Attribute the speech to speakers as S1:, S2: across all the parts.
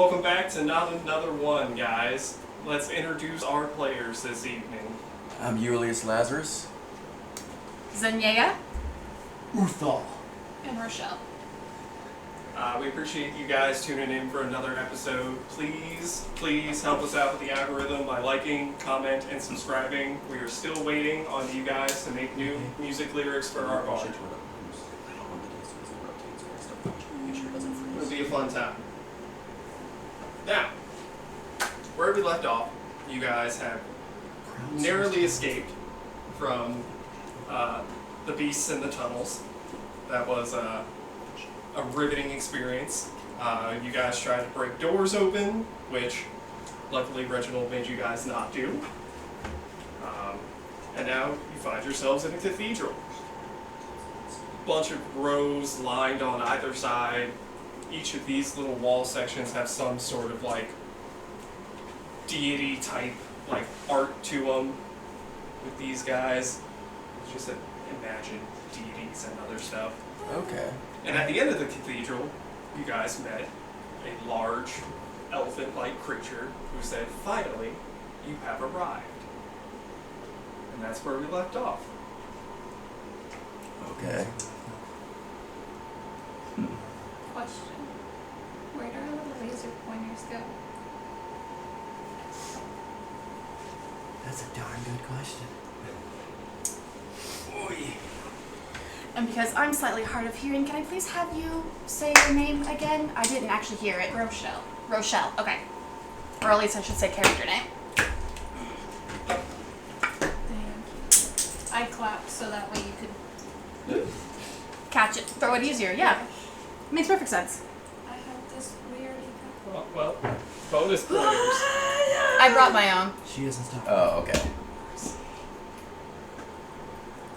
S1: Welcome back to not another one, guys. Let's introduce our players this evening.
S2: I'm Julius Lazarus.
S3: Zanyega.
S4: Uthal.
S3: And Rochelle.
S1: We appreciate you guys tuning in for another episode. Please help us out with the algorithm by liking, comment, and subscribing. We are still waiting on you guys to make new music lyrics for our bar. It'll be a fun time. Now, where we left off, you guys have narrowly escaped from the beasts in the tunnels. That was a riveting experience. You guys tried to break doors open, which luckily Reginald made you guys not do. And now you find yourselves in a cathedral. Bunch of rows lined on either side. Each of these little wall sections have some sort of like deity type like art to them with these guys. Just imagine deities and other stuff.
S2: Okay.
S1: And at the end of the cathedral, you guys met a large elephant-like creature who said, "Finally, you have arrived." And that's where we left off.
S2: Okay.
S3: Question. Where do our little laser pointers go?
S4: That's a darn good question.
S2: Oy.
S3: And because I'm slightly hard of hearing, can I please have you say your name again? I didn't actually hear it.
S5: Rochelle.
S3: Rochelle, okay. Or at least I should say character name.
S5: I clapped so that way you could.
S3: Catch it. Throw it easier, yeah. Makes perfect sense.
S5: I have this weird.
S1: Well, bonus pointers.
S3: I brought my own.
S4: She doesn't stop.
S2: Oh, okay.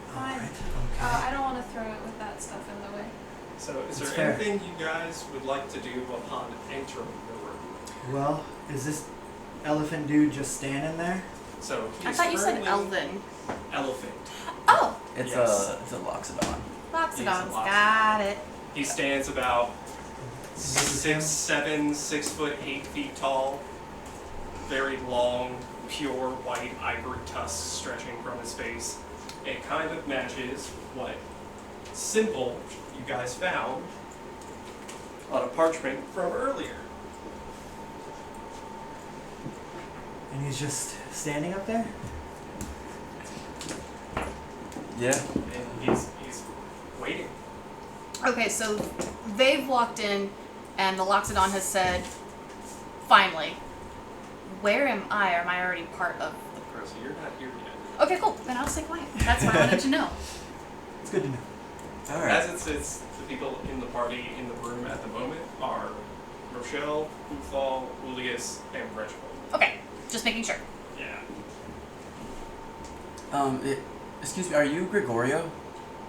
S5: Fine.
S4: Alright,
S5: I don't want to throw it with that stuff in the way.
S1: So, is
S4: That's
S1: there
S4: fair.
S1: anything you guys would like to do upon entering the room?
S4: Well, is this elephant dude just standing there?
S1: So, he's
S3: I thought you said
S1: currently
S3: elven.
S1: Elephant.
S3: Oh!
S2: It's
S1: Yes.
S2: a Loxodon.
S3: Loxodons.
S1: Loxodon.
S3: Got it.
S1: He stands about
S4: Is this him?
S1: 6 foot 8 feet tall. Very long, pure white ivory tusks stretching from his face. It kind of matches what symbol you guys found on a parchment from earlier.
S4: And he's just standing up there?
S2: Yeah.
S1: And he's waiting.
S3: Okay, so they've walked in and the Loxodon has said, "Finally, where am I? Or am I already part of the group?"
S1: So you're not here yet.
S3: Okay, cool. Then I'll stay quiet. That's what I wanted to know.
S4: It's good to know.
S2: All
S1: As
S2: right.
S1: it sits, the people in the party in the room at the moment are Rochelle, Uthal, Julius, and Reginald.
S3: Okay, just making sure.
S1: Yeah.
S2: Excuse me, are you Gregorio?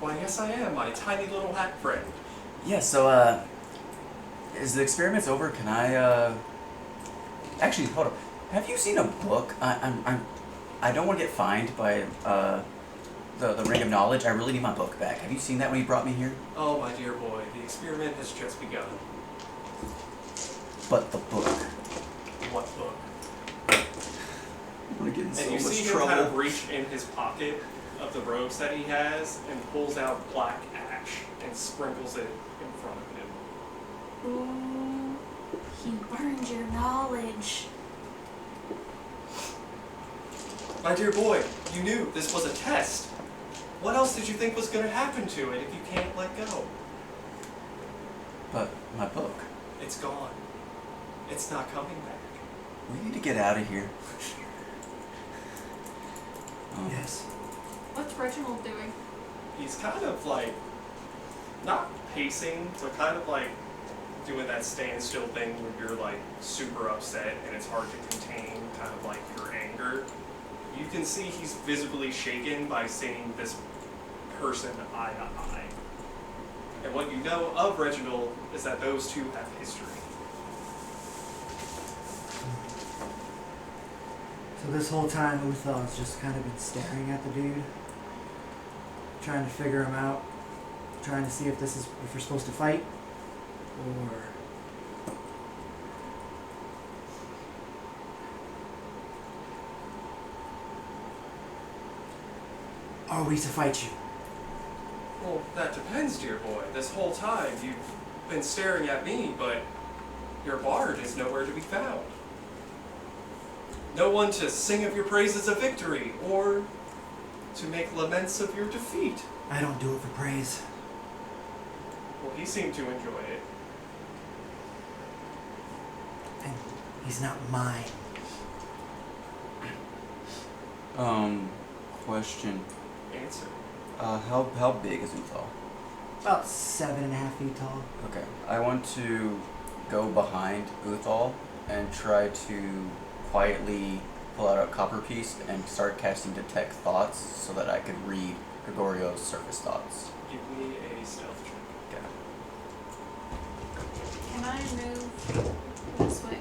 S1: Why, yes I am, my tiny little hack friend.
S2: Yeah, so, is the experiments over? Can I, actually, hold up. Have you seen a book? I don't want to get fined by, the Ring of Knowledge. I really need my book back. Have you seen that when you brought me here?
S1: Oh, my dear boy, the experiment has just begun.
S2: But the book.
S1: What book?
S2: I'm gonna get in so
S1: And you
S2: much
S1: see him
S2: trouble.
S1: kind of reach in his pocket of the robes that he has and pulls out black ash and sprinkles it in front of him.
S5: Ooh, he burned your knowledge.
S1: My dear boy, you knew this was a test. What else did you think was going to happen to it if you can't let go?
S2: But my book.
S1: It's gone. It's not coming back.
S2: We need to get out of here.
S4: Yes.
S5: What's Reginald doing?
S1: He's kind of like, not pacing, but kind of like doing that standstill thing when you're like super upset and it's hard to contain kind of like your anger. You can see he's visibly shaken by seeing this person eye to eye. And what you know of Reginald is that those two have history.
S4: So this whole time, Uthal's just kind of been staring at the dude, trying to figure him out, trying to see if we're supposed to fight, or are we to fight you?
S1: Well, that depends, dear boy. This whole time you've been staring at me, but your bard is nowhere to be found. No one to sing of your praises of victory, or to make laments of your defeat.
S4: I don't do it for praise.
S1: Well, he seemed to enjoy it.
S4: And he's not mine.
S2: Question.
S1: Answer.
S2: How big is Uthal?
S4: About 7.5 feet tall.
S2: Okay. I want to go behind Uthal and try to quietly pull out a copper piece and start casting detect thoughts so that I could read Gregorio's surface thoughts.
S1: Give me a stealth check.
S2: Okay.
S5: Can I move this way?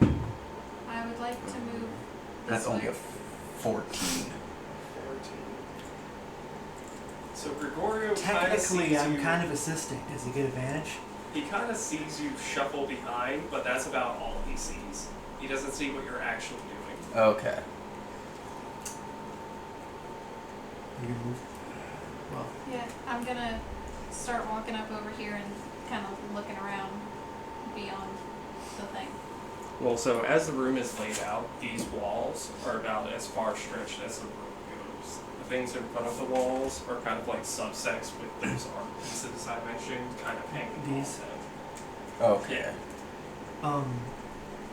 S1: Okay.
S5: I would like to move this
S2: That's only
S5: way.
S2: a 14.
S1: 14. So Gregorio kind of
S4: Technically,
S1: sees
S4: I'm
S1: you.
S4: kind of assisting. Does he get advantage?
S1: He kind of sees you shuffle behind, but that's about all he sees. He doesn't see what you're actually doing.
S2: Okay.
S4: You can move. Well,
S5: Yeah, I'm gonna start walking up over here and kind of looking around beyond the thing.
S1: Well, so as the room is laid out, these walls are about as far stretched as the room goes. The things in front of the walls are kind of like subsets with those art pieces I mentioned, kind of hanging
S4: These?
S1: off
S2: Okay.
S1: Yeah.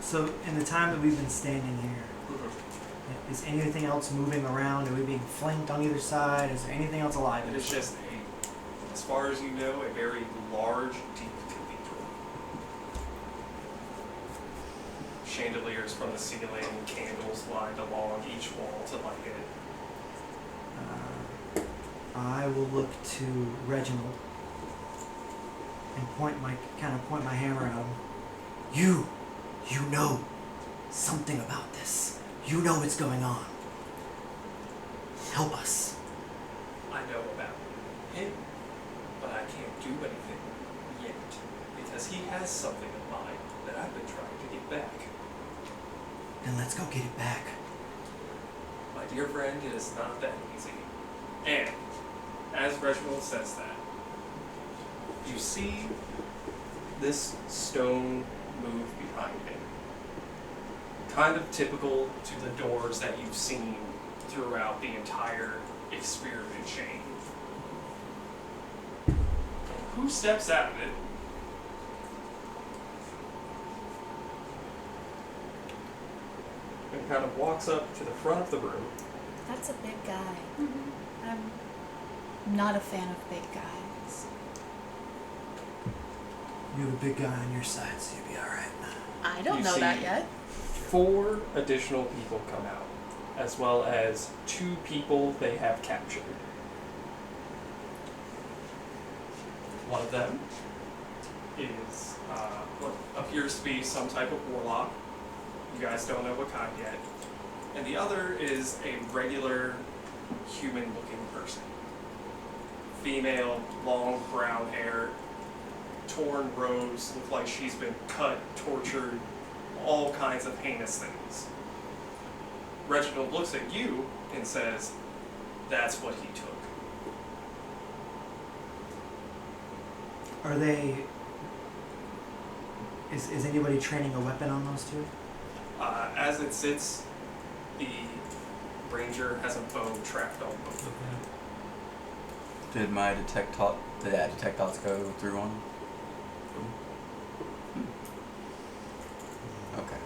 S4: So in the time that we've been standing here,
S1: them.
S4: is anything else moving around? Are we being flanked on either side? Is there anything else alive? in
S1: It is
S4: this
S1: just as far as you know, a very large, deep cathedral. Chandeliers from the ceiling, candles lined along each wall to light it.
S4: I will look to Reginald and point my hammer at him. You know something about this. You know what's going on. Help us.
S1: I know about him, but I can't do anything yet because he has something in mind that I've been trying to get back.
S4: Then let's go get it back.
S1: My dear friend, it is not that easy. And as Reginald says that, you see this stone move behind him. Kind of typical to the doors that you've seen throughout the entire experiment chain. And who steps out of it? And kind of walks up to the front of the room.
S3: That's a big guy.
S5: Mm-hmm.
S3: I'm not a fan of big guys.
S4: You have a big guy on your side, so you'll be alright.
S3: I don't
S1: You
S3: know that
S1: see-
S3: yet.
S1: 4 additional people come out, as well as 2 people they have captured. One of them is what appears to be some type of warlock. You guys don't know what kind yet. And the other is a regular human-looking person. Female, long brown hair, torn robes, look like she's been cut, tortured, all kinds of heinous things. Reginald looks at you and says, "That's what he took."
S4: Are they... Is anybody training a weapon on those two?
S1: As it sits, the ranger has a bow trapped on both of them.
S2: Did my detect thoughts go through on? Okay.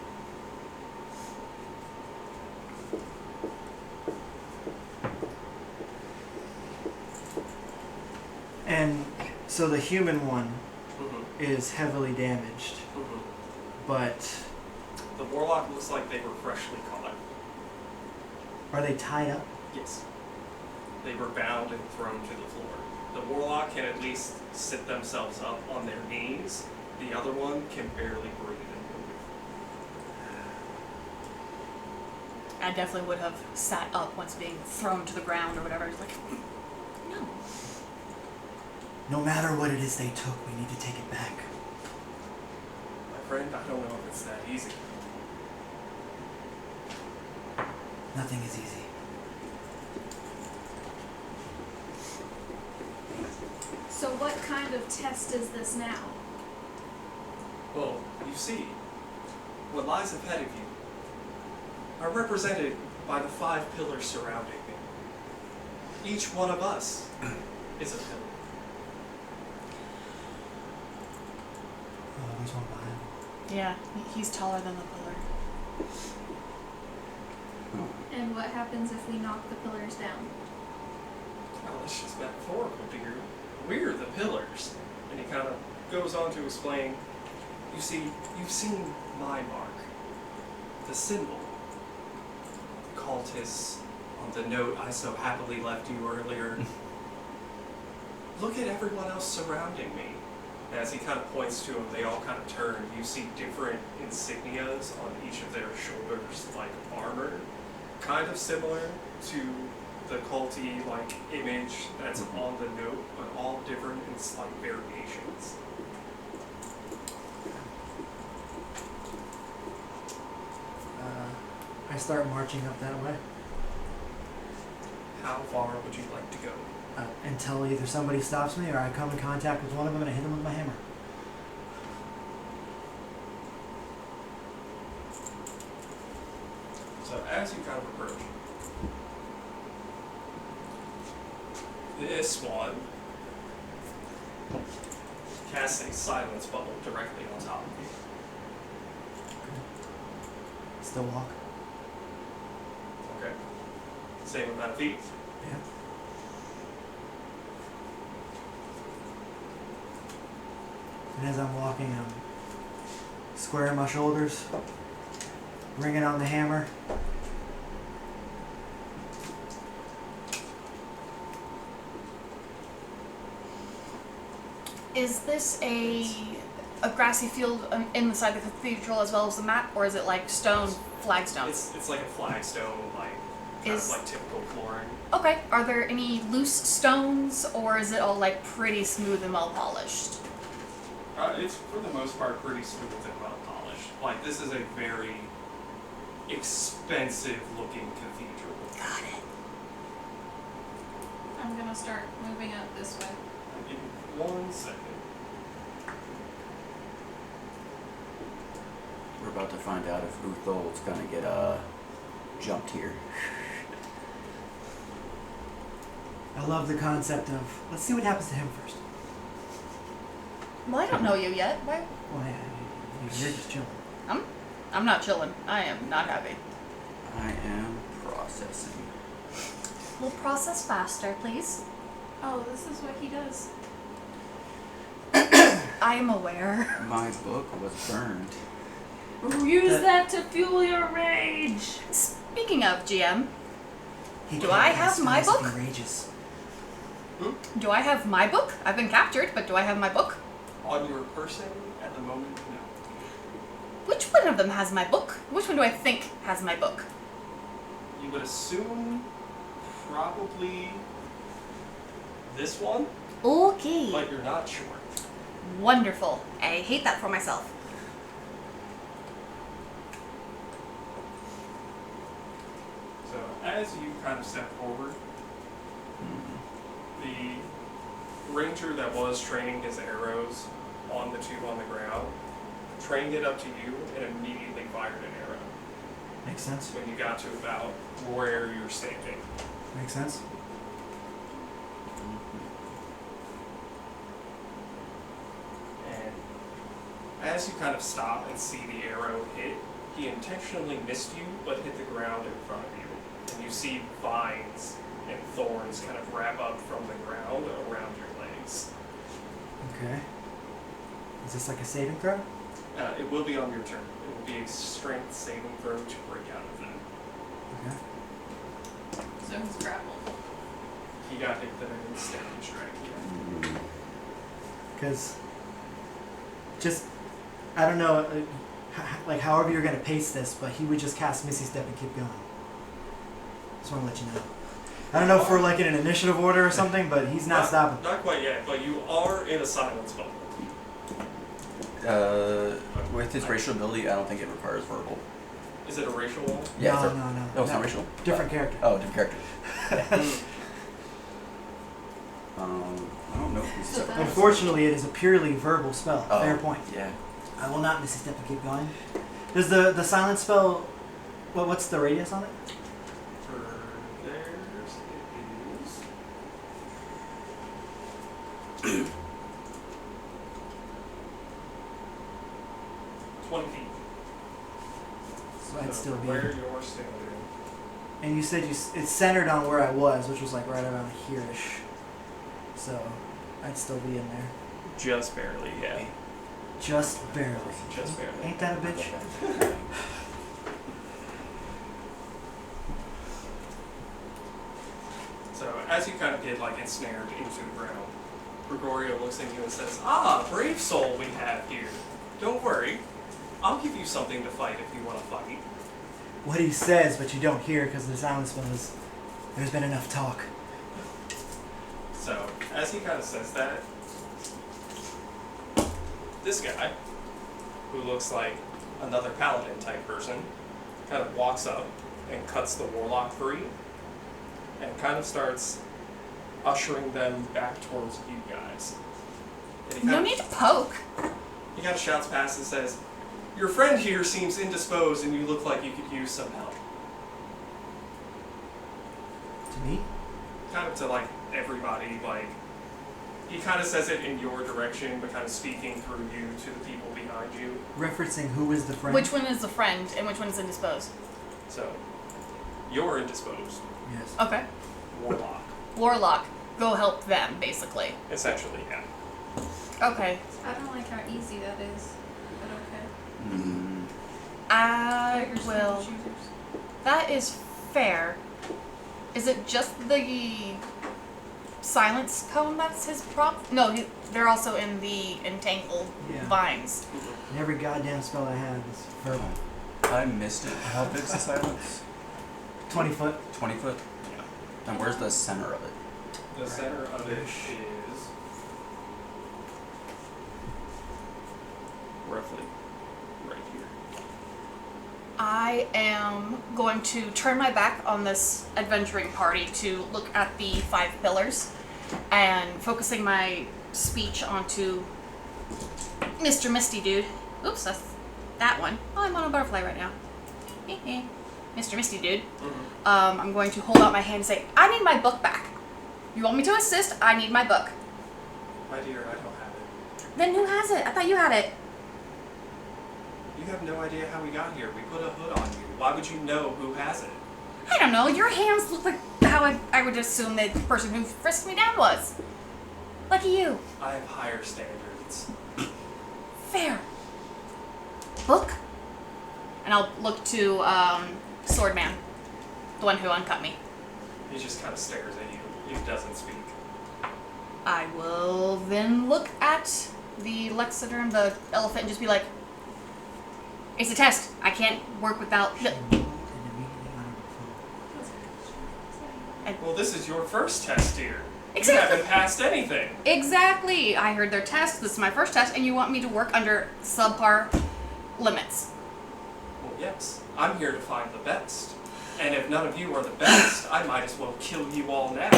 S4: And so the human one
S1: Mm-hmm.
S4: is heavily damaged,
S1: Mm-hmm.
S4: but
S1: The warlock looks like they were freshly caught.
S4: are they tied up?
S1: Yes. They were bound and thrown to the floor. The warlock can at least sit themselves up on their knees. The other one can barely breathe and move.
S3: I definitely would have sat up once being thrown to the ground or whatever. It's like, no.
S4: No matter what it is they took, we need to take it back.
S1: My friend, I don't know if it's that easy.
S4: Nothing is easy.
S5: So what kind of test is this now?
S1: Well, you see, what lies ahead of you are represented by the 5 pillars surrounding me. Each one of us is a pillar.
S4: Oh, there's one behind him.
S3: Yeah, he's taller than the pillar.
S5: And what happens if we knock the pillars down?
S1: Well, that's just metaphorical, dear. We're the pillars. And he kind of goes on to explain, you see, you've seen my mark, the symbol, the cultists on the note I so happily left you earlier. Look at everyone else surrounding me. As he kind of points to them, they all kind of turn. You see different insignias on each of their shoulders, like armor, kind of similar to the culty like image that's on the note, but all different in slight variations.
S4: I start marching up that way
S1: How far would you like to go?
S4: until either somebody stops me or I come in contact with one of them and I hit them with my hammer.
S1: So as you kind of approach, this one casts a silence bubble directly on top of you.
S4: Still walk.
S1: Okay. Same amount of feet.
S4: Yeah. And as I'm walking, I'm squaring my shoulders, ringing on the hammer.
S3: Is this a grassy field inside the cathedral as well as the map, or is it like stone flagstones?
S1: It's like a flagstone, like kind of like typical flooring.
S3: Okay. Are there any loose stones, or is it all like pretty smooth and well polished?
S1: It's for the most part pretty smooth and well polished. Like this is a very expensive looking cathedral.
S3: Got it.
S5: I'm gonna start moving up this way.
S1: Give me 1 second.
S2: We're about to find out if Uthol's gonna get jumped here.
S4: I love the concept of, let's see what happens to him first.
S3: Well, I don't know you yet. Why?
S4: Well, yeah, you're just chilling.
S3: I'm not chilling. I am not happy.
S2: I am processing.
S3: We'll process faster, please.
S5: Oh, this is what he does.
S3: I am aware.
S2: My book was burned.
S5: Use that to fuel your rage.
S3: Speaking of GM,
S4: He
S3: Do
S4: can't
S3: I
S4: cast
S3: have my
S4: spells if
S3: book?
S4: he rages.
S3: do I have my book? I've been captured, but do I have my book?
S1: On your person at the moment, no.
S3: Which one of them has my book? Which one do I think has my book?
S1: You would assume probably this one,
S3: Okay.
S1: but you're not sure.
S3: Wonderful. I hate that for myself.
S1: So as you kind of step forward, the ranger that was training his arrows on the tube on the ground trained it up to you and immediately fired an arrow
S4: Makes sense.
S1: when you got to about where you're standing.
S4: Makes sense.
S1: And as you kind of stop and see the arrow hit, he intentionally missed you but hit the ground in front of you. And you see vines and thorns kind of wrap up from the ground around your legs.
S4: Okay. Is this like a saving throw?
S1: It will be on your turn. It will be a strength saving throw to break out of that.
S4: Okay.
S5: So he's grappled.
S1: He got hit there and stabbed and strike. Yeah.
S4: Because just, I don't know, like however you're going to pace this, but he would just cast Misty Step and keep going. Just want to let you know. I don't know if we're like in an initiative order or something, but he's not stopping.
S1: Not quite yet, but you are in a silence bubble.
S2: With his racial ability, I don't think it requires verbal.
S1: Is it a racial wall?
S2: Yeah,
S4: no,
S2: it's a-
S4: no, no.
S2: Oh, it's not racial?
S4: Different character.
S2: Oh, different character. I don't know if this is
S5: So
S2: ever-
S5: that's-
S4: Unfortunately, it is a purely verbal spell.
S2: Oh,
S4: Fair point.
S2: Yeah.
S4: I will not miss a step and keep going. Does the silence spell? What's the radius on it?
S1: For theirs, it is 20 feet.
S4: So I'd still be.
S1: where you're standing.
S4: And you said it's centered on where I was, which was like right around here-ish. So I'd still be in there.
S1: Just barely, yeah.
S4: Just barely.
S1: Just barely.
S4: Ain't that a bitch?
S1: So as you kind of get like ensnared into the ground, Gregorio looks at you and says, "Ah, brave soul we have here. Don't worry, I'll give you something to fight if you want to fight."
S4: What he says, but you don't hear because the silence spell is. There's been enough talk.
S1: So as he kind of says that, this guy, who looks like another paladin type person, kind of walks up and cuts the warlock free, and kind of starts ushering them back towards you guys. And he
S3: No
S1: kind
S3: need to poke.
S1: He kind of shouts past and says, "Your friend here seems indisposed and you look like you could use some help."
S4: To me?
S1: Kind of to like everybody, like, he kind of says it in your direction, but kind of speaking through you to the people behind you.
S4: Referencing who is the friend?
S3: Which one is the friend and which one is indisposed?
S1: So, you're indisposed.
S4: Yes.
S3: Okay.
S1: Warlock.
S3: Warlock. Go help them, basically.
S1: Essentially, yeah.
S3: Okay.
S5: I don't like how easy that is, but okay.
S2: Mm.
S3: I
S5: Beggars
S3: will.
S5: can't be choosers.
S3: That is fair. Is it just the silence cone that's his prop? No, they're also in the entangled
S4: Yeah.
S3: vines.
S4: And every goddamn spell I have is verbal.
S2: I missed it. How big's the silence?
S4: 20 foot.
S2: 20 foot?
S1: Yeah.
S2: And where's the center of it?
S1: The center of it is roughly right here.
S3: I am going to turn my back on this adventuring party to look at the 5 pillars and focusing my speech onto Mr. Misty Dude. Oops, that's that one. Oh, I'm on a butterfly right now. Mr. Misty Dude.
S1: Mm-hmm.
S3: I'm going to hold out my hand and say, I need my book back. You want me to assist? I need my book.
S1: My dear, I don't have it.
S3: Then who has it? I thought you had it.
S1: You have no idea how we got here. We put a hood on you. Why would you know who has it?
S3: I don't know. Your hands look like how I would assume the person who frisked me down was. Lucky you.
S1: I have higher standards.
S3: Fair. Book? And I'll look to Swordman, the one who uncut me.
S1: He just kind of stares at you. He doesn't speak.
S3: I will then look at the Lexiderm, the elephant, and just be like, it's a test. I can't work without...
S4: And immediately on her phone.
S1: Well, this is your first test, dear.
S3: Exactly.
S1: You haven't passed anything.
S3: Exactly. I heard their test. This is my first test, and you want me to work under subpar limits.
S1: Well, yes. I'm here to find the best. And if none of you are the best, I might as well kill you all now.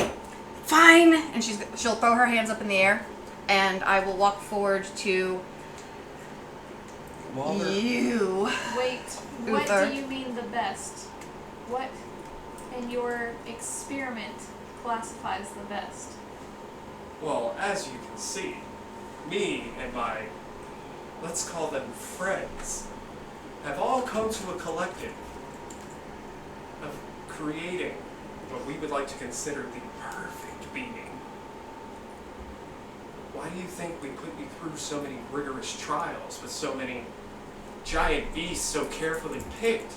S3: Fine. And she'll throw her hands up in the air, and I will walk forward to you.
S5: Wait, what
S3: Uther.
S5: do you mean the best? What in your experiment classifies the best?
S1: Well, as you can see, me and my, let's call them friends, have all come to a collective of creating what we would like to consider the perfect being. Why do you think we put you through so many rigorous trials with so many giant beasts so carefully picked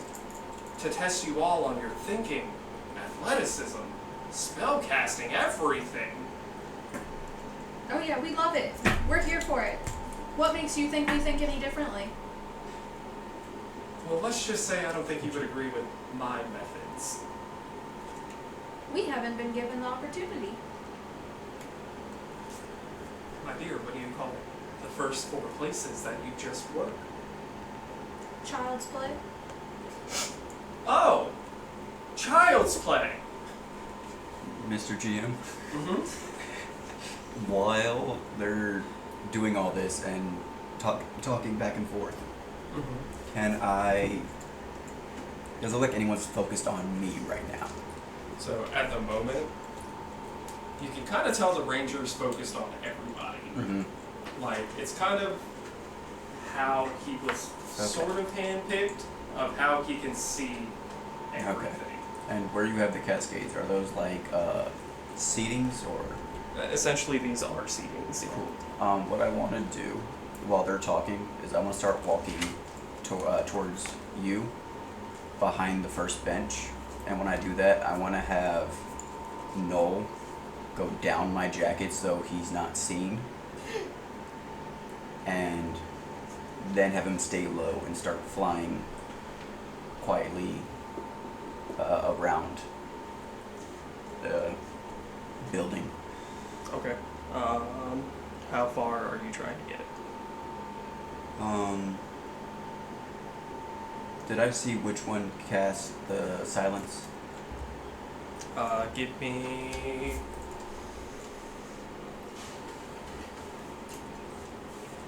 S1: to test you all on your thinking, athleticism, spellcasting, everything?
S5: Oh yeah, we love it. We're here for it. What makes you think we think any differently?
S1: Well, let's just say I don't think you would agree with my methods.
S5: We haven't been given the opportunity.
S1: My dear, what do you call it? The first 4 places that you just were.
S5: Child's play.
S1: child's play.
S2: Mr. GM,
S1: Mm-hmm.
S2: while they're doing all this and talking back and forth,
S1: Mm-hmm.
S2: can I... Does it look like anyone's focused on me right now?
S1: So at the moment, you can kind of tell the ranger's focused on everybody.
S2: Mm-hmm.
S1: Like, it's kind of how he was sort of handpicked of how he can see everything.
S2: And where you have the cascades, are those like seatings or?
S1: Essentially, these are seatings. Yeah.
S2: What I want to do while they're talking is I want to start walking towards you behind the first bench, and when I do that, I want to have Noel go down my jacket so he's not seen, and then have him stay low and start flying quietly around the building.
S1: Okay. How far are you trying to get?
S2: Did I see which one cast the silence?
S1: Give me.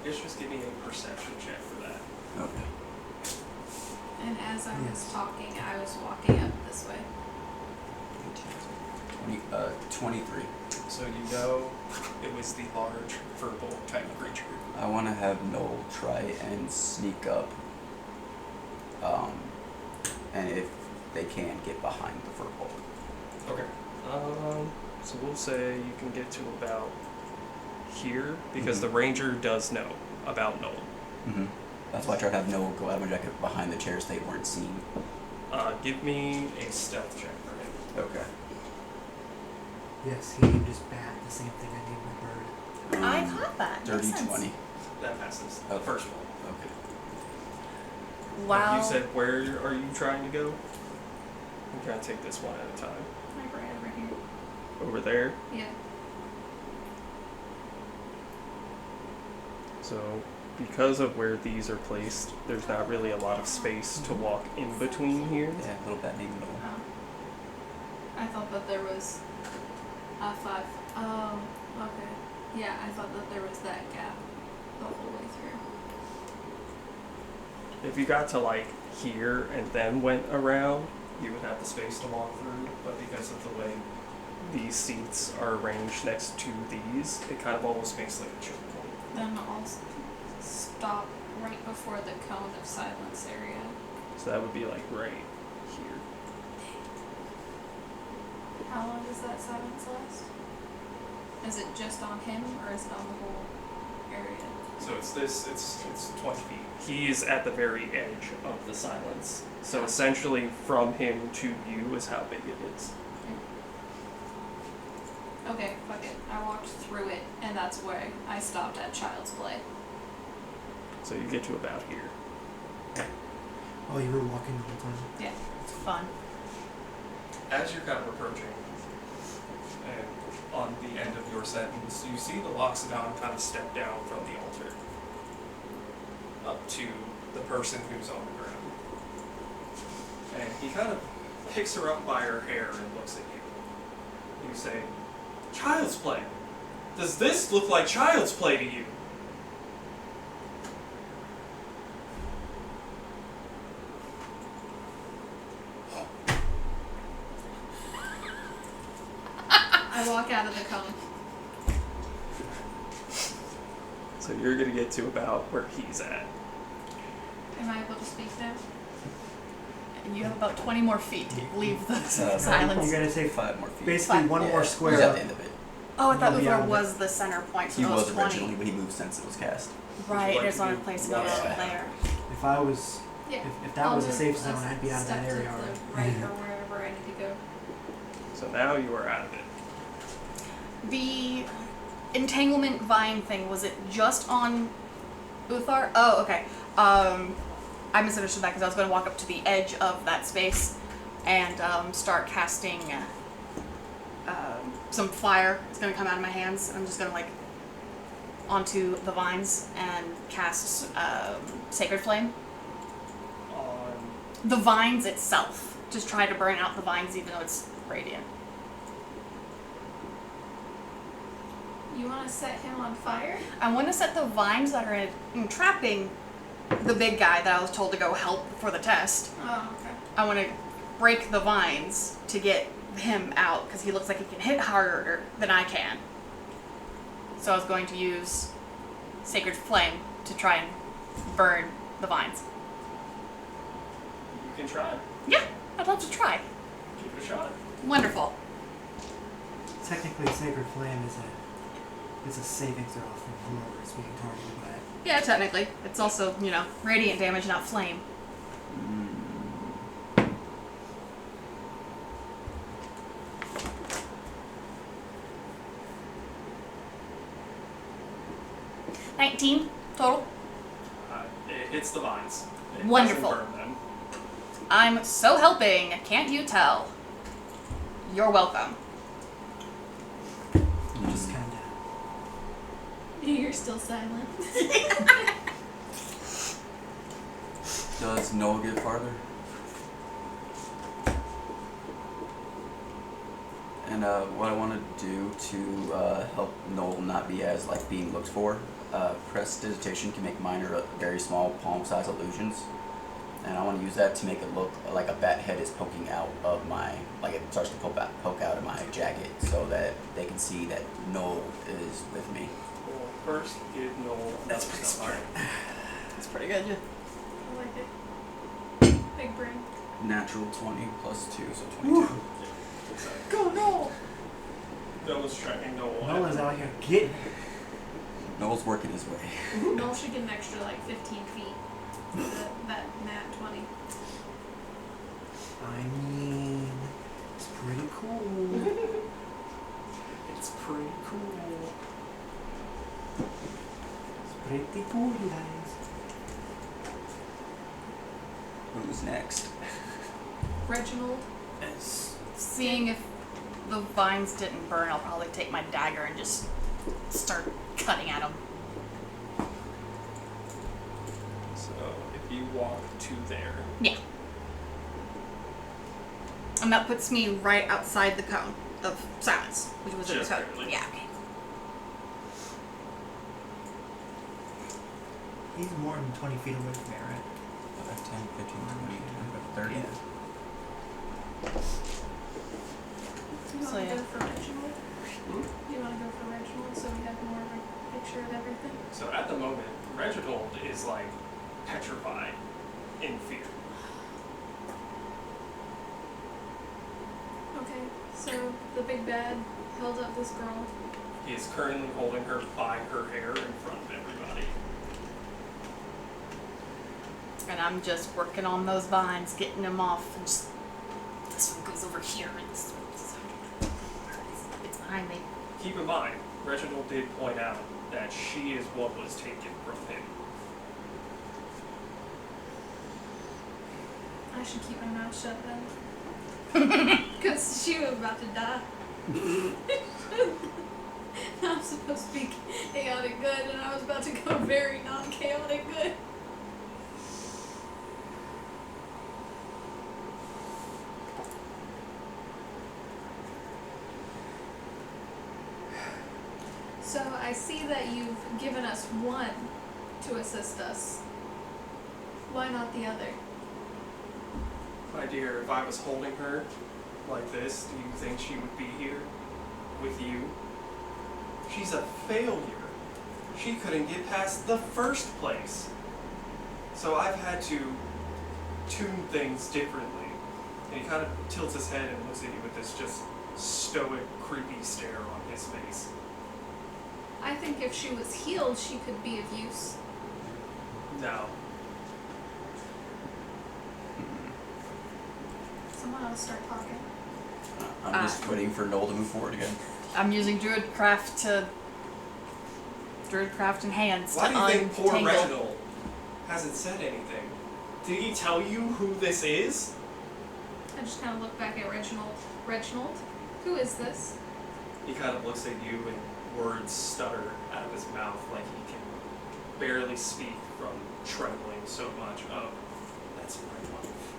S1: I guess just give me a perception check for that.
S2: Okay.
S5: And as I was talking, I was walking up this way.
S2: 23.
S1: So you know it was the large purple type of creature.
S2: I want to have Noel try and sneak up, and if they can, get behind the purple.
S1: Okay. So we'll say you can get to about here because the ranger does know about Noel.
S2: Mm-hmm. That's why I tried to have Noel go out of my jacket behind the chairs so they weren't seen.
S1: Give me a stealth check for him.
S2: Okay.
S4: Yes, he can just bat the same thing I did with bird.
S3: I caught that.
S2: Dirty
S3: Makes sense.
S2: 20.
S1: That passes.
S2: Okay.
S1: First one.
S2: Okay.
S3: Wow.
S1: You said where are you trying to go? I'm trying to take this one at a time.
S5: Like right over here.
S1: Over there.
S5: Yeah.
S1: So because of where these are placed, there's not really a lot of space to walk in between here.
S2: Yeah, a little bit named Noel.
S5: Oh. I thought that there was a 5. Oh, okay. Yeah, I thought that there was that gap the whole way through.
S1: If you got to like here and then went around, you would have the space to walk through, but because of the way these seats are arranged next to these, it kind of almost makes like a choke point.
S5: Then I'll stop right before the cone of silence area.
S1: So that would be like right here.
S5: How long does that silence last? Is it just on him or is it on the whole area?
S1: So it's 20 feet. He is at the very edge of the silence. So essentially from him to you is how big it is.
S5: Okay, fuck it. I walked through it, and that's where I stopped at Child's Play.
S1: So you get to about here.
S4: Oh, you were walking the whole time?
S5: Yeah.
S3: It's fun.
S1: As you're kind of approaching, and on the end of your sentence, you see the Loxodon kind of step down from the altar up to the person who's on the ground. And he kind of picks her up by her hair and looks at you. You say, "Child's play. Does this look like child's play to you?"
S5: I walk out of the cone.
S1: So you're going to get to about where he's at.
S5: Am I able to speak now?
S3: And you have about 20 more feet to leave the
S2: So
S3: silence.
S4: You're gonna take
S2: 5 more feet.
S4: basically one
S2: Yeah,
S4: more
S2: He's
S4: square
S2: at
S4: up.
S2: the end of it.
S3: Oh, I thought
S4: You'll be
S3: Uthor
S4: out of
S3: was the center point, so
S2: He
S3: that
S2: was
S3: 20.
S2: originally, but he moved since it was cast.
S3: Right,
S1: like
S3: there's
S1: to
S3: not a
S1: do
S3: place to go
S1: one
S3: down
S1: step?
S3: there.
S4: If I was,
S5: Yeah.
S4: if that was a safe zone, I'd be out of
S5: step
S4: that area
S5: to
S4: already.
S5: the right or wherever I need to go.
S1: So now you are out of it.
S3: The entanglement vine thing, was it just on Uthar? Oh, okay. I misunderstood that because I was going to walk up to the edge of that space and start casting some fire. It's going to come out of my hands. I'm just going to like onto the vines and cast Sacred Flame.
S1: On
S3: The vines itself. just try to burn out the vines even though it's radiant.
S5: You want to set him on fire?
S3: I want to set the vines that are entrapping the big guy that I was told to go help for the test.
S5: Oh, okay.
S3: I want to break the vines to get him out because he looks like he can hit harder than I can. So I was going to use Sacred Flame to try and burn the vines.
S1: You can try.
S3: Yeah, I'd love to try.
S1: Give it a shot.
S3: Wonderful.
S4: Technically, Sacred Flame is a saving throw from whoever is being targeted by it.
S3: Yeah, technically. It's also, radiant damage, not flame.
S2: Mm.
S3: 19 total.
S1: It hits the vines. It
S3: Wonderful.
S1: doesn't burn them.
S3: I'm so helping, can't you tell? You're welcome.
S4: Just kind of.
S5: You're still silent.
S2: Does Noel get farther? And what I want to do to help Noel not be as being looked for, prestidigitation can make minor, very small palm-sized illusions, and I want to use that to make it look like a bat head is poking out of my, it starts to poke out of my jacket, so that they can see that Noel is with me.
S1: Well, first give Noel.
S2: That's pretty smart.
S3: That's pretty good.
S5: I like it. Big brain.
S2: Natural 20 plus 2, so 22.
S3: Go, no!
S1: Noel's tracking Noel.
S4: Nolan's out here getting.
S2: Noel's working his way.
S5: Noel should get an extra 15 feet. That nat 20.
S4: I mean, it's pretty cool.
S1: It's pretty cool.
S4: It's pretty cool, you guys.
S2: Who's next?
S5: Reginald.
S2: Yes.
S3: Seeing if the vines didn't burn, I'll probably take my dagger and just start cutting at them.
S1: So if you walk to there,
S3: Yeah. And that puts me right outside the cone of silence, which was in the
S1: Just
S3: cone.
S1: barely.
S3: Yeah, okay.
S4: He's more than 20 feet away from me, right?
S2: 5, 10, 15, 20, 30.
S5: You
S3: So,
S5: want to
S3: yeah.
S5: go for Reginald? You want to go for Reginald so we have more of a picture of everything?
S1: so at the moment, Reginald is petrified in fear.
S5: Okay, so the big bad held up this girl.
S1: He is currently holding her by her hair in front of everybody.
S3: And I'm just working on those vines, getting them off. And just, this one goes over here, and this one's it's behind me.
S1: Keep in mind, Reginald did point out that she is what was taken from him.
S5: I should keep my mouth shut then. Because she was about to die. I'm supposed to be chaotic good, and I was about to go very non-chaotic good. So I see that you've given us one to assist us. Why not the other?
S1: My dear, if I was holding her like this, do you think she would be here with you? She's a failure. She couldn't get past the first place. So I've had to tune things differently. And he kind of tilts his head and looks at you with this just stoic, creepy stare on his face.
S5: I think if she was healed, she could be of use.
S1: No.
S5: Someone else start talking.
S2: I'm just waiting for Noel to move forward again.
S3: I'm using Druidcraft and hands
S1: Why
S3: to
S1: do you think poor
S3: untangle.
S1: Reginald hasn't said anything? Did he tell you who this is?
S5: I just kind of look back at Reginald. Reginald, who is this?
S1: He kind of looks at you and words stutter out of his mouth like he can barely speak from trembling so much. Oh, that's my wife.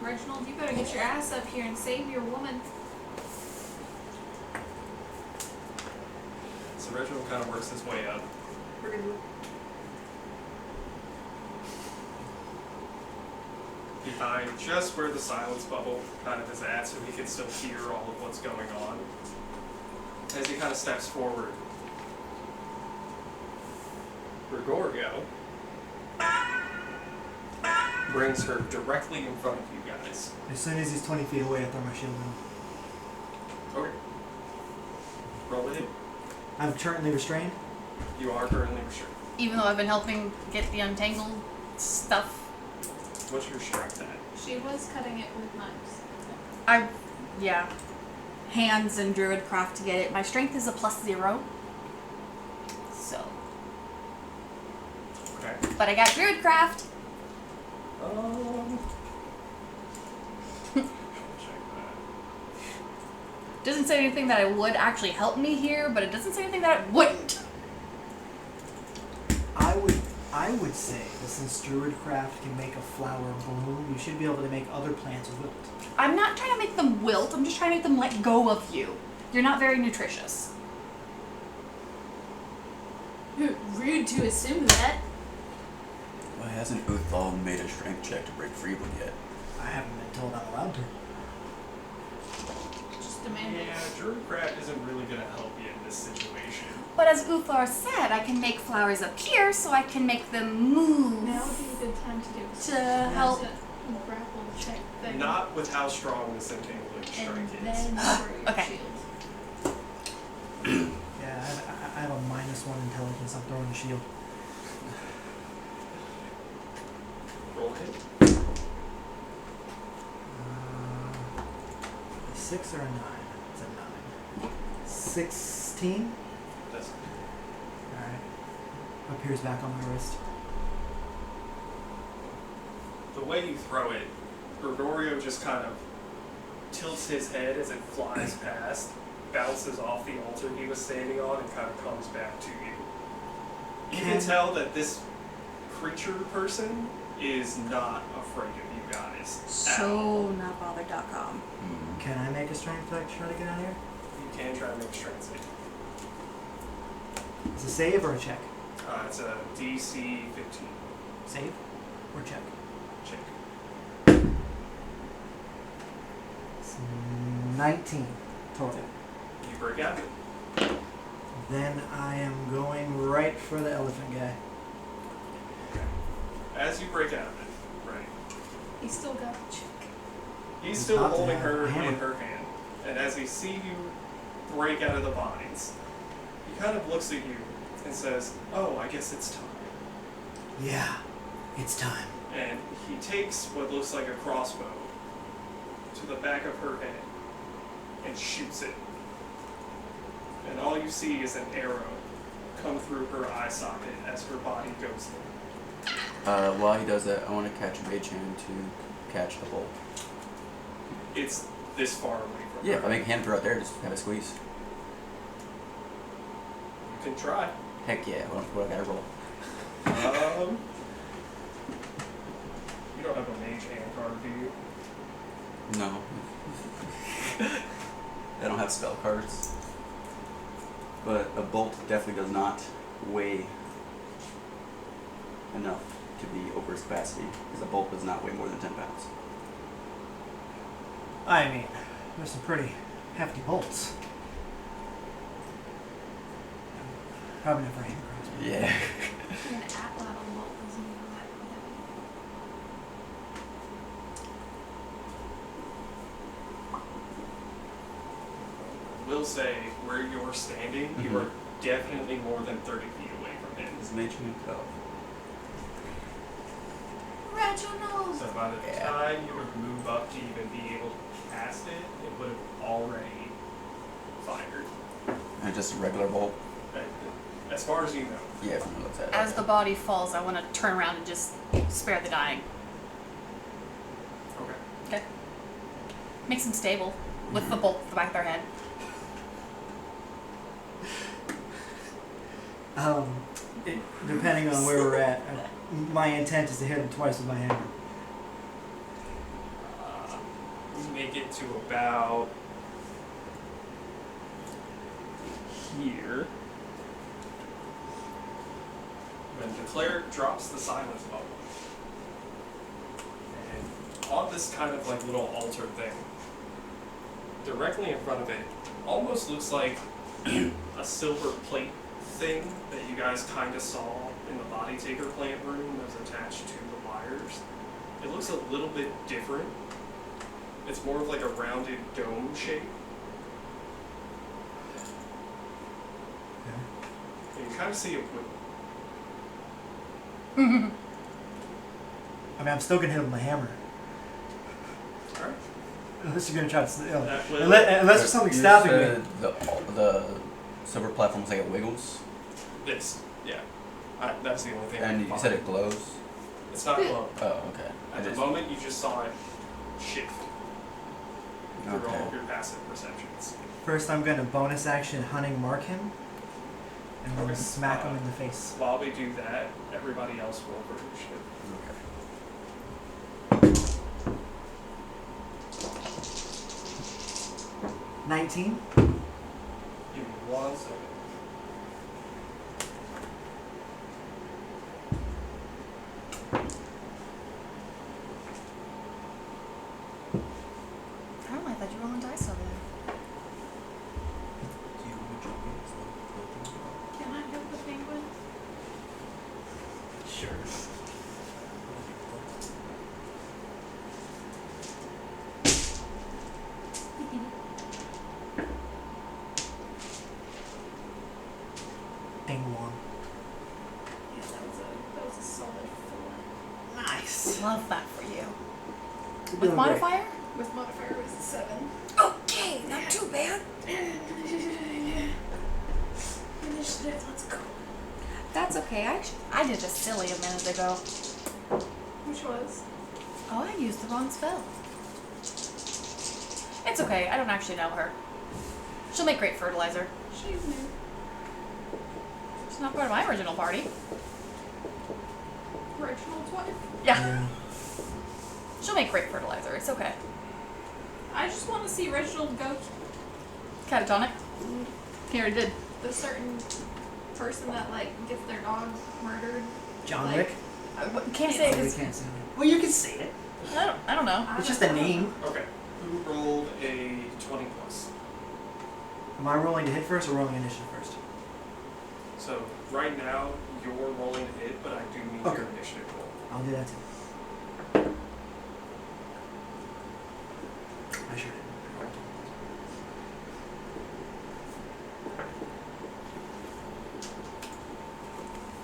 S5: Reginald, you better get your ass up here and save your woman.
S1: So Reginald kind of works his way up. Behind just where the silence bubble kind of is at, so he can still hear all of what's going on. As he kind of steps forward, Gregorio brings her directly in front of you guys.
S4: As soon as he's 20 feet away, I throw my shield in.
S1: Okay. Roll with it.
S4: I'm currently restrained.
S1: You are currently restrained.
S3: Even though I've been helping get the untangled stuff,
S1: What's your strength at?
S5: She was cutting it with knives.
S3: yeah, hands and druidcraft to get it. My strength is a +0. So,
S1: Okay.
S3: but I got druidcraft.
S1: Check that.
S3: Doesn't say anything that it would actually help me here, but it doesn't say anything that it wouldn't.
S4: I would say that since druidcraft can make a flower bloom, you should be able to make other plants wilt.
S3: I'm not trying to make them wilt. I'm just trying to make them let go of you. You're not very nutritious.
S5: Rude to assume that.
S2: Why hasn't Uthal made a strength check to break free one yet?
S4: I haven't been told I'm allowed to.
S5: Just demand it.
S1: Yeah, Druidcraft isn't really going to help you in this situation.
S3: But as Uthar said, I can make flowers appear so I can make them move
S5: Now would be a good time to do
S3: to help.
S5: a grapple check thing.
S1: Not with how strong this entangling strike
S5: and
S1: is.
S5: then lower your
S3: Okay.
S5: shield.
S4: Yeah, I have a -1 intelligence. I'm throwing the shield.
S1: Roll hit.
S4: A 6 or a 9? It's a 9. 16?
S1: That's
S4: Alright. Appears back on my wrist.
S1: the way you throw it, Gregorio just kind of tilts his head as it flies past, bounces off the altar he was standing on, and kind of comes back to you. You can tell that this creature person is not afraid of you guys. at all.
S3: So notbothered.com.
S4: Can I make a strength check to try to get out of here?
S1: You can try to make a strength save.
S4: It's a save or a check?
S1: It's a DC 15.
S4: Save or check?
S1: Check.
S4: It's 19 total.
S1: You break out.
S4: Then I am going right for the elephant guy.
S1: As you break out of it, right,
S5: He's still got the chick.
S1: he's
S4: He's
S1: still
S4: about to
S1: holding
S4: have
S1: her
S4: a
S1: in
S4: hammer.
S1: her hand, and as he sees you break out of the vines, he kind of looks at you and says, "Oh, I guess it's time."
S4: Yeah, it's time.
S1: And he takes what looks like a crossbow to the back of her head and shoots it. And all you see is an arrow come through her eye socket as her body goes there.
S2: While he does that, I want to catch Mage Hand to catch the bolt.
S1: It's this far away from
S2: Yeah,
S1: her.
S2: if I make a hand throw out there, just have a squeeze.
S1: You can try.
S2: Heck yeah, what I gotta roll?
S1: You don't have a mage hand card, do you?
S2: No. I don't have spell cards. But a bolt definitely does not weigh enough to be over its capacity, because a bolt does not weigh more than 10 pounds.
S4: I mean, there's some pretty hefty bolts. Probably not for a hand crossbow.
S2: Yeah.
S5: An atlatl bolt isn't even that heavy.
S1: Will say where you're standing, you are definitely more than 30 feet away from him.
S2: Is Mage Hand go?
S5: Reginald!
S1: So by the
S2: Yeah.
S1: time you would move up to even be able to cast it, it would have already fired.
S2: And just a regular bolt?
S1: As far as you know.
S2: Yeah, from the looks at it.
S3: As the body falls, I want to turn around and just spare the dying.
S1: Okay.
S3: Okay. Makes them stable with the bolt at the back of their head.
S4: Depending on where we're at, my intent is to hit him twice with my hammer.
S1: get to about here. When the cleric drops the silence bubble. And on this kind of like little altar thing, directly in front of it, almost looks like a silver plate thing that you guys kind of saw in the body taker plant room that was attached to the wires. It looks a little bit different. It's more of like a rounded dome shape. And you kind of see it with
S4: I mean, I'm still gonna hit him with my hammer.
S1: Alright.
S4: Unless you're gonna try to,
S1: That will-
S4: unless there's something
S2: You
S4: stopping
S2: said
S4: me.
S2: The silver platform's like it wiggles,
S1: This, yeah. That's the only thing. I
S2: and
S1: can
S2: you said
S1: find.
S2: it glows.
S1: It's not glowing.
S2: Oh, okay.
S1: At the moment, you just saw it shift through all
S2: Okay.
S1: of your passive perceptions.
S4: First, I'm gonna bonus action hunting mark him, and then
S1: Okay.
S4: smack him in the face.
S1: While we do that, everybody else roll for initiative.
S2: Okay.
S4: 19.
S1: Give me 1 second.
S3: I don't know, I thought you were rolling dice over there.
S2: Do you want to jump in?
S5: Can I help the penguin?
S4: Sure. Ding one.
S5: Yeah, that was a solid 4.
S4: Nice.
S3: Love that for you.
S4: You're
S3: With
S4: doing great.
S3: modifier?
S5: With modifier it was a 7.
S3: Okay, not too bad.
S5: Initiative, let's go.
S3: That's okay. I did just silly a minute ago.
S5: Which was?
S3: Oh, I used the wrong spell. It's okay. I don't actually know her. She'll make great fertilizer.
S5: She's new.
S3: She's not part of my original party.
S5: Reginald's wife.
S3: Yeah.
S4: Yeah.
S3: She'll make great fertilizer. It's okay.
S5: I just want to see Reginald go
S3: Catatonic. He already did.
S5: the certain person that like gets their dog murdered.
S4: John
S5: Like-
S4: Wick.
S3: Can't say it
S4: We
S3: 'cause
S4: can't say it. Well, you can say it.
S3: I don't know.
S4: It's just a name.
S1: Okay. Who rolled a 20 plus?
S4: Am I rolling to hit first or rolling initiative first?
S1: So right now you're rolling to hit, but I do need
S4: Okay.
S1: your initiative roll.
S4: I'll do that too. I sure did.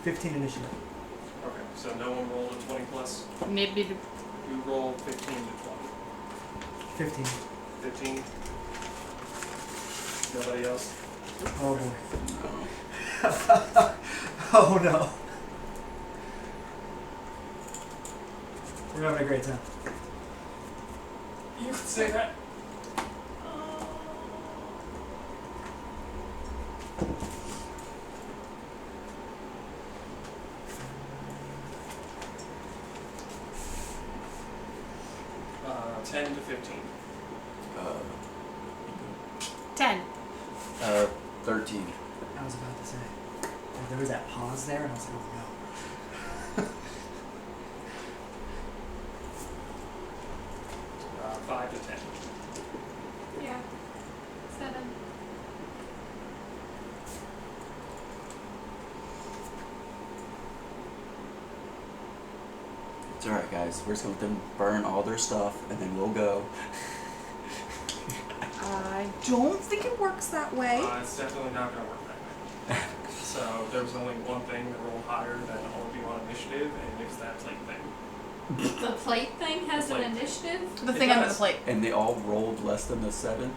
S4: 15 initiative.
S1: Okay. So no one rolled a 20 plus.
S3: Maybe.
S1: You rolled 15 to 20.
S4: 15.
S1: 15. Nobody else.
S4: Oh boy. Oh no. We're having a great time.
S1: You could say that. Uh, 10 to 15.
S3: 10.
S2: 13.
S4: I was about to say. There was that pause there, and I was like, oh no.
S1: 5 to 10.
S5: Yeah. 7.
S2: It's alright, guys. We're just gonna let them burn all their stuff, and then we'll go.
S3: I don't think it works that way.
S1: It's definitely not going to work that way. So there was only one thing that rolled higher than all of you on initiative, and it's that plate thing.
S5: The plate thing has an
S1: Plate.
S5: initiative.
S3: The
S1: It
S3: thing under the
S1: does.
S3: plate.
S2: And they all rolled less than the 7.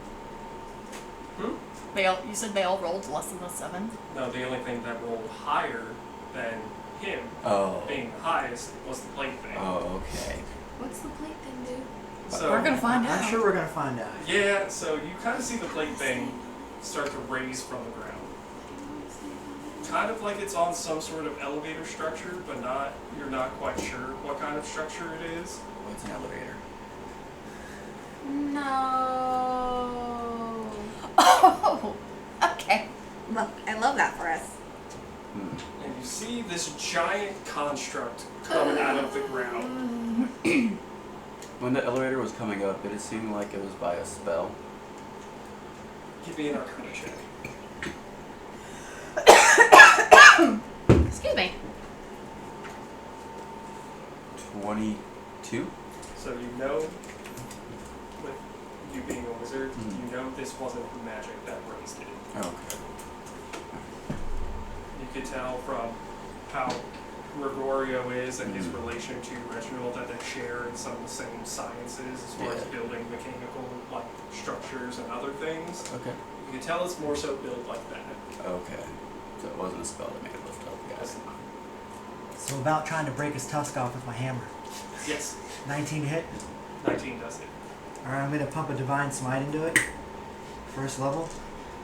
S3: You said they all rolled less than the 7.
S1: No, the only thing that rolled higher than him
S2: Oh.
S1: being the highest was the plate thing.
S2: Oh, okay.
S5: What's the plate thing do?
S1: So
S3: We're gonna find out.
S4: I'm sure we're gonna find out.
S1: yeah, so you kind of see the plate thing start to raise from the ground. Kind of like it's on some sort of elevator structure, but you're not quite sure what kind of structure it is.
S2: What's an elevator?
S5: No.
S3: Oh, okay.
S6: Look, I love that for us.
S1: And you see this giant construct coming out of the ground.
S2: When the elevator was coming up, did it seem like it was by a spell?
S1: Give me an Arcana check.
S3: Excuse me.
S2: 22?
S1: So you know, with you being a wizard,
S2: Mhm.
S1: you know this wasn't magic that raised it.
S2: Okay.
S1: You could tell from how Gregorio is and his
S2: Mhm.
S1: relation to Reginald that they share in some of the same sciences as far as
S2: Yeah.
S1: building mechanical like structures and other things.
S2: Okay.
S1: You can tell it's more so built like that.
S2: Okay. So it wasn't a spell that made it lift up, guys.
S4: So about trying to break his tusk off with my hammer.
S1: Yes,
S4: 19 hit.
S1: 19 does it.
S4: Alright, I'm gonna pump a divine smite into it. First level.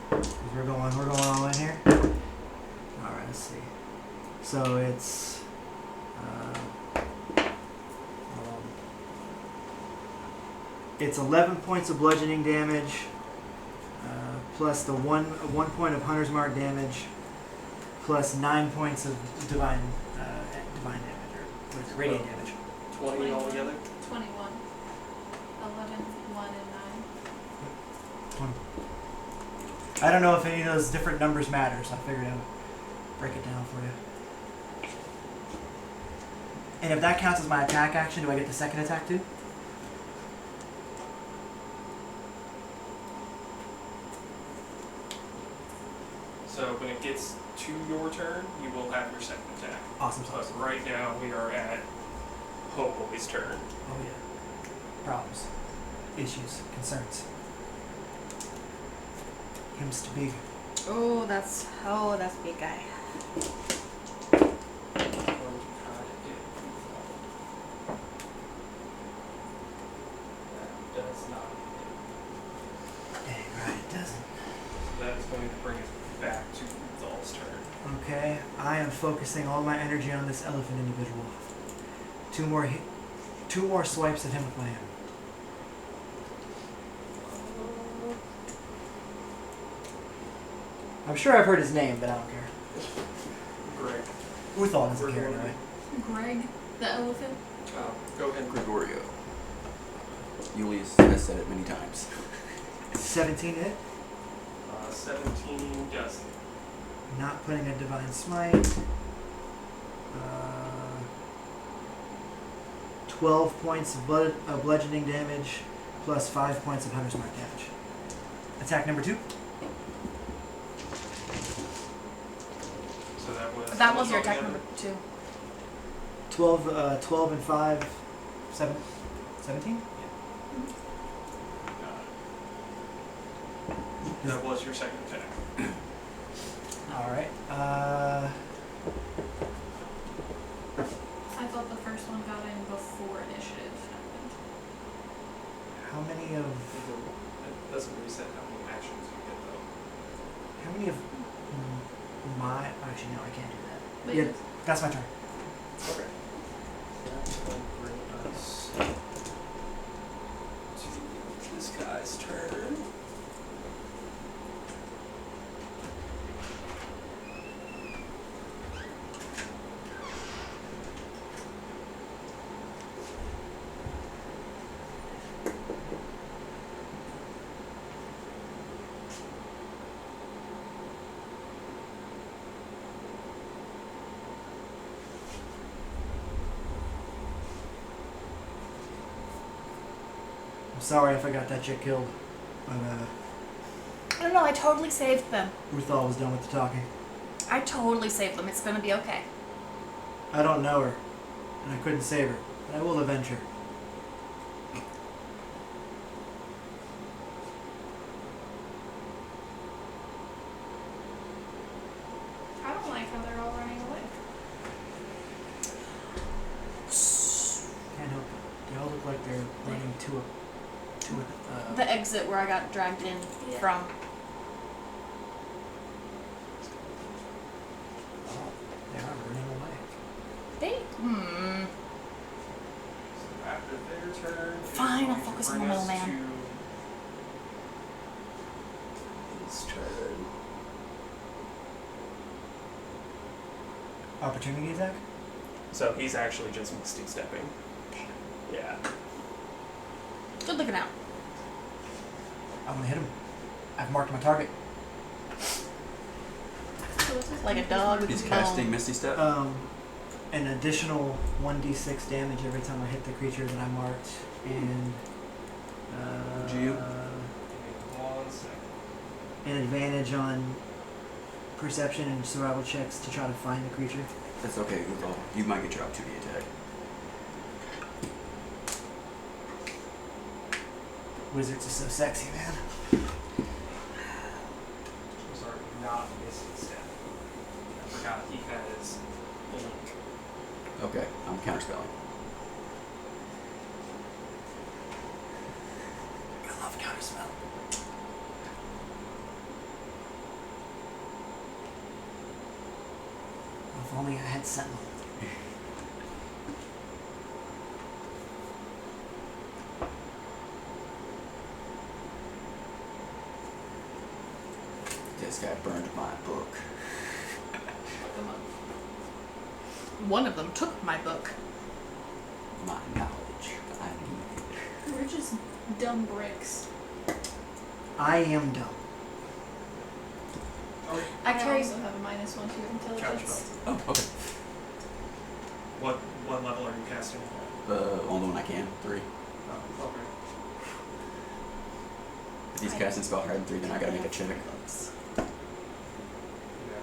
S4: 'Cause we're going all in here. Alright, let's see. So it's it's 11 points of bludgeoning damage, plus the one point of hunter's mark damage, plus 9 points of divine damage, or what is it, radiant damage.
S1: 20 altogether?
S5: 21. 11, 1, and 9.
S4: 20. I don't know if any of those different numbers matter, so I figured I'd break it down for you. And if that counts as my attack action, do I get the second attack too?
S1: So when it gets to your turn, you will have your second attack.
S4: Awesome
S1: But
S4: sauce.
S1: right now we are at Homeboy's turn.
S4: Oh yeah. Problems. Issues. Concerns. Him's too big.
S6: Oh, that's big guy.
S1: That does not.
S4: Dang right, it doesn't.
S1: So that is going to bring us back to Zal's turn.
S4: Okay, I am focusing all my energy on this elephant individual. Two more swipes at him with my hammer. I'm sure I've heard his name, but I don't care.
S1: Greg.
S4: Uthal doesn't care anyway.
S5: Greg, the elephant.
S1: Go ahead.
S2: Gregorio. Julius has said it many times.
S4: 17 hit.
S1: 17 does.
S4: Not putting a divine smite. 12 points of bludgeoning damage, plus 5 points of hunter's mark damage. Attack number 2.
S1: So
S3: That was your attack number 2.
S4: 12 and 5, 7, 17?
S1: That was your second attack.
S4: Alright.
S5: I thought the first one got in before initiative happened.
S4: How many of
S1: It doesn't reset how many actions you get though.
S4: my actually no, I can't do that.
S5: But
S4: Yeah, that's my turn.
S1: Okay. That's going to bring us to this guy's turn.
S4: I'm sorry if I got that chick killed. But
S3: I don't know, I totally saved them.
S4: Uthal was done with the talking.
S3: I totally saved them. It's gonna be okay.
S4: I don't know her, and I couldn't save her, but I will avenge her.
S5: I don't like how they're all running away.
S4: Can't help it. They all look like they're running to a
S3: The exit where I got dragged in
S5: Yeah.
S3: from.
S4: oh, they are running away.
S1: So after their turn,
S3: Fine, I'll
S1: it's going to
S3: focus on
S1: bring
S3: the
S1: us
S3: middleman.
S1: to
S2: his turn.
S4: Opportunity attack?
S1: So he's actually just Misty stepping. Yeah.
S3: Good looking out.
S4: I want to hit him. I've marked my target.
S5: So what's his
S3: Like a
S5: name?
S3: dog.
S2: He's
S3: Oh.
S2: casting Misty Step.
S4: An additional 1d6 damage every time I hit the creature that I marked, and
S2: GM?
S1: 1 second.
S4: an advantage on perception and survival checks to try to find the creature.
S2: That's okay, Uzo. You might get your opportunity attack.
S4: Wizards are so sexy, man.
S1: Sorry, not Misty Step. I forgot he has Blink.
S2: Okay, I'm counterspelling.
S4: I love counterspell. If only I had Sentinel.
S2: This guy burned my book.
S3: One of them took my book.
S2: My knowledge. I need.
S5: We're just dumb bricks.
S4: I am dumb.
S3: I carry.
S5: also have a -1 to intelligence.
S1: Counterspell.
S2: Oh, okay.
S1: What level are you casting?
S2: Only one I can. 3.
S1: Oh, okay.
S2: If he's casting spell higher than 3, then I gotta make a check.
S1: Yeah,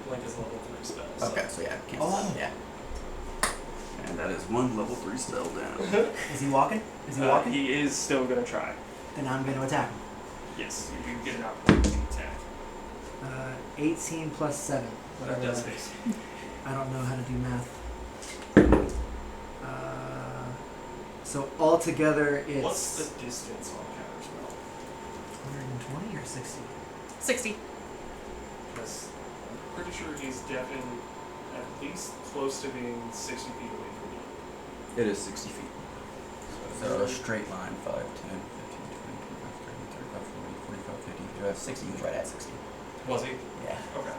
S1: Blink is level 3 spell. So.
S2: Okay, so yeah, cancel
S4: Oh.
S2: that. Yeah. And that is one level 3 spell down.
S4: Is he walking? Is he walking?
S1: He is still gonna try.
S4: Then I'm going to attack him.
S1: Yes, you do get an opportunity to attack.
S4: 18 plus 7.
S1: That
S4: Whatever
S1: does
S4: that
S1: hit.
S4: is. I don't know how to do math. So altogether it's
S1: What's the distance on counterspell?
S4: 120 or 60?
S3: 60.
S1: Because I'm pretty sure he's definitely at least close to being 60 feet away from you.
S2: It is 60 feet. So a straight line 5, 10, 15, 20, 25, 30, 35, 40, 45, 50, 60. He was right at 60.
S1: Was he?
S2: Yeah.
S1: Okay.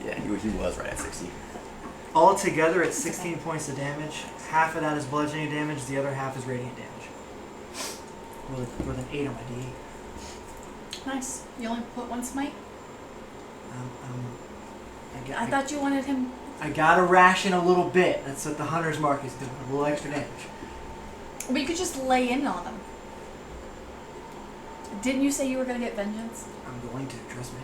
S2: Yeah, he was right at 60.
S4: Altogether it's 16 points of damage. Half of that is bludgeoning damage, the other half is radiant damage. With an 8 on my D8.
S3: Nice. You only put one smite?
S4: I
S3: I thought you wanted him.
S4: I gotta ration a little bit. That's what the hunter's mark is doing. A little extra damage.
S3: But you could just lay in on them. Didn't you say you were gonna get vengeance?
S4: I'm going to, trust me.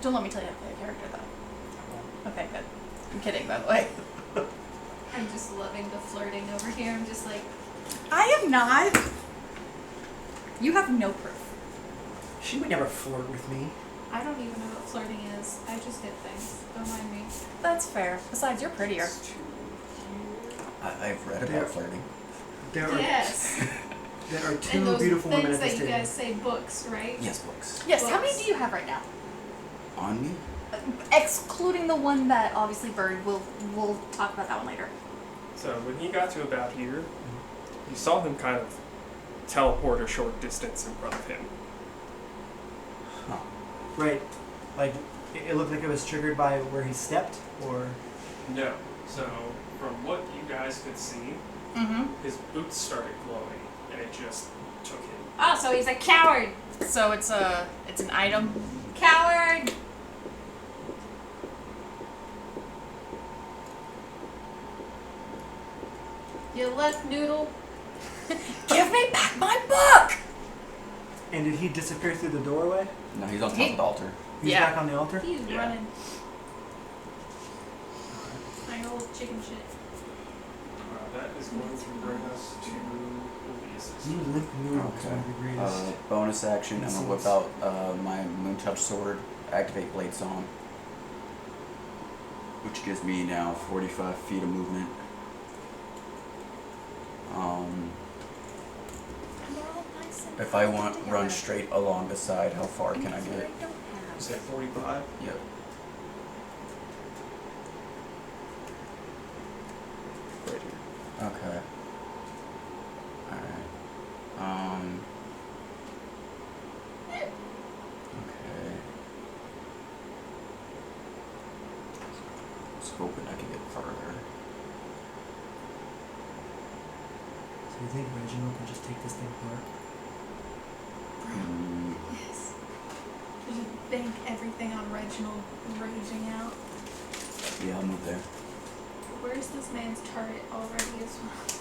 S3: Don't let me tell you how to play a character, though. Okay, good. I'm kidding, by the way.
S5: I'm just loving the flirting over here. I'm just like,
S3: I am not. You have no proof.
S4: She would never flirt with me.
S5: I don't even know what flirting is. I just hit things. Don't mind me.
S3: That's fair. Besides, you're prettier.
S1: It's 2 here.
S2: I've read
S4: There-
S2: about flirting.
S4: There are
S5: Yes.
S4: there are
S5: And
S4: two
S5: those
S4: beautiful women
S5: things
S4: at
S5: that
S4: this
S5: you
S4: table.
S5: guys say books, right?
S2: Yes, books.
S3: Yes, how many
S5: Books.
S3: do you have right now?
S2: On me?
S3: Excluding the one that obviously burned. We'll talk about that one later.
S1: So when he got to about here, you saw him kind of teleport a short distance in front of him.
S2: Huh.
S4: Right. Like, it looked like it was triggered by where he stepped, or...
S1: No. So from what you guys could see,
S3: Mm-hmm.
S1: his boots started glowing, and it just took him.
S5: Oh, so he's a coward.
S3: So it's an item.
S5: Coward. You left Noodle.
S3: Give me back my book!
S4: And did he disappear through the doorway?
S2: No, he's on top of the altar.
S4: He's
S3: Yeah.
S4: back on the altar?
S5: He's
S1: Yeah.
S5: running. My old chicken shit.
S1: That is going to bring us to Elias's.
S4: You limp noodle is
S2: Okay.
S4: one of the greatest.
S2: Bonus action, I'm gonna whip out my Moon Touch Sword, activate Blade Song, which gives me now 45 feet of movement. If I want run straight along the side, how far can I get?
S1: You said 45?
S2: Yep.
S1: Right here.
S2: Okay. Alright. further.
S4: So you think Reginald can just take this thing apart?
S5: Yes. Just bank everything on Reginald raging out.
S2: Yeah, I'll move there.
S5: Where's this man's turret already as well?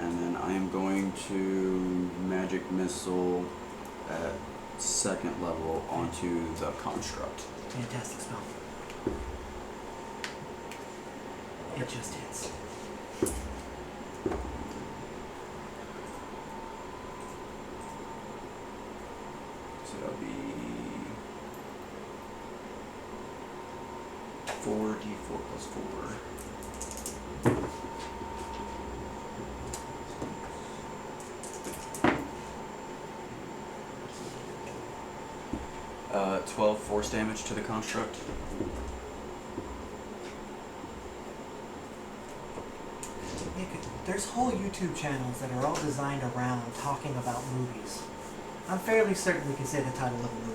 S2: And then I am going to magic missile at second level onto the construct.
S4: Fantastic spell. It just hits.
S2: So that'll be 4d4 plus 4. Uh, 12 force damage to the construct.
S4: There's whole YouTube channels that are all designed around talking about movies. I'm fairly certain we can say the title of a movie.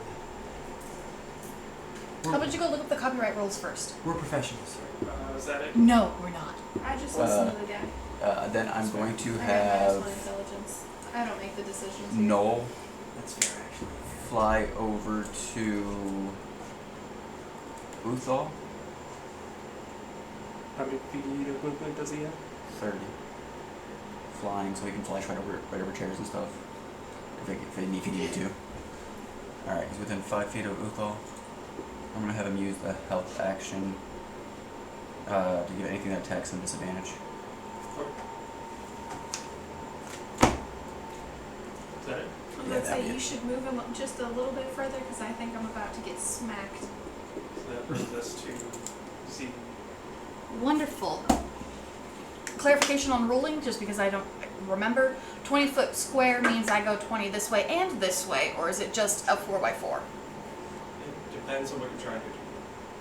S3: How about you go look up the copyright rules first?
S4: We're professionals.
S1: Is that it?
S3: No, we're not.
S5: I just listen to the guy.
S2: Then I'm going to
S5: I have my
S2: have
S5: intelligence. I don't make the decisions.
S2: Noel
S4: That's fair, actually.
S2: fly over to Uthal.
S1: How many feet of movement does he have?
S2: 30. Flying, so he can flash right over chairs and stuff. If he needed to. Alright, he's within 5 feet of Uthal. I'm gonna have him use the health action to give anything that attacks him disadvantage.
S1: Is that it?
S5: I was
S2: Yeah,
S5: gonna
S2: that'd
S5: say
S2: be
S5: you
S2: it.
S5: should move him up just a little bit further because I think I'm about to get smacked.
S1: So that brings us to Z.
S3: Wonderful. Clarification on ruling, just because I don't remember. 20-foot square means I go 20 this way and this way, or is it just a 4x4?
S1: It depends on what you're trying to do.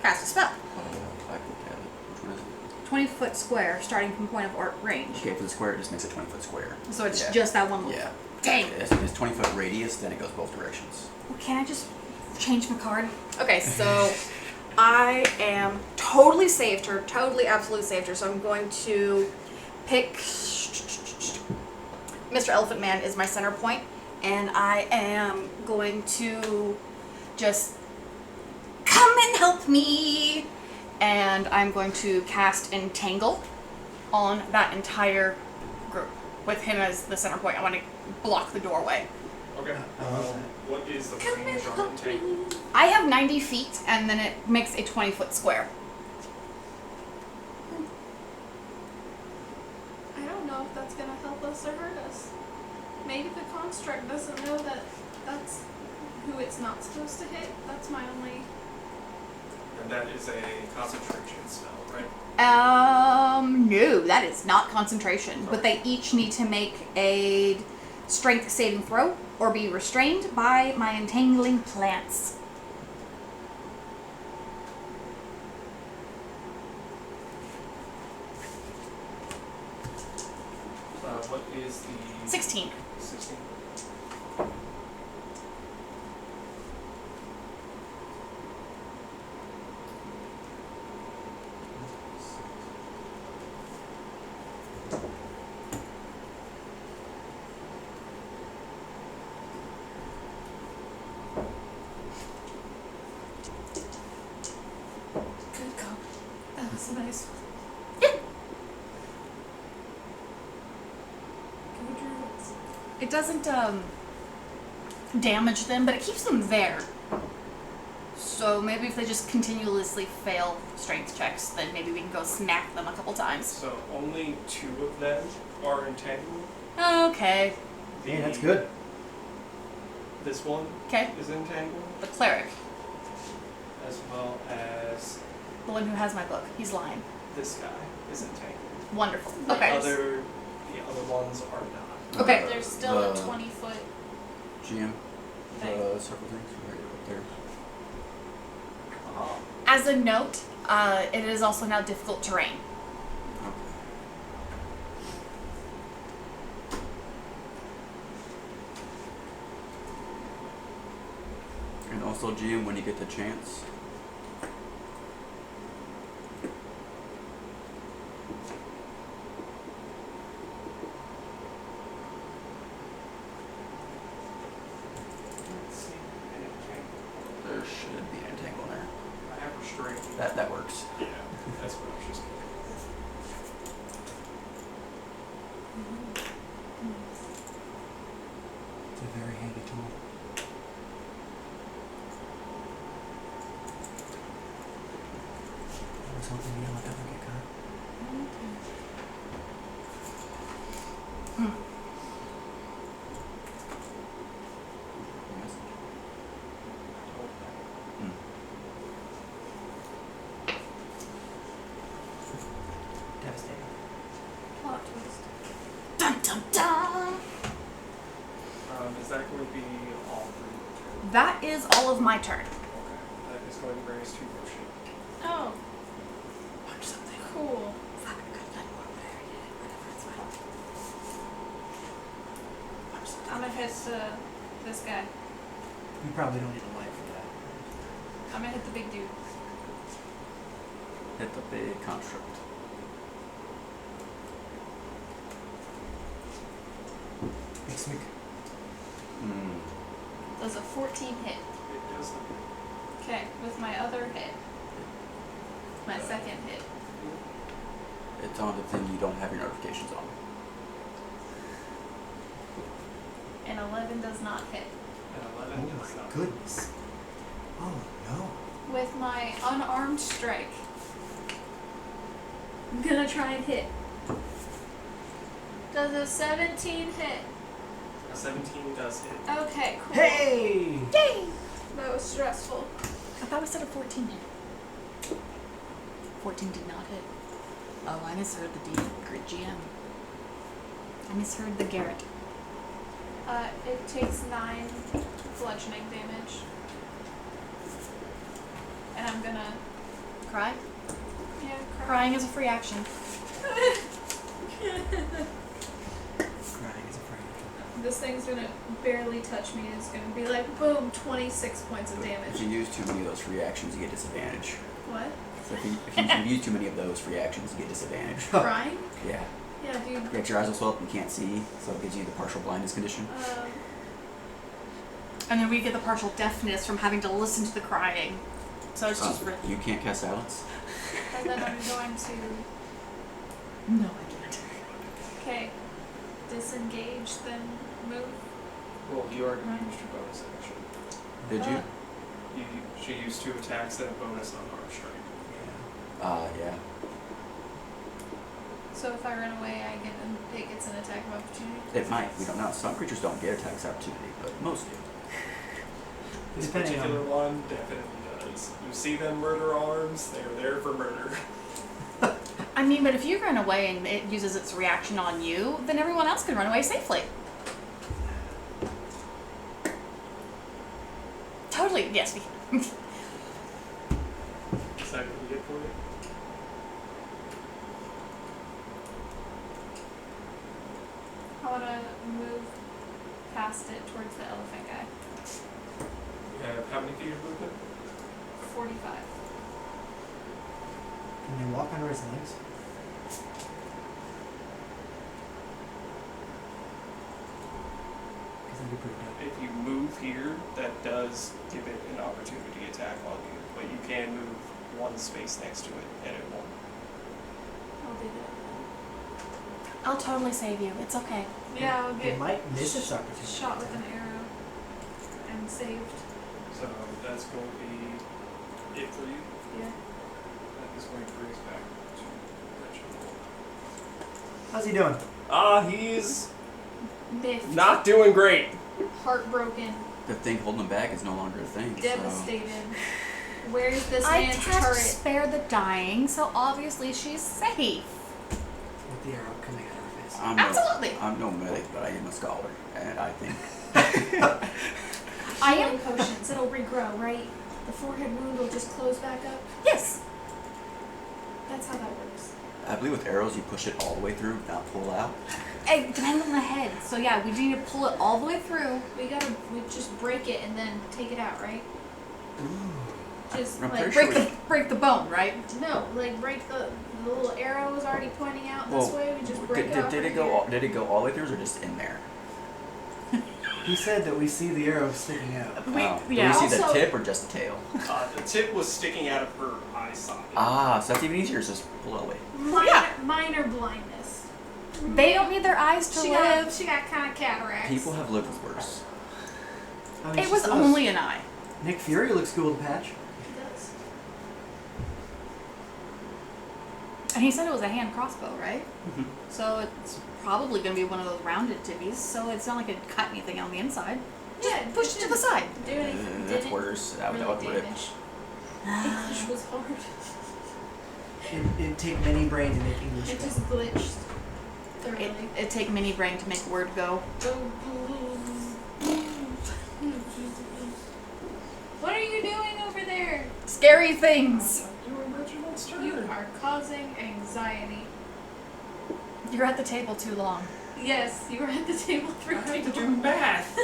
S3: Cast a spell.
S2: I look at it. Which one is it?
S3: 20-foot square, starting from point of arc range.
S2: Okay, for the square, it just makes a 20-foot square.
S3: So it's
S2: Yeah.
S3: just that one loop.
S2: Yeah.
S3: Dang.
S2: It's 20-foot radius, then it goes both directions.
S3: Well, can I just change my card? Okay, so I am totally saved her, totally absolutely saved her. So I'm going to pick Mr. Elephant Man is my center point, and I am going to just come and help me. And I'm going to cast Entangle on that entire group with him as the center point. I want to block the doorway.
S1: Okay.
S4: I love that.
S1: What is the
S5: Come and
S1: range on
S5: help
S1: Entangle?
S5: me.
S3: I have 90 feet, and then it makes a 20-foot square.
S5: I don't know if that's gonna help us or hurt us. Maybe the construct doesn't know that that's who it's not supposed to hit. That's my only.
S1: And that is a concentration spell, right?
S3: No, that is not concentration. But they each need to make a strength saving throw or be restrained by my entangling plants.
S1: What is the
S3: 16.
S1: 16?
S5: Good go. That was a nice one. Go Druids.
S3: It doesn't damage them, but it keeps them there. So maybe if they just continuously fail strength checks, then maybe we can go smack them a couple times.
S1: So only 2 of them are entangled.
S3: Okay.
S4: Yeah, that's good.
S1: This one
S3: Okay.
S1: is entangled,
S3: The cleric,
S1: as well as
S3: the one who has my book, he's lying.
S1: this guy is entangled.
S3: Wonderful.
S5: The
S3: Okay.
S1: The other ones are not.
S3: Okay.
S5: There's still a
S2: the
S5: 20-foot
S2: GM,
S5: thing.
S2: the circle things right up there.
S3: As a note, it is also now difficult terrain.
S2: And also, GM, when you get the chance,
S1: Let's see.
S2: there should be an entangle there.
S1: I have restraint.
S2: That works.
S1: Yeah, that's what I was just thinking.
S4: It's a very handy tool. I was hoping you would never get caught.
S2: Hmm.
S4: Devastating.
S5: Plot twist.
S3: Dun dun dun!
S1: Is that going to be all three?
S3: That is all of my turn.
S1: Okay. That is going to bring us to motion.
S5: Oh,
S2: Punch something.
S5: cool.
S2: Fuck, I could've done more there. Yeah, whatever, it's fine. Punch something.
S5: I'm gonna hit this guy.
S4: You probably don't need a light for that.
S5: I'm gonna hit the big dude.
S2: Hit the big construct.
S4: Big smick.
S2: Hmm.
S5: Does a 14 hit?
S1: It does not.
S5: Okay, with my other hit. My second hit.
S2: It's on the thing you don't have your notifications on.
S5: And 11 does not hit.
S1: And
S4: Oh
S1: 11 does
S4: my
S1: not.
S4: goodness. Oh no.
S5: With my unarmed strike, I'm gonna try and hit. Does a 17 hit?
S1: A 17 does hit.
S5: Okay, cool.
S4: Hey!
S5: Yay! That was stressful.
S3: I thought we said a 14 hit. 14 did not hit. Oh, I misheard the GM. I misheard the Garrett.
S5: It takes 9 bludgeoning damage. And I'm gonna,
S3: Cry?
S5: yeah, cry.
S3: Crying is a free action.
S4: Crying is a friend.
S5: This thing's gonna barely touch me. It's gonna be like, boom, 26 points of
S2: If
S5: damage.
S2: you use too many of those reactions, you get disadvantage.
S5: What?
S2: So if you use too many of those reactions, you get disadvantage.
S5: Crying?
S2: Yeah.
S5: Yeah, dude.
S2: Yeah, your eyes will swell up and you can't see, so it gives you the partial blindness condition.
S3: And then we get the partial deafness from having to listen to the crying. So it's just really...
S2: You can't cast silence?
S5: And then I'm going to,
S3: No, I can't.
S5: okay, disengage, then move.
S1: Well, you already used your bonus action.
S2: Did you?
S1: She used 2 attacks and a bonus on arm strike.
S2: Yeah.
S5: So if I run away, it gets an attack of opportunity.
S2: It might. We don't know. Some creatures don't get attacks opportunity, but most do.
S1: This
S4: Depending
S1: particular
S4: on-
S1: one definitely does. You see them murder arms, they're there for murder.
S3: I mean, but if you run away and it uses its reaction on you, then everyone else can run away safely. Totally, yes, we can.
S1: Is that what you get for it?
S5: I want to move past it towards the elephant guy.
S1: You have how many feet of movement?
S5: 45.
S4: Can they walk under his legs? Because that'd be pretty dope.
S1: If you move here, that does give it an opportunity attack on you, but you can move one space next to it and it won't.
S5: I'll do that.
S3: I'll totally save you. It's okay.
S5: Yeah, I'll
S4: It
S5: get
S4: might miss its opportunity.
S5: shot with an arrow and saved.
S1: So that's going to be it for you.
S5: Yeah.
S1: That is going to bring us back to Reginald.
S4: How's he doing?
S1: He's
S5: Miffed.
S1: not doing great.
S5: Heartbroken.
S2: The thing holding them back is no longer a thing.
S5: Devastated. Where's this
S3: I
S5: man's
S3: cast
S5: turret?
S3: spare the dying, so obviously she's safe.
S4: With the arrow coming out of her face.
S3: Absolutely.
S2: I'm no medic, but I am a scholar, and I think
S3: I
S5: Healing
S3: am.
S5: potions. It'll regrow, right? The forehead wound will just close back up.
S3: Yes.
S5: That's how that works.
S2: I believe with arrows you push it all the way through, not pull out.
S3: It depends on the head. So yeah, we need to pull it all the way through.
S5: We just break it and then take it out, right? Just
S2: I'm
S5: like
S2: pretty sure
S3: Break the bone, right?
S5: no, like break the little arrow was already pointing out this way. We just break it off
S2: did
S5: right
S2: it go?
S5: here.
S2: Did it go all the way through, or just in there?
S4: He said that we see the arrow sticking out.
S2: Do we
S3: Yeah.
S2: see the
S5: Also-
S2: tip or just the tail?
S1: The tip was sticking out of her eye socket.
S2: Ah, so that's even easier. It's just blow it.
S5: Minor blindness.
S3: They don't need their eyes to
S5: She
S3: live.
S5: got kind of cataracts.
S2: People have lived with worse.
S4: I mean,
S3: It
S4: she
S3: was
S4: does.
S3: only an eye.
S4: Nick Fury looks cool with a patch.
S5: She does.
S3: And he said it was a hand crossbow, right?
S2: Mhm.
S3: So it's probably going to be one of those rounded tibbies. So it's not like it cut anything on the inside.
S5: Yeah,
S3: Push it to the side.
S5: Do anything.
S2: That's
S5: Didn't
S2: worse. That
S5: really
S2: would rip.
S5: damage. English was hard.
S4: It'd take many brain to make English.
S5: It
S4: go.
S5: just glitched. Thoroughly.
S3: It take mini brain to make word go.
S5: What are you doing over there?
S3: Scary things.
S1: You were Reginald's turn.
S5: You are causing anxiety.
S3: You're at the table too long.
S5: Yes, you were at the table
S1: I have to
S5: too
S1: do
S5: long.
S1: math.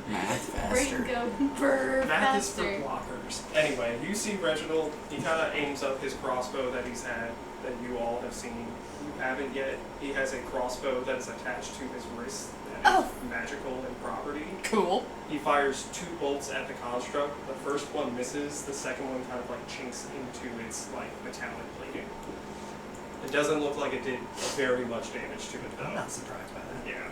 S2: Math
S5: Brain
S2: faster.
S5: go burr
S1: Math is for
S5: faster.
S1: blockers. Anyway, you see Reginald, he kind of aims up his crossbow that he's had, that you all have seen. You haven't yet. He has a crossbow that is attached to his wrist that is magical in property.
S3: Cool.
S1: He fires 2 bolts at the construct. The first one misses, the second one kind of like chinks into its like metallic plating. It doesn't look like it did very much damage to it though.
S4: I'm not surprised by that.
S1: Yeah.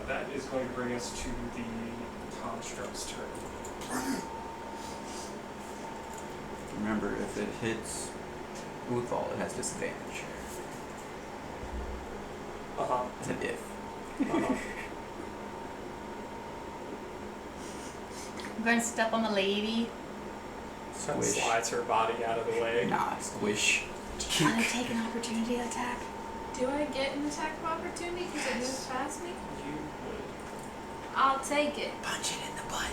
S1: That is going to bring us to the construct's turn.
S2: Remember, if it hits Uthal, it has disadvantage.
S1: Uh-huh.
S2: I said if.
S1: Uh-huh.
S3: I'm going to step on the lady.
S1: Kind of
S2: Squish.
S1: slides her body out of the way.
S2: Nah, squish.
S3: Want to take an opportunity attack?
S5: Do I get an attack of opportunity because it moves past me?
S1: You would.
S5: I'll take it.
S4: Punch it in the butt.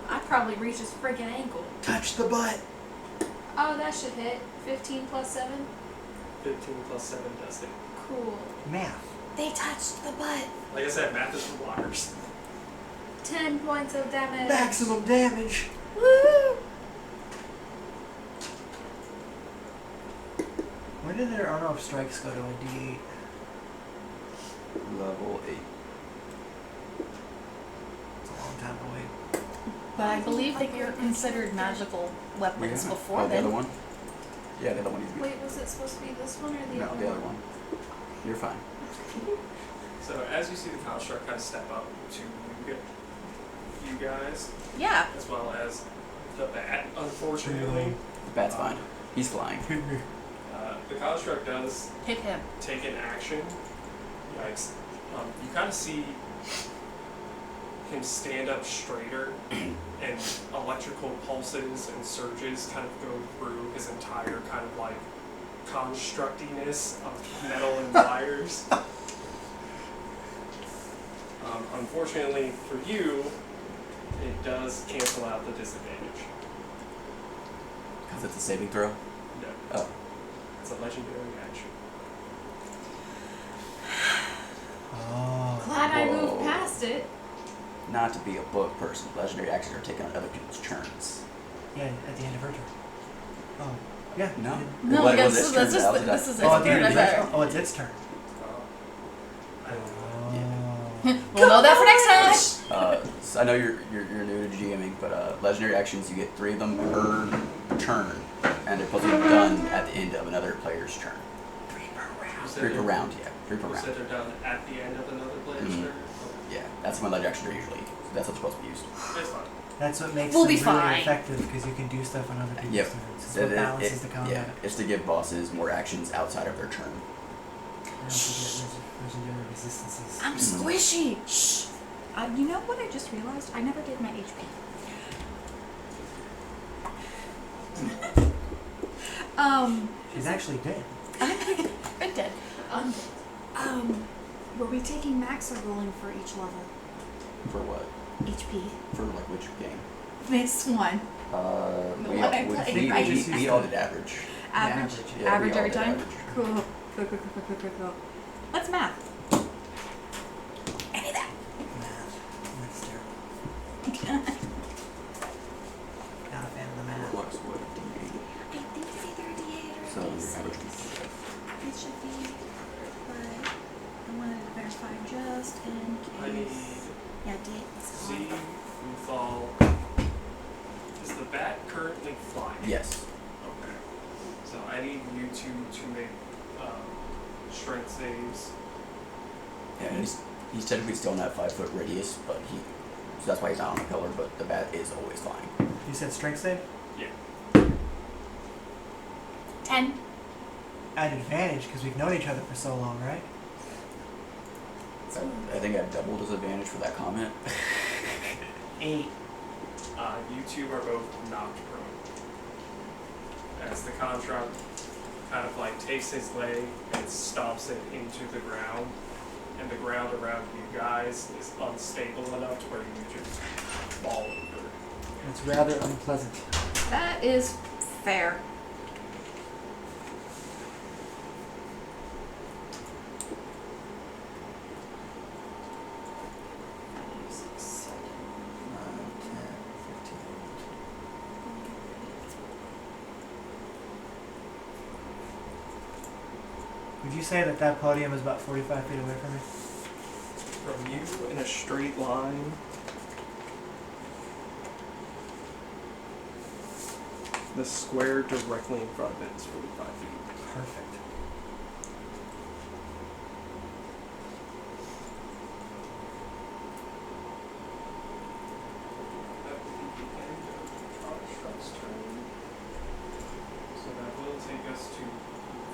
S5: I probably reach his freaking ankle.
S4: Touch the butt.
S5: Oh, that should hit. 15 plus 7.
S1: 15 plus 7 does it.
S5: Cool.
S4: Math.
S3: They touched the butt.
S1: Like I said, math is for blockers.
S5: 10 points of damage.
S4: Maximum damage.
S3: Woo!
S4: When did their on-off strikes go to a D8?
S2: Level 8.
S4: It's a long time to wait.
S3: But I believe that you're considered magical weapons before
S2: Oh, the
S3: then.
S2: other one? Yeah, the other one needs to be.
S5: Wait, was it supposed to be this one or the
S2: No,
S5: other
S2: the other one. You're fine.
S1: So as you see the construct kind of step up to you guys,
S3: Yeah.
S1: as well as the bat, unfortunately,
S2: The bat's fine. He's flying.
S1: the construct does
S3: Hit him.
S1: take an action. Yikes. You kind of see him stand up straighter and electrical pulses and surges kind of go through his entire kind of like constructiness of metal and wires. Unfortunately for you, it does cancel out the disadvantage.
S2: Because it's a saving throw?
S1: No,
S2: Oh.
S1: it's a legendary action.
S4: Oh.
S5: Glad I moved
S2: Whoa.
S5: past it.
S2: Not to be a book person, legendary actions are taken on other people's turns.
S4: Yeah, at the end of her turn. Oh. Yeah.
S2: No.
S3: No,
S2: Well,
S3: because
S2: this
S3: this
S2: turns
S3: is
S2: out
S3: the-
S2: that
S3: this is
S2: I-
S4: Oh,
S3: its
S4: at the end
S3: turn.
S4: of
S3: I
S4: her
S3: bet.
S4: turn. Oh, it's its turn.
S1: I don't know.
S4: Oh.
S3: We'll know that for next time.
S2: So I know you're new to GMing, but legendary actions, you get 3 of them per turn, and they're supposed to be done at the end of another player's turn.
S4: 3 per round.
S2: 3 per round, yeah. 3 per
S1: You
S2: round.
S1: said they're done at the end of another player's
S2: Mhm.
S1: turn?
S2: Yeah, that's when legendary actions are usually. That's what's supposed to be used.
S1: It's fine.
S4: That's what makes
S3: We'll
S4: them
S3: be
S4: really
S3: fine.
S4: effective because you can do stuff on other people's
S2: Yep.
S4: turns. It's
S2: So
S4: what balances the combat.
S2: yeah, it's to give bosses more actions outside of their turn.
S4: And also get legendary resistances.
S3: I'm squishy. Shh. You know what I just realized? I never did my HP.
S4: She's actually dead.
S3: It did. Were we taking max or rolling for each level?
S2: For what?
S3: HP.
S2: For like which game?
S3: This one.
S2: We
S3: one I played.
S2: we all did average.
S3: Average.
S4: average,
S2: yeah. we
S3: Average
S2: all
S3: every
S2: did
S3: time?
S2: average.
S3: Cool. Cool. Let's math. Any of that.
S4: Math. That's terrible.
S1: currently flying?
S2: Yes.
S1: Okay. So I need you two to make strength saves.
S2: Yeah, he's technically still in that 5-foot radius, but so that's why he's not on the pillar. But the bat is always flying.
S4: You said strength save?
S1: Yeah.
S3: 10.
S4: At advantage, because we've known each other for so long, right?
S2: I think I have double disadvantage for that comment.
S4: 8.
S1: You two are both knocked prone. As the construct kind of like takes his leg and stomps it into the ground, and the ground around you guys is unstable enough to where you just fall over.
S4: It's rather unpleasant.
S3: That is fair.
S4: Would you say that podium is about 45 feet away from me?
S1: From you in a straight line, the square directly in front of it is 45 feet.
S4: Perfect.
S1: That would be the end of Construct's turn. So that will take us to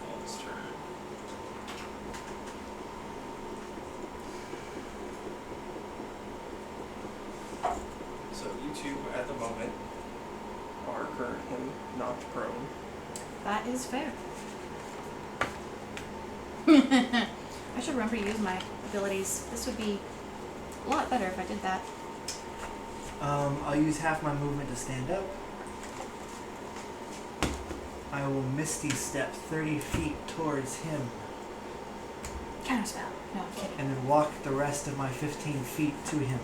S1: Paul's turn. So you two at the moment are currently knocked prone.
S3: That is fair. I should remember to use my abilities. This would be a lot better if I did that.
S4: I'll use half my movement to stand up. I will Misty Step 30 feet towards him,
S3: Counterspell. No, I'm kidding.
S4: and then walk the rest of my 15 feet to him.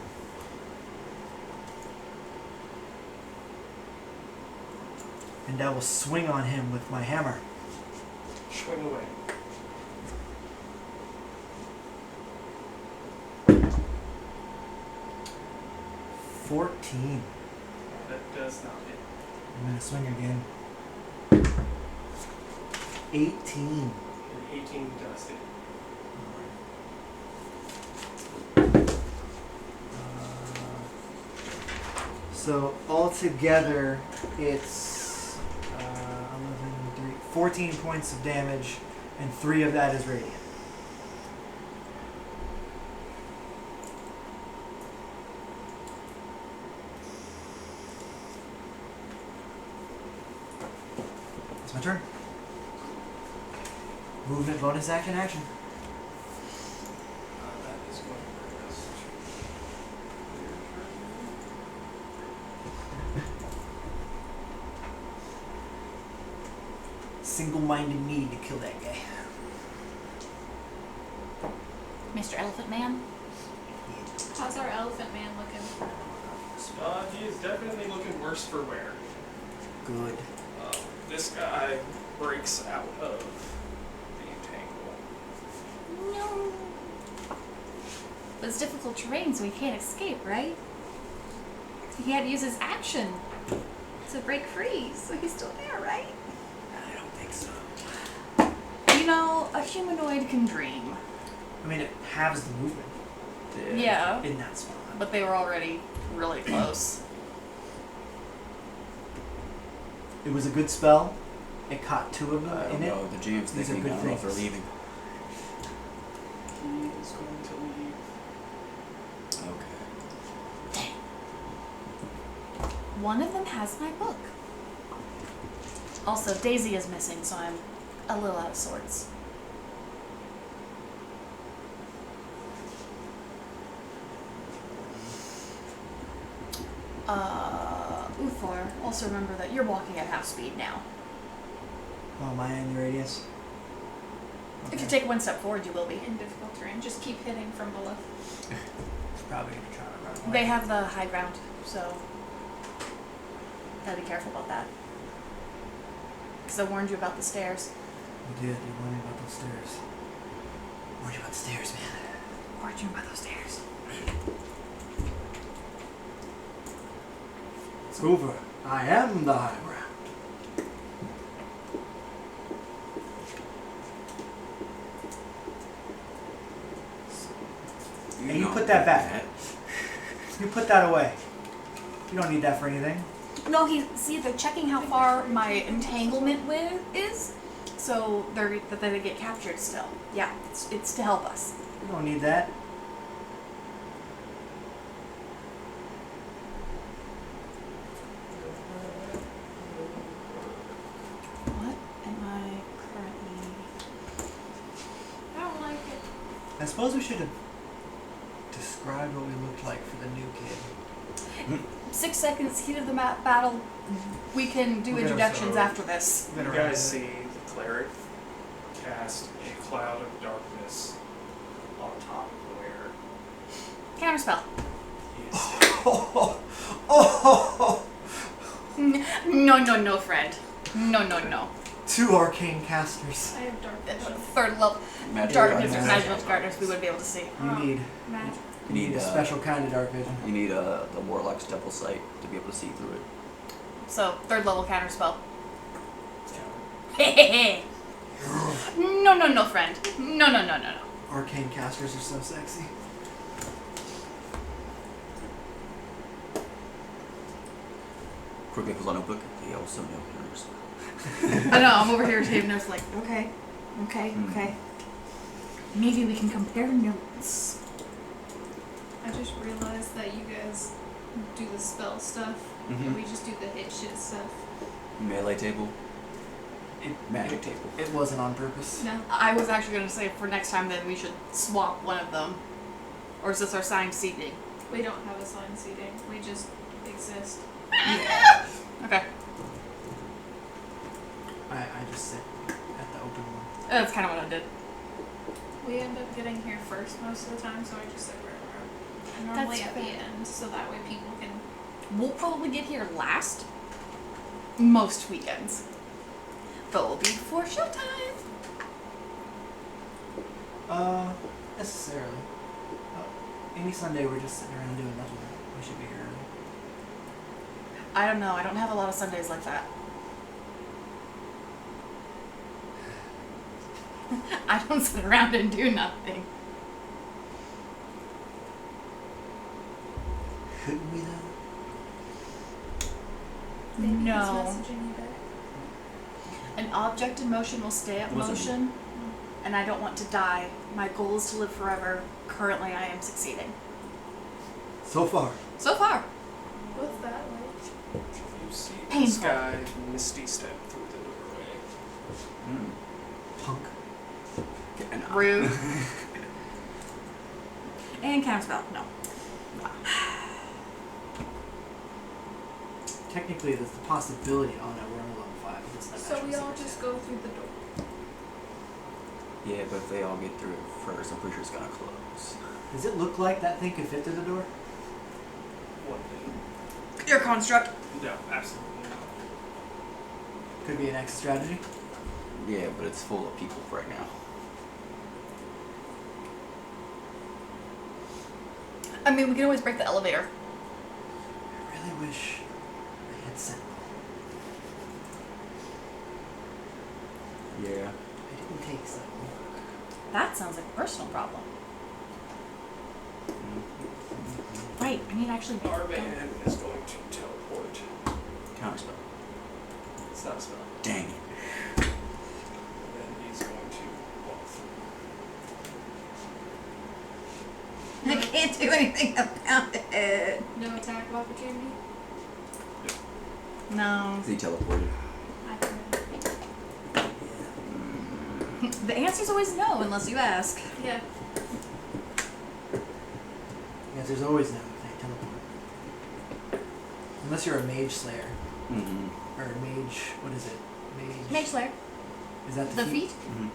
S4: And I will swing on him with my hammer.
S1: Swing away.
S4: $14.
S1: That does not hit.
S4: I'm gonna swing again. 18.
S1: Your 18 does hit.
S4: So altogether, it's 11, 14 points of damage, and 3 of that is radiant. It's my turn. Movement, bonus action, action.
S1: That is going to bring us to your
S4: Single-minded need to kill that guy.
S3: Mr. Elephant Man?
S5: How's our elephant man looking?
S1: turn. He is definitely looking worse for wear.
S4: Good.
S1: This guy breaks out of the entangle.
S3: No. But it's difficult terrain, so he can't escape, right? He had to use his action to break free, so he's still there, right?
S4: I don't think so.
S3: You know, a humanoid can dream.
S4: I mean, it halves the movement
S3: Yeah.
S4: in that spot.
S3: But they were already really close.
S4: It was a good spell. It caught 2 of them
S2: I don't
S4: in
S2: know.
S4: it.
S2: The GM's
S4: These are
S2: thinking. I
S4: good
S2: don't know if they're
S4: things.
S2: leaving.
S1: He is going to leave.
S2: Okay.
S3: One of them has my book. Also, Daisy is missing, so I'm a little out of sorts. Uthor, also remember that you're walking at half speed now.
S4: Oh, am I in the radius?
S3: If you take one step forward, you will be.
S5: In difficult terrain. Just keep hitting from below.
S4: Probably gonna try to run away.
S3: They have the high ground, so gotta be careful about that. Because I warned you about the stairs.
S4: You did. You warned me about those stairs. Warned you about the stairs, man.
S3: Warned you about those stairs.
S4: It's over. I am the high ground. And you put that back. You put that away. You don't need that for anything.
S3: No, they're checking how far my entanglement with is, so they're gonna get captured still. Yeah, it's to help us.
S4: You don't need that.
S3: What am I currently?
S5: I don't like it.
S4: I suppose we should have described what we looked like for the new kid.
S3: 6 seconds, heat of the battle. We can do
S4: We're gonna
S3: introductions
S1: so-
S3: after this.
S1: You guys see the cleric cast a cloud of darkness on top of where
S3: Counterspell.
S1: he is.
S3: No, friend. No.
S4: 2 arcane casters.
S5: I have dark vision.
S3: Third level
S2: Magic
S3: darkness,
S2: darkness.
S3: magical darkness. We would be able to see.
S4: You need
S5: Magic.
S2: You need
S4: a special kind of dark vision.
S2: You need the warlock's double sight to be able to see through it.
S3: So third level counterspell.
S1: Yeah.
S3: No, friend. No.
S4: Arcane casters are so sexy.
S2: Quickly pulls on a notebook. They also know counters.
S3: I know. I'm over here taking notes. Like, okay.
S2: Hmm.
S3: Maybe we can compare notes.
S5: I just realized that you guys do the spell stuff,
S2: Mhm.
S5: and we just do the hit shit stuff.
S2: Melee table.
S4: It,
S2: Magic table.
S4: It wasn't on purpose.
S5: No.
S3: I was actually gonna say for next time then we should swap one of them, or is this our signed seating?
S5: We don't have assigned seating. We just exist.
S3: Okay.
S4: I just sit at the open one.
S3: That's kind of what I did.
S5: We end up getting here first most of the time, so I just sit right around. And normally
S3: That's
S5: at the
S3: fair.
S5: end, so that way people can.
S3: We'll probably get here last. Most weekends. But we'll be before showtime.
S4: Necessarily. Any Sunday we're just sitting around doing nothing. We should be here early.
S3: I don't know. I don't have a lot of Sundays like that. I don't sit around and do nothing.
S4: Couldn't we though?
S5: Maybe
S3: No.
S5: he's messaging you back.
S3: An object in motion will stay at motion, and I don't want to die. My goal is to live forever. Currently, I am succeeding.
S4: So far.
S3: So far.
S5: What's that like?
S1: You see this
S3: Painful.
S1: guy misty step through the doorway.
S4: Punk.
S3: Rude. And counterspell. No.
S4: Technically, there's the possibility. Oh no, we're on level 5. It's not
S5: So
S4: natural
S5: we all
S4: secret
S5: just
S4: yet.
S5: go through the door.
S2: Yeah, but if they all get through it first, I'm pretty sure it's gonna close.
S4: Does it look like that thing could fit through the door?
S1: What thing?
S3: Your construct.
S1: No, absolutely not.
S4: Could be an exit strategy.
S2: Yeah, but it's full of people right now.
S3: I mean, we can always break the elevator.
S4: I really wish I had Sentinel.
S2: Yeah.
S4: I didn't take Sentinel.
S3: That sounds like a personal problem. Right. I need to actually.
S1: Our man is going to teleport.
S2: Counterspell.
S1: It's not a spell.
S2: Dang it.
S1: And then he's going to walk through.
S6: I can't do anything about it.
S5: No attack of opportunity.
S3: No.
S2: Is he teleported?
S5: I can.
S3: The answer's always no, unless you ask.
S5: Yeah.
S4: Yes, there's always no if they teleport. Unless you're a mage slayer.
S2: Mm-hmm.
S4: Or a mage, what is it? Mage.
S3: Mage Slayer.
S4: Is that
S3: The feet?
S2: Mm-hmm.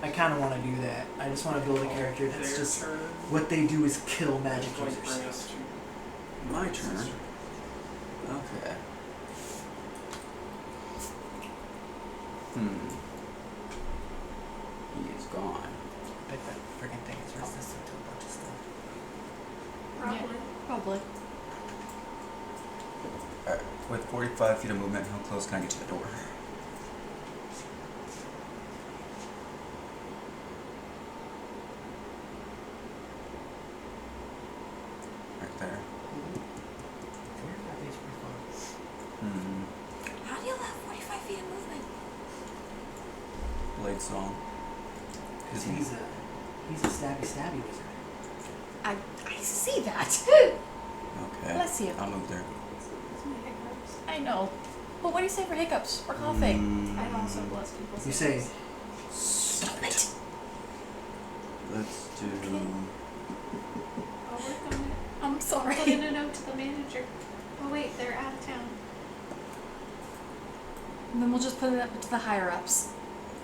S4: I kind of want to do that. I just want to build a character that's
S1: Their
S4: just.
S1: turn.
S4: What they do is kill magic
S1: Going to
S4: users.
S1: bring us to
S2: My turn. Okay. He is gone.
S4: I bet that freaking thing is resistant to a bunch of stuff.
S5: Probably.
S1: And
S3: Probably.
S2: Alright, with 45 feet of movement, how close can I get to the door? Right there.
S4: 45 feet's pretty far.
S2: Hmm.
S3: How do you allow 45 feet of movement?
S2: Blade song.
S4: Because he's a stabby wizard.
S3: I see that.
S2: Okay.
S3: Bless you.
S2: I'll move there.
S5: It's my hiccups.
S3: I know. But what do you say for hiccups or coughing?
S2: Mm,
S5: I also bless people's
S4: You say,
S5: hiccups.
S3: Stop it.
S2: Let's do.
S5: I'll work on it.
S3: I'm
S5: Put in
S3: sorry.
S5: a note to the manager. Oh wait, they're out of town.
S3: And then we'll just put it up to the higher ups.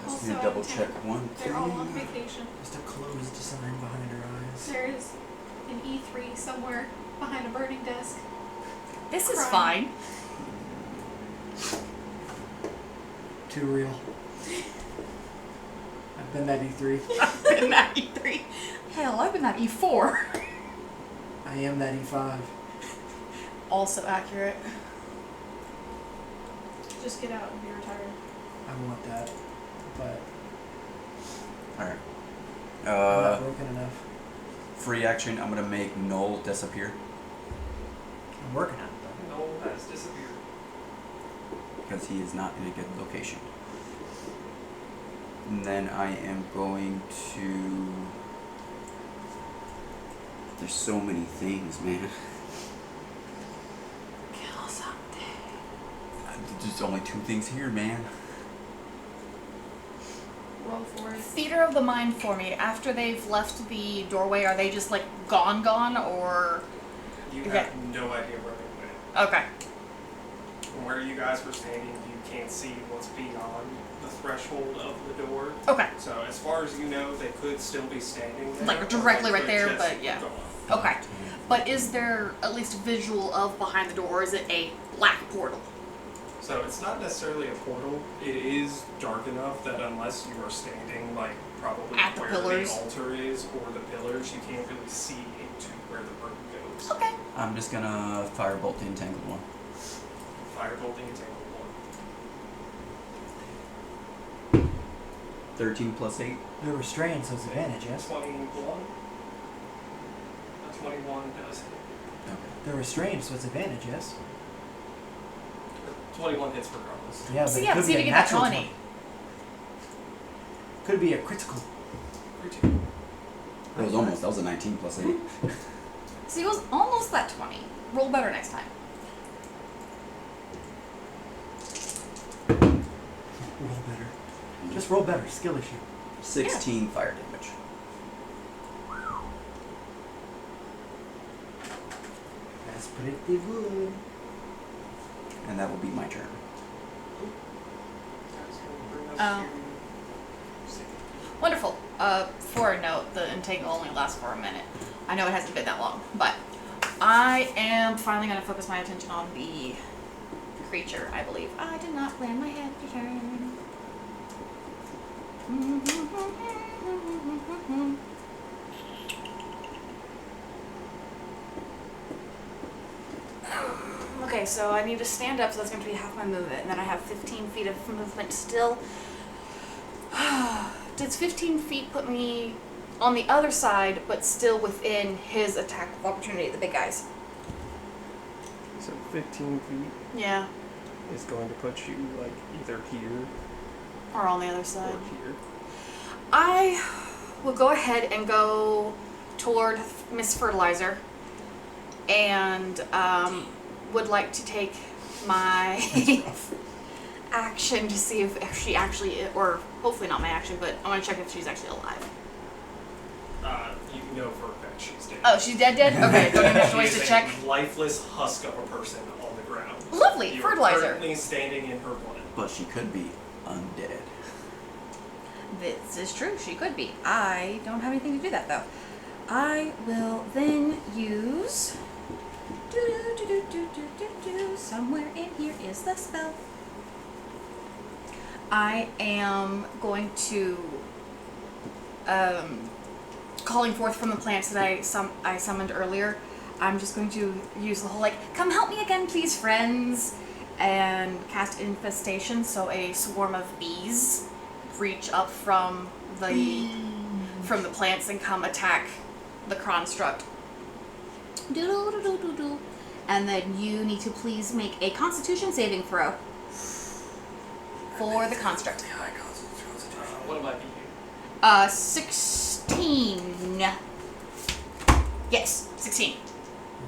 S2: Let's
S5: Also
S2: do
S5: out
S2: double
S5: of
S2: check.
S5: town.
S2: 1, 2.
S5: They're all on vacation.
S4: just a closed sign behind her eyes.
S5: There is an E3 somewhere behind a burning desk.
S3: This is
S5: Crying.
S3: fine.
S4: Too real. I've been that E3.
S3: I've been at E3. Hell, I've been at E4.
S4: I am that E5.
S3: Also accurate.
S5: Just get out and be retired.
S4: I want that. But
S2: Alright.
S4: I'm not broken enough.
S2: Free action. I'm gonna make Null disappear
S4: I'm working on it though.
S1: Noel has disappeared.
S2: because he is not in a good location. And then I am going to. There's so many things, man.
S3: Kill something.
S2: There's only 2 things here, man.
S5: Roll for it.
S3: Theater of the mind for me. After they've left the doorway, are they just like gone, or?
S1: You
S3: Okay.
S1: have no idea where they went.
S3: Okay.
S1: From where you guys were standing, you can't see what's beyond the threshold of the door.
S3: Okay.
S1: So as far as you know, they could still be standing there.
S3: Like
S1: or
S3: directly
S1: they
S3: right
S1: could
S3: there,
S1: just
S3: but yeah.
S1: go off.
S3: Okay. But is there at least visual of behind the door, or is it a black portal?
S1: So it's not necessarily a portal. It is dark enough that unless you are standing like probably
S3: At the
S1: where
S3: pillars.
S1: the altar is or the pillars, you can't really see into where the room goes.
S3: Okay.
S2: I'm just gonna firebolt the entangled one.
S1: Firebolt the entangled one.
S2: 13 plus 8.
S4: They're restrained, so it's advantage, yes?
S1: 21. A 21 does hit.
S2: Okay.
S4: They're restrained, so it's advantage, yes?
S1: 21 hits regardless.
S4: Yeah, but
S3: So
S4: it
S3: yeah,
S4: could
S3: see
S4: be
S3: if
S4: a
S3: you get that
S4: natural
S3: 20.
S4: 20. Could be a critical.
S2: That was almost. That was a 19 plus 8.
S3: So it was almost that 20. Roll better next time.
S4: Roll better. Just roll better. Skill issue.
S2: 16 fire damage.
S4: That's pretty good.
S2: And that will be my turn.
S1: That's gonna bring us
S3: Oh.
S1: to-
S3: Wonderful. For a note, the entangle only lasts for a minute. I know it hasn't been that long, but I am finally going to focus my attention on the creature, I believe. I did not plan my head to turn. Okay, so I need to stand up, so that's going to be half my movement, and then I have 15 feet of movement still. Does 15 feet put me on the other side, but still within his attack of opportunity, the big guys?
S1: So 15 feet
S3: Yeah,
S1: is going to put you like either here
S3: or on the other
S1: or
S3: side.
S1: here.
S3: I will go ahead and go toward Miss Fertilizer, and would like to take my action to see if she actually, or hopefully not my action, but I want to check if she's actually alive.
S1: You know for a fact she's dead.
S3: Oh, she's dead? Okay, don't even have to
S1: She
S3: wait
S1: is
S3: to
S1: a
S3: check.
S1: lifeless husk of a person on the ground.
S3: Lovely,
S1: You are
S3: Fertilizer.
S1: currently standing in her blood.
S2: But she could be undead.
S3: This is true, she could be. I don't have anything to do that though. I will then use. Somewhere in here is the spell. I am going to. Calling forth from the plants that I summoned earlier. I'm just going to use the whole come help me again, please, friends, and cast infestation. So a swarm of bees reach up from the plants and come attack the construct. Doodle. And then you need to please make a Constitution saving throw for the construct.
S1: What am I beating?
S3: 16. Yes, 16.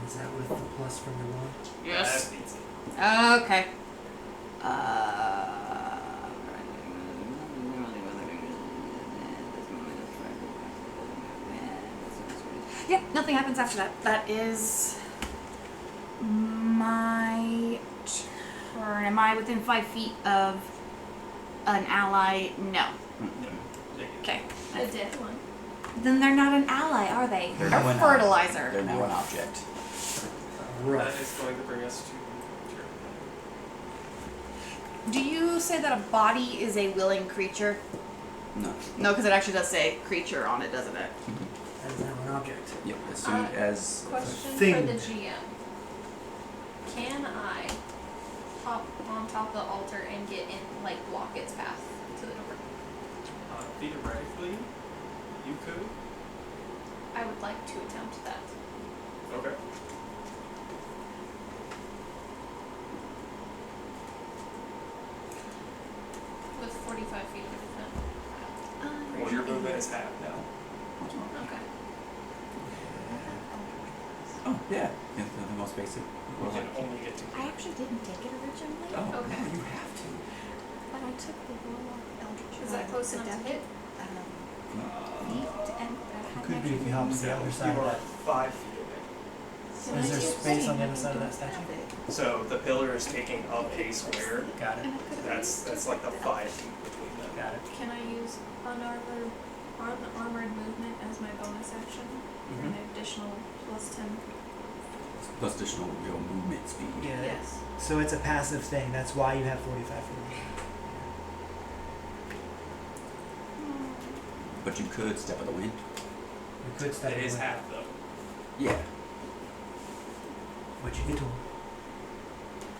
S4: Is that with the plus from your one?
S3: Yes.
S1: That beats it.
S3: Okay. Yeah, nothing happens after that. That is my turn. Am I within 5 feet of an ally? No. Okay.
S5: A dead one.
S3: Then they're not an ally, are they?
S2: They're
S3: They're
S2: now an
S3: fertilizer.
S2: They're now an object.
S1: That
S4: Rough.
S1: is going to bring us to turn.
S3: Do you say that a body is a willing creature?
S2: No.
S3: No, because it actually does say creature on it, doesn't it?
S4: That is now an object.
S2: Yep. As soon as
S5: Question
S4: Thing.
S5: for the GM. Can I hop on top of the altar and get in, block its path to the door?
S1: Theoretically, you could.
S5: I would like to attempt that.
S1: Okay.
S5: With 45 feet of movement.
S1: Well, your movement is half now.
S5: Okay.
S2: Oh yeah. The most basic.
S1: You can only get to.
S3: I actually didn't take it originally,
S2: Oh,
S5: Okay.
S2: no, you have to.
S3: but I took the Warlock Eldritch.
S5: Is that close enough to hit?
S3: I don't know. Feet and
S4: It could be if you hop to the other side
S1: You
S4: of
S1: are
S4: that.
S1: 5 feet away.
S4: Is there space on the other side of that statue?
S1: So the pillar is taking up a square.
S4: Got it.
S1: That's like the 5 feet between them.
S4: Got it.
S5: Can I use unarmored movement as my bonus action?
S2: Mhm.
S5: An additional plus 10.
S2: Plus additional real movement speed.
S4: Yeah.
S5: Yes.
S4: So it's a passive thing. That's why you have 45 feet.
S2: But you could step of the wind.
S4: You could step
S1: It is
S4: away.
S1: half though.
S2: Yeah.
S4: But you get to him.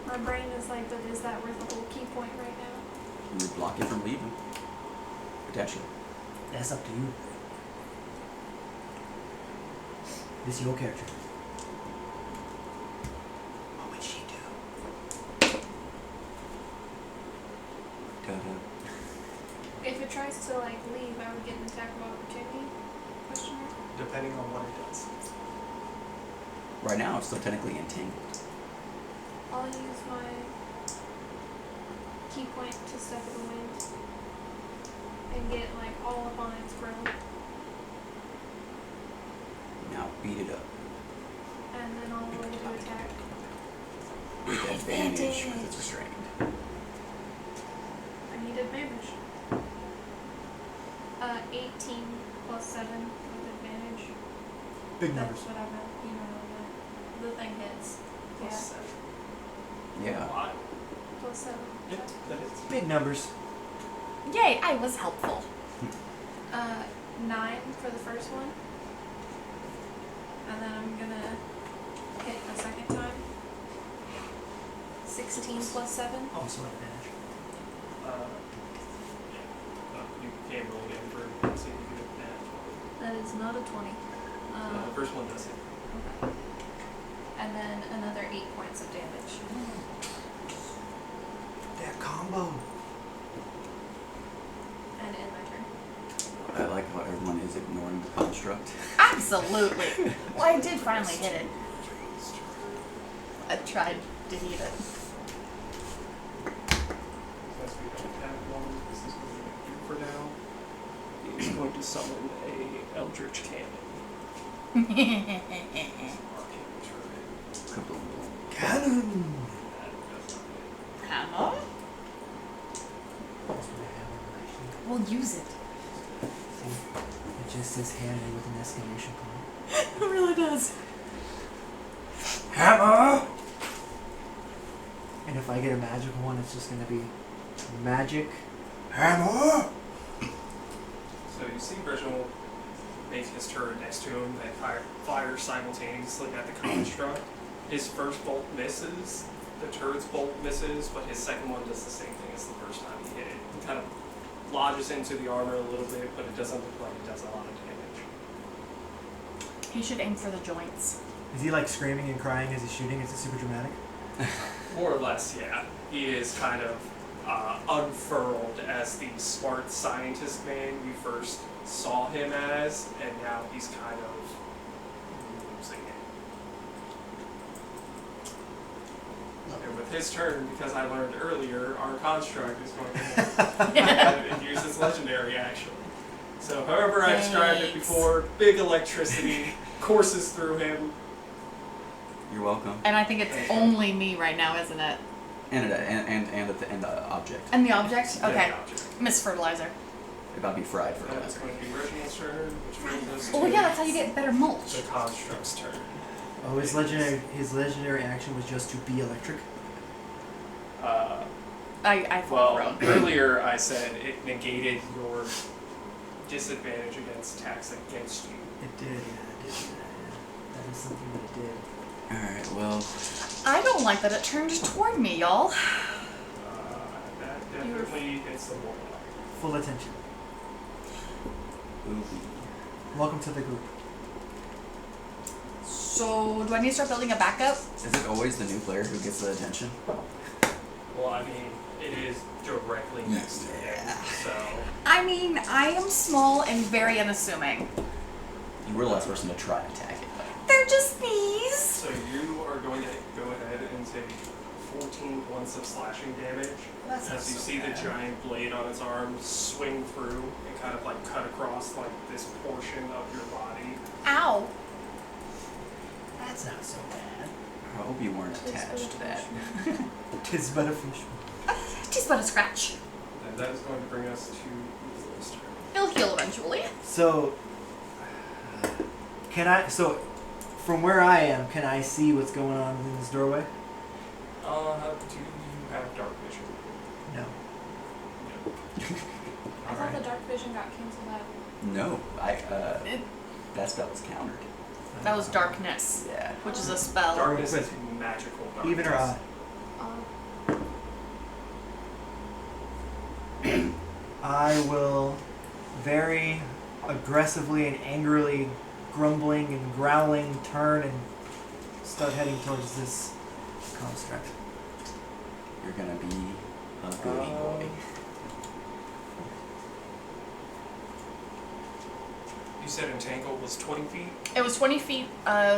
S5: My brain is like, but is that worth a whole key point right now?
S2: You would block it from leaving. Potentially.
S4: That's up to you. This is your character. What would she do?
S2: Ta-da.
S5: If it tries to leave, I would get an attack of opportunity. Question mark.
S1: Depending on what it does.
S2: Right now, it's still technically entangled.
S5: I'll use my key point to step of the wind and get all up on its grill,
S2: Now beat it up
S5: and then I'll roll to attack.
S2: with advantage because it's restrained.
S5: I need advantage. 18 plus 7 with advantage.
S4: Big
S5: That's
S4: numbers.
S5: what I meant. You know what I meant. The thing hits.
S1: Plus
S5: Yeah.
S1: 7.
S2: Yeah.
S1: A lot.
S5: Plus 7.
S1: Yeah, that is.
S4: Big numbers.
S3: Yay, I was helpful.
S5: 9 for the first one. And then I'm gonna hit a second time. 16 plus 7.
S4: Also advantage.
S1: You can roll again for see if you get that.
S5: That is not a 20.
S1: The first one does it.
S5: Okay. And then another 8 points of damage.
S4: That combo.
S5: And end my turn.
S2: I like how everyone is ignoring the construct.
S3: Absolutely. Well, I did finally hit it. I tried to hit it.
S1: Since we don't have one, this is what we're going to do for now. He's going to summon a Eldritch Cannon. Arcane turret.
S2: Kaboom.
S4: Cannon.
S1: That does not hit.
S3: Hammer?
S4: That's what I have on my sheet.
S3: We'll use it.
S4: See? It just says handy with an exclamation point.
S3: It really does.
S2: Hammer!
S4: And if I get a magical one, it's just gonna be magic hammer.
S1: So you see Reginald make his turret next to him that fires simultaneously at the construct. His first bolt misses, the turret's bolt misses, but his second one does the same thing as the first time he hit it. It kind of lodges into the armor a little bit, but it doesn't look like it does a lot of damage.
S3: He should aim for the joints.
S4: Is he like screaming and crying as he's shooting? Is it super dramatic?
S1: More or less, yeah. He is kind of unfurled as the smart scientist man you first saw him as, and now he's kind of losing it. And with his turn, because I learned earlier, our construct is going to and use its legendary actually. So however I described it before, big electricity courses through him.
S2: You're welcome.
S3: And I think it's only me right now, isn't it?
S2: And the object.
S3: And the object?
S1: Yeah,
S3: Okay.
S1: the object.
S3: Miss Fertilizer.
S2: It about to be fried for
S1: That's
S2: a
S1: going to be Reginald's turn, which brings us
S3: Oh
S1: to
S3: yeah, that's how you get better mulch.
S1: the construct's turn.
S4: Oh, his legendary action was just to be electric.
S3: I thought
S1: Well,
S3: wrong.
S1: earlier I said it negated your disadvantage against attacks against you.
S4: It did, yeah, it did. Yeah. That is something that it did.
S2: Alright, well,
S3: I don't like that it turned toward me, y'all.
S1: That definitely hits the wall.
S4: Full attention.
S2: ooh.
S4: Welcome to the group.
S3: So, do I need to start building a backup?
S2: Is it always the new player who gets the attention?
S1: Well, I mean, it is directly next to him, so...
S3: I mean, I am small and very unassuming.
S2: You were the last person to try and attack it, though.
S3: They're just these.
S1: So you are going to go ahead and take 14 points of slashing damage
S3: That's
S1: as you see the giant blade on his arm swing through and kind of like cut across like this portion of your body.
S3: Ow.
S4: That's not so bad.
S2: I hope you weren't attached to that.
S4: Tis but a fish.
S3: Just but a scratch.
S1: And that is going to bring us to Evil's turn.
S3: He'll heal eventually.
S4: So, from where I am, can I see what's going on in this doorway?
S1: Do you have dark vision?
S4: No.
S5: I thought the dark vision got canceled out.
S2: No, that spell was countered.
S3: That was darkness,
S2: Yeah.
S3: which is a spell.
S1: Darkness is magical darkness.
S4: Even or odd? I will very aggressively and angrily grumbling and growling turn and start heading towards this construct.
S2: You're gonna be a goody boy.
S1: You said Entangle was 20 feet?
S3: It was 20 feet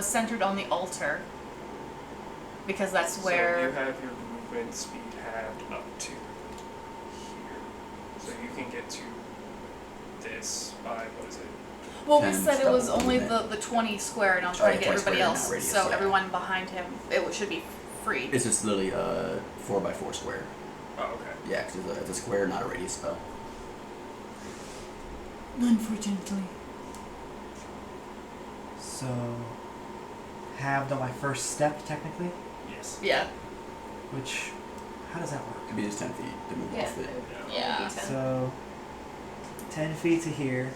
S3: centered on the altar. Because that's
S1: So you
S3: where...
S1: have your movement speed halved up to here. So you can get to this by, what is it?
S3: Well, we
S2: 10
S3: said it was
S2: double
S3: only
S2: movement.
S3: the 20 square, and I'm
S2: Oh,
S3: trying
S2: yeah,
S3: to get
S2: 20
S3: everybody
S2: square,
S3: else.
S2: not radius,
S3: So
S2: yeah.
S3: everyone behind him, it should be free.
S2: It's just literally a 4x4 square.
S1: Oh, okay.
S2: Yeah, because it's a square, not a radius spell.
S3: Unfortunately.
S4: So, halved on my first step, technically?
S1: Yes.
S3: Yeah.
S4: Which, how does that work?
S2: It'd be just 10 feet to move
S5: Yeah.
S2: off it.
S3: Yeah.
S4: So, 10 feet to here.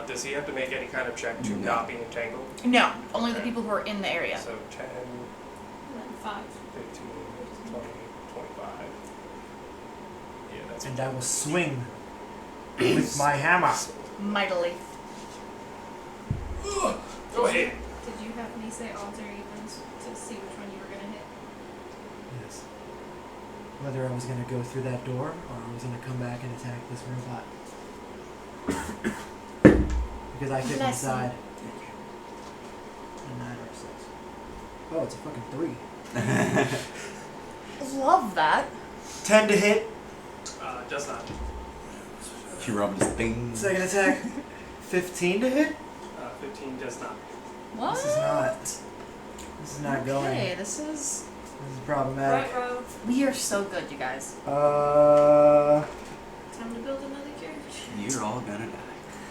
S1: Does he have to make any kind of check to
S2: No.
S1: not be entangled?
S3: No, only the
S1: Okay.
S3: people who are in the area.
S1: So 10,
S5: And then 5.
S1: 15, 20, 25. Yeah, that's
S4: And I will swing with my hammer.
S3: Mightily.
S1: Go ahead.
S5: Did you have me say odds or evens to see which one you were going to hit?
S4: Yes. Whether I was going to go through that door or I was going to come back and attack this robot. Because I couldn't
S3: Bless
S4: decide. A 9 or a 6. Oh, it's a fucking 3.
S3: Love that.
S4: 10 to hit.
S1: Does not.
S2: She rubbed his thing.
S4: Second attack. 15 to hit?
S1: 15 does not.
S3: What?
S4: This is not going.
S3: Okay, this is...
S4: This is problematic.
S5: Right,
S3: We are so good, you guys.
S5: Time to build another carriage.
S2: You're all gonna die.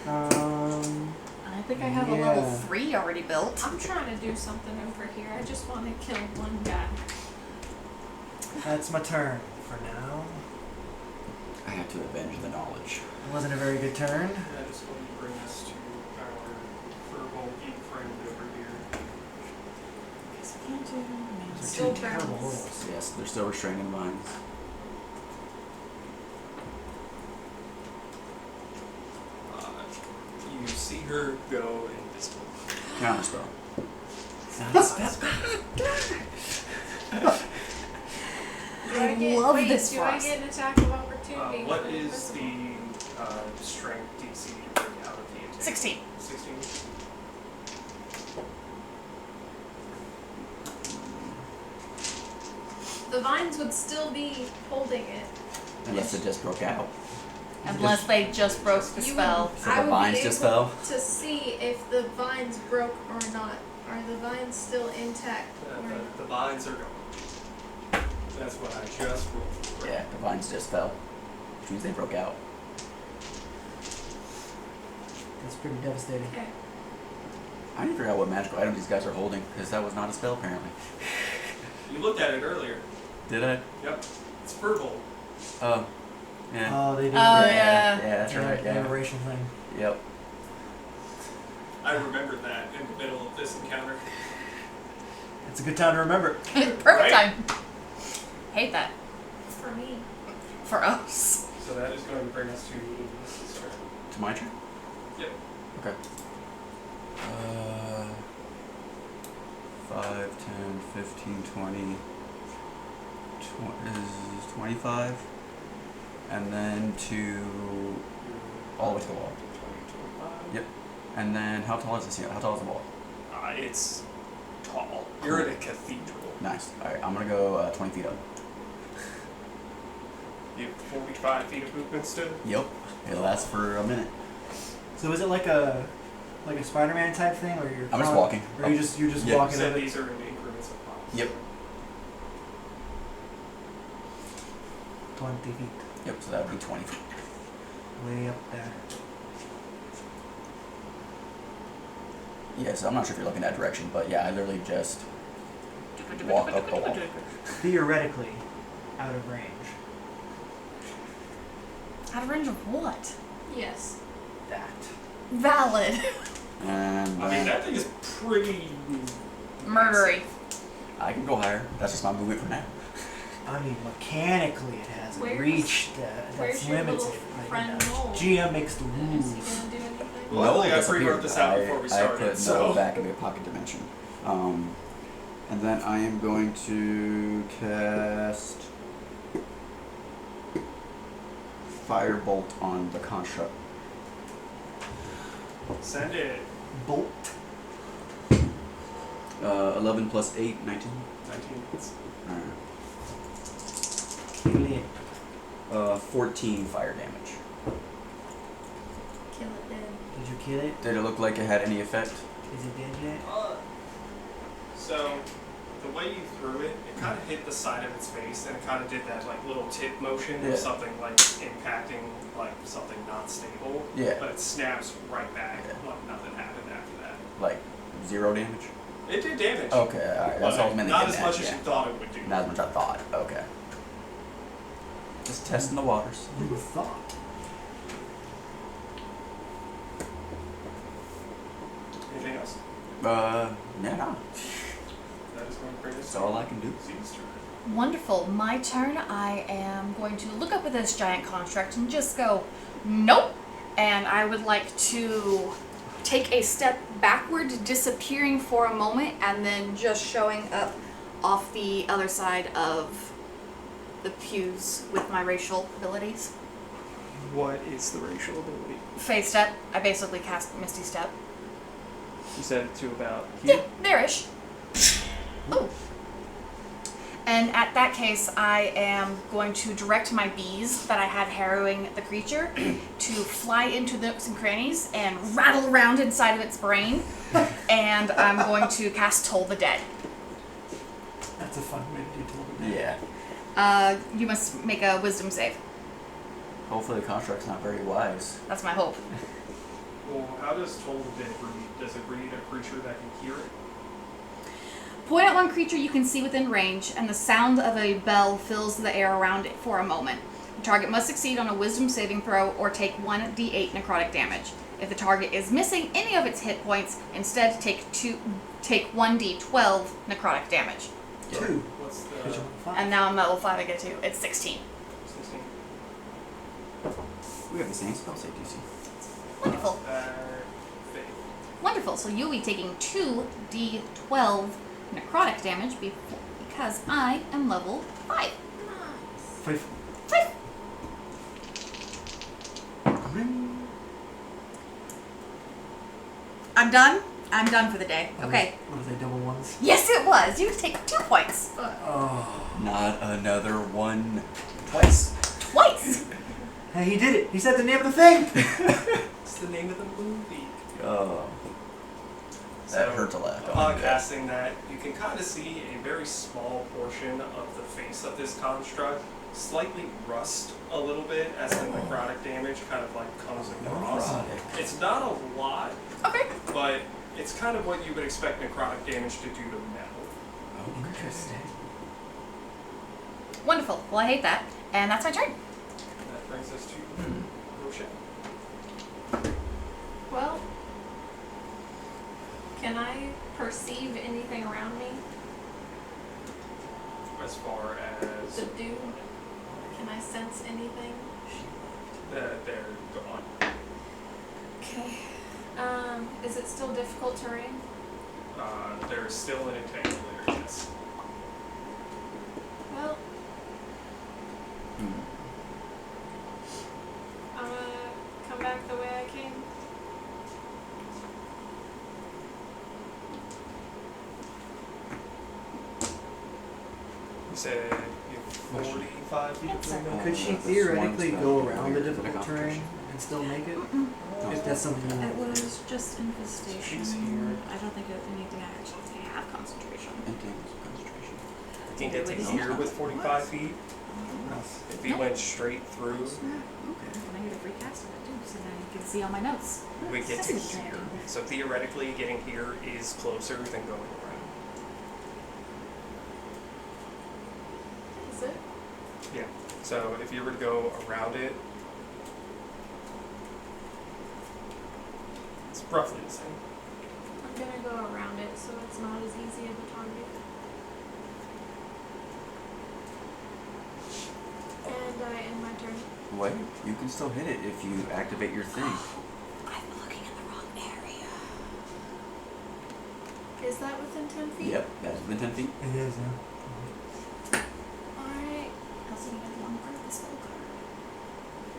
S3: I think I have a
S4: Yeah.
S3: level 3 already built.
S5: I'm trying to do something over here. I just want to kill one guy.
S4: That's my turn for now.
S2: I have to avenge the knowledge.
S4: It wasn't a very good turn.
S1: That is going to bring us to our
S5: still
S4: terrible
S5: burns.
S4: rolls.
S2: Yes, they're still restraining vines.
S1: You see her go invisible.
S2: Counterspell.
S3: Love this
S5: do
S3: for
S5: I
S3: us.
S5: get an attack of opportunity?
S1: What
S5: for
S1: is
S5: invisible?
S1: the strength DC to break out of the attack?
S3: 16.
S1: 16.
S5: The vines would still be holding it.
S2: Unless it just broke out.
S3: Unless they just broke the
S5: You
S3: spell.
S2: So
S5: I
S2: the
S5: would
S2: vines
S5: be
S2: just
S5: able
S2: fell?
S5: to see if the vines broke or not. Are the vines still intact or not?
S1: The vines are gone. That's what I just rolled.
S2: Yeah, the vines just fell. Which means they broke out.
S4: That's pretty devastating.
S5: Okay.
S2: I need to figure out what magical items these guys are holding, because that was not a spell apparently.
S1: You looked at it earlier.
S2: Did I?
S1: Yep. It's purple.
S2: Oh. Yeah.
S4: Oh, they do.
S3: Oh,
S2: Yeah,
S3: yeah.
S2: that's right,
S4: They have a
S2: yeah.
S4: racial thing.
S2: Yep.
S1: I remembered that in the middle of this encounter.
S4: It's a good time to remember.
S3: Perfect
S1: Right?
S3: time. Hate that.
S5: For me.
S3: For us.
S1: So that is going to bring us to Amy's turn.
S2: To my turn?
S1: Yep.
S2: Okay. 5, 10, 15, 20, 25. And then to all the way to the wall.
S1: 20, 25.
S2: Yep. And then how tall is this? How tall is the wall?
S1: It's tall. You're in a cathedral.
S2: Nice. Alright, I'm gonna go 20 feet up.
S1: You have 45 feet of movement still?
S2: Yep. It'll last for a minute.
S4: So is it like a Spider-Man type thing, or you're?
S2: I'm just
S4: crawling-
S2: walking.
S4: Or you're just
S2: Yeah.
S4: walking.
S1: So
S4: up it?
S1: these are in increments of 5.
S2: Yep.
S4: 20 feet,
S2: Yep, so that would be 20 feet.
S4: way up there.
S2: Yeah, so I'm not sure if you're looking that direction, but yeah, I literally just walk up the wall.
S4: Theoretically, out of range.
S3: Out of range of what?
S5: Yes.
S4: That.
S3: Valid.
S2: And
S1: I mean, that thing is pretty
S3: Murdery.
S2: I can go higher. That's just my movement for now.
S4: I mean, mechanically, it has
S5: Where's-
S4: reached that's
S5: where's your
S4: limited.
S5: little friend Noel?
S4: GM makes the
S5: Is he
S4: rules.
S5: gonna do anything?
S1: Well, I think I
S2: disappeared.
S1: pre-wrote this out before we started,
S2: I put
S1: so-
S2: Noah back into a pocket dimension. And then I am going to cast Firebolt on the construct.
S1: Send it.
S4: Bolt.
S2: 11 plus 8, 19.
S1: 19 hits.
S2: Alright.
S4: Kill it.
S2: 14 fire damage.
S5: Kill it dead.
S4: Did you kill it?
S2: Did it look like it had any effect?
S4: Is it dead yet?
S1: So, the way you threw it, it kind of hit the side of its face, and it kind of did that like little tip motion
S2: Yeah.
S1: of something like impacting like something not stable.
S2: Yeah.
S1: But it snaps right back.
S2: Yeah.
S1: Like nothing happened after that.
S2: Like 0 damage?
S1: It did damage.
S2: Okay, alright. That's
S1: but
S2: all I meant to
S1: not
S2: get
S1: as
S2: at,
S1: much as
S2: yeah.
S1: you thought it would do.
S2: Not as much as I thought. Okay. Just testing the waters.
S4: You thought.
S1: Anything else?
S2: Yeah, no.
S1: That is going to bring us
S2: That's all I can do.
S1: Z's turn.
S3: Wonderful. My turn. I am going to look up at this giant construct and just go, nope. And I would like to take a step backward, disappearing for a moment, and then just showing up off the other side of the pews with my racial abilities.
S1: What is the racial ability?
S3: Phase step. I basically cast Misty Step.
S1: You said it to about
S3: Yeah, there-ish. Ooh. And at that case, I am going to direct my bees that I had harrowing the creature to fly into the nooks and crannies and rattle around inside of its brain. And I'm going to cast Toll the Dead.
S4: That's a fun way to do Toll the Dead.
S2: Yeah.
S3: You must make a wisdom save.
S2: Hopefully the construct's not very wise.
S3: That's my hope.
S1: Well, how does Toll the Dead breed? Does it breed a creature that can hear it?
S3: Point at one creature you can see within range, and the sound of a bell fills the air around it for a moment. The target must succeed on a wisdom saving throw or take 1d8 necrotic damage. If the target is missing any of its hit points, instead take 1d12 necrotic damage.
S2: Yeah.
S4: 2.
S1: What's the
S4: Because you went 5.
S3: And now I'm level 5 again too. It's 16.
S1: 16?
S2: We have the same spell save DC.
S3: Wonderful.
S1: Faith.
S3: Wonderful. So you'll be taking 2d12 necrotic damage because I am level 5.
S4: 5.
S3: 5. I'm done. I'm done for the day. Okay.
S4: What are they, double ones?
S3: Yes, it was. You take 2 points.
S4: Oh.
S2: Not another one. Twice.
S3: Twice.
S4: Hey, he did it. He said the name of the thing.
S1: It's the name of the movie.
S2: Oh. That hurts a lot.
S1: Upon casting that, you can kind of see a very small portion of the face of this construct slightly rust a little bit as the necrotic damage kind of like comes across. It's not a lot,
S3: Okay.
S1: but it's kind of what you would expect necrotic damage to do to metal.
S2: Oh, interesting.
S3: Wonderful. Well, I hate that. And that's my turn.
S1: That brings us to Rochelle.
S5: Well, can I perceive anything around me?
S1: As far as
S5: The dude? Can I sense anything?
S1: they're gone.
S5: Okay. Is it still difficult terrain?
S1: There's still an entangle there, yes.
S5: Well,
S2: Hmm.
S5: I'm gonna come back the way I came.
S1: You said you have 45 feet
S3: It's
S1: between them?
S4: Could she
S2: This
S4: theoretically
S2: one's
S4: go
S2: not
S4: around the
S2: weird.
S4: difficult
S2: The
S4: terrain and still make it? If that's something you
S3: It
S4: want.
S3: was just infestation.
S1: She's here.
S3: I don't think anything I actually have concentration.
S2: Entangles concentration.
S1: I think it's here with 45 feet. If he went straight through,
S3: Okay. And I get a free cast of it too, so now you can see all my notes.
S1: we get to
S3: That's
S1: here.
S3: handy.
S1: So theoretically, getting here is closer than going around.
S5: Is it?
S1: Yeah. So if you were to go around it, it's roughly the same.
S5: I'm gonna go around it so it's not as easy of a target. And I end my turn.
S2: Wait, you can still hit it if you activate your thing.
S3: I'm looking in the wrong area.
S5: Is that within 10 feet?
S2: Yep, that's within 10 feet.
S4: It is, yeah.
S5: Alright.
S3: I also need one part of the spell card.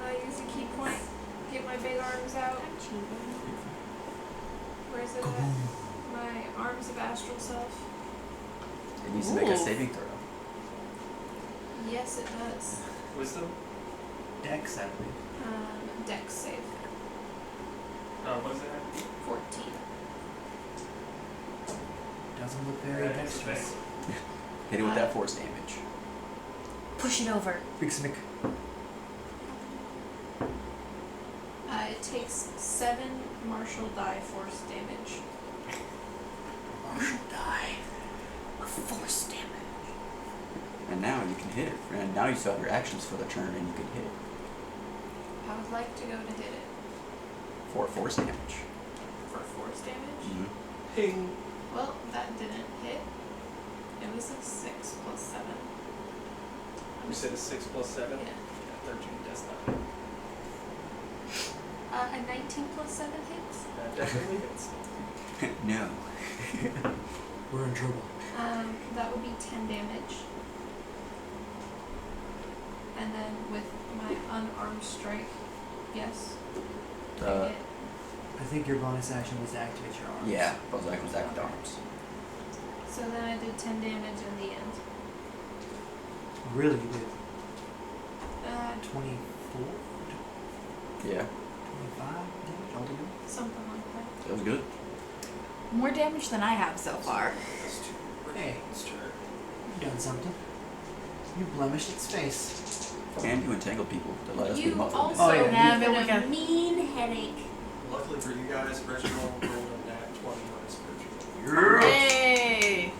S5: I use a key point. Get my big arms out.
S3: I'm cheating.
S5: Where's it at? My arms of astral self.
S2: It needs to make a
S3: Ooh.
S2: saving throw.
S5: Yes, it does.
S1: Wisdom?
S4: Dex, I believe.
S5: Dex save.
S1: What is that?
S5: 14.
S4: Doesn't look very
S1: That's
S4: dexterous.
S1: okay.
S2: Hit it with that force damage.
S3: Push it over.
S4: Big smick.
S5: It takes 7 martial die force damage.
S2: Martial die.
S3: Force damage.
S2: And now you can hit it. And now you still have your actions for the turn and you can hit it.
S5: I would like to go to hit it
S2: For force damage.
S5: for force damage.
S2: Mm-hmm.
S1: Ping.
S5: Well, that didn't hit. It was a 6 plus 7.
S1: You said a 6 plus 7?
S5: Yeah.
S1: 13 does not.
S5: A 19 plus 7 hits.
S1: That definitely hits.
S2: No.
S4: We're in trouble.
S5: That would be 10 damage. And then with my unarmed strike, yes. I
S2: Uh,
S5: get.
S4: I think your bonus action was to activate your arms.
S2: Yeah, both icons act with arms.
S5: So then I did 10 damage in the end.
S4: Really, you did. 24?
S2: Yeah,
S4: 25 damage altogether?
S5: Something like that.
S2: that was good.
S3: More damage than I have so far.
S1: That's 2.
S4: Hey.
S1: It's turn.
S4: You've done something. You blemished its face.
S2: And you entangle people to let us be
S5: You
S2: muffled.
S5: also
S4: Oh, yeah.
S3: Yeah,
S5: give
S3: but
S5: it a
S3: like a-
S5: mean headache.
S1: Luckily for you guys, Reginald rolled a nat 20 on his spiritual.
S3: Hey!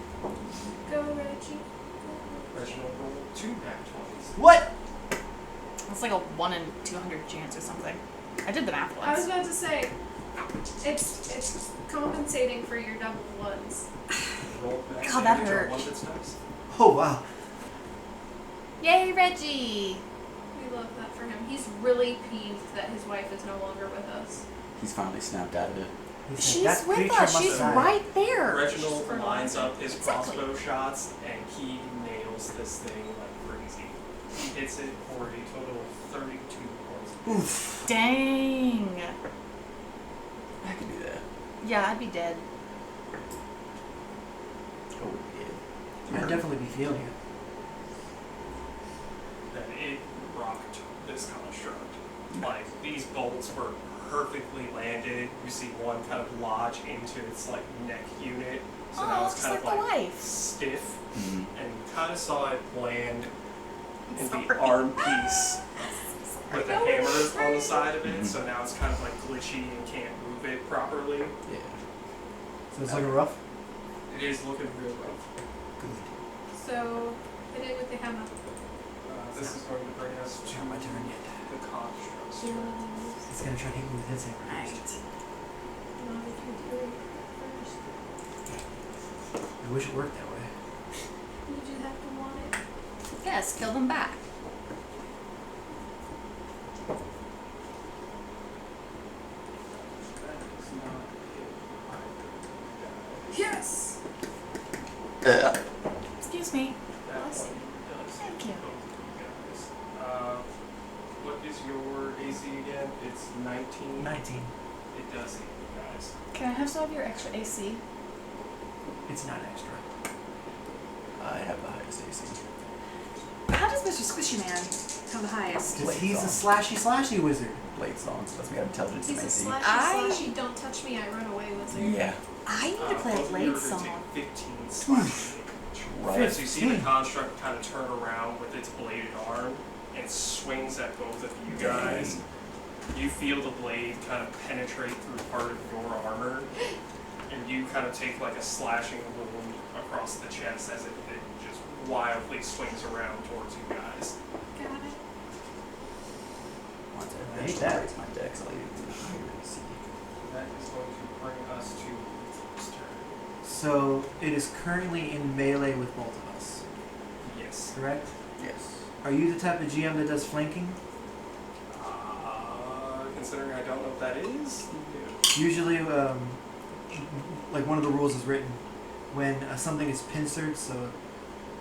S5: Go, Reggie.
S1: Reginald rolled 2 nat 20s.
S4: What?
S3: That's like a 1 in 200 chance or something. I did the math
S5: I was
S3: once.
S5: about to say, it's compensating for your double ones.
S1: Roll back
S3: God, that
S1: damage on
S3: hurt.
S1: one of its dice.
S4: Oh wow.
S3: Yay, Reggie!
S5: We love that for him. He's really peeved that his wife is no longer with us.
S2: He's finally snapped out of it.
S4: He said,
S3: She's
S4: "That
S3: with
S4: creature
S3: us.
S4: must
S3: She's
S4: die."
S3: right there.
S1: Reginald
S5: For
S1: lines
S5: life.
S1: up his
S3: Exactly.
S1: crossbow shots and he nails this thing like crazy. He hits it for a total of 32 points.
S4: Oof.
S3: Dang.
S2: I can do that.
S3: Yeah, I'd be dead.
S2: Oh, yeah.
S4: I'd definitely be feeling it.
S1: And it rocked this construct. Like, these bolts were perfectly landed. You see one kind of lodge into its like neck unit. So now
S3: Oh,
S1: it's
S3: just
S1: kind
S3: like
S1: of
S3: the
S1: like
S3: wife.
S1: stiff.
S2: Mhm.
S1: And you kind of saw it land in
S3: Sorry.
S1: the arm piece with the
S3: No,
S1: hammers on the
S3: sorry.
S1: side of it.
S2: Mhm.
S1: So now it's kind of like glitchy and can't move it properly.
S2: Yeah.
S4: So it's looking rough.
S1: It is looking real rough.
S4: Good.
S5: So, hit it with the hammer.
S1: This is going to bring us
S4: It's
S1: to
S4: not my turn yet.
S1: the construct's turn.
S4: It's gonna try to hit me with its hammer first.
S5: Not if you do it first.
S4: I wish it worked that way.
S5: You just have to want it.
S3: Yes, kill them back.
S1: That is not hit either, guys.
S5: Yes!
S3: Excuse me.
S1: That
S5: Bless
S1: one
S5: you.
S1: does
S3: Thank
S1: hit
S3: you.
S1: both of you guys. What is your AC again? It's 19.
S4: 19.
S1: It does hit you guys.
S3: Can I have some of your extra AC?
S4: It's not extra.
S2: I have the highest AC.
S3: How does Mr. Squishy Man have the highest?
S4: Because
S2: Blade
S4: he's a
S2: song.
S4: slashy wizard.
S2: Blade songs. That's we got intelligence
S5: He's
S2: and
S5: a
S2: AC.
S5: slashy, don't touch me, I run away wizard.
S2: Yeah.
S3: I need to play a
S1: Both of you
S3: Blade
S1: are gonna
S3: song.
S1: take 15 slashing damage.
S2: Right.
S1: As you see the
S4: 15.
S1: construct kind of turn around with its bladed arm and swings at both of you guys. You feel the blade kind of penetrate through part of your armor, and you kind of take like a slashing wound across the chest as it just wildly swings around towards you guys.
S5: Got it.
S2: Once
S4: I
S2: I
S4: hate
S2: finish
S4: that.
S2: raise my dex, I'll use the higher AC.
S1: That is going to bring us to Ethan's turn.
S4: So it is currently in melee with both of us,
S1: Yes.
S4: correct?
S2: Yes.
S4: Are you the type of GM that does flanking?
S1: Considering I don't know what that is, no.
S4: Usually, like one of the rules is written when something is pincered, so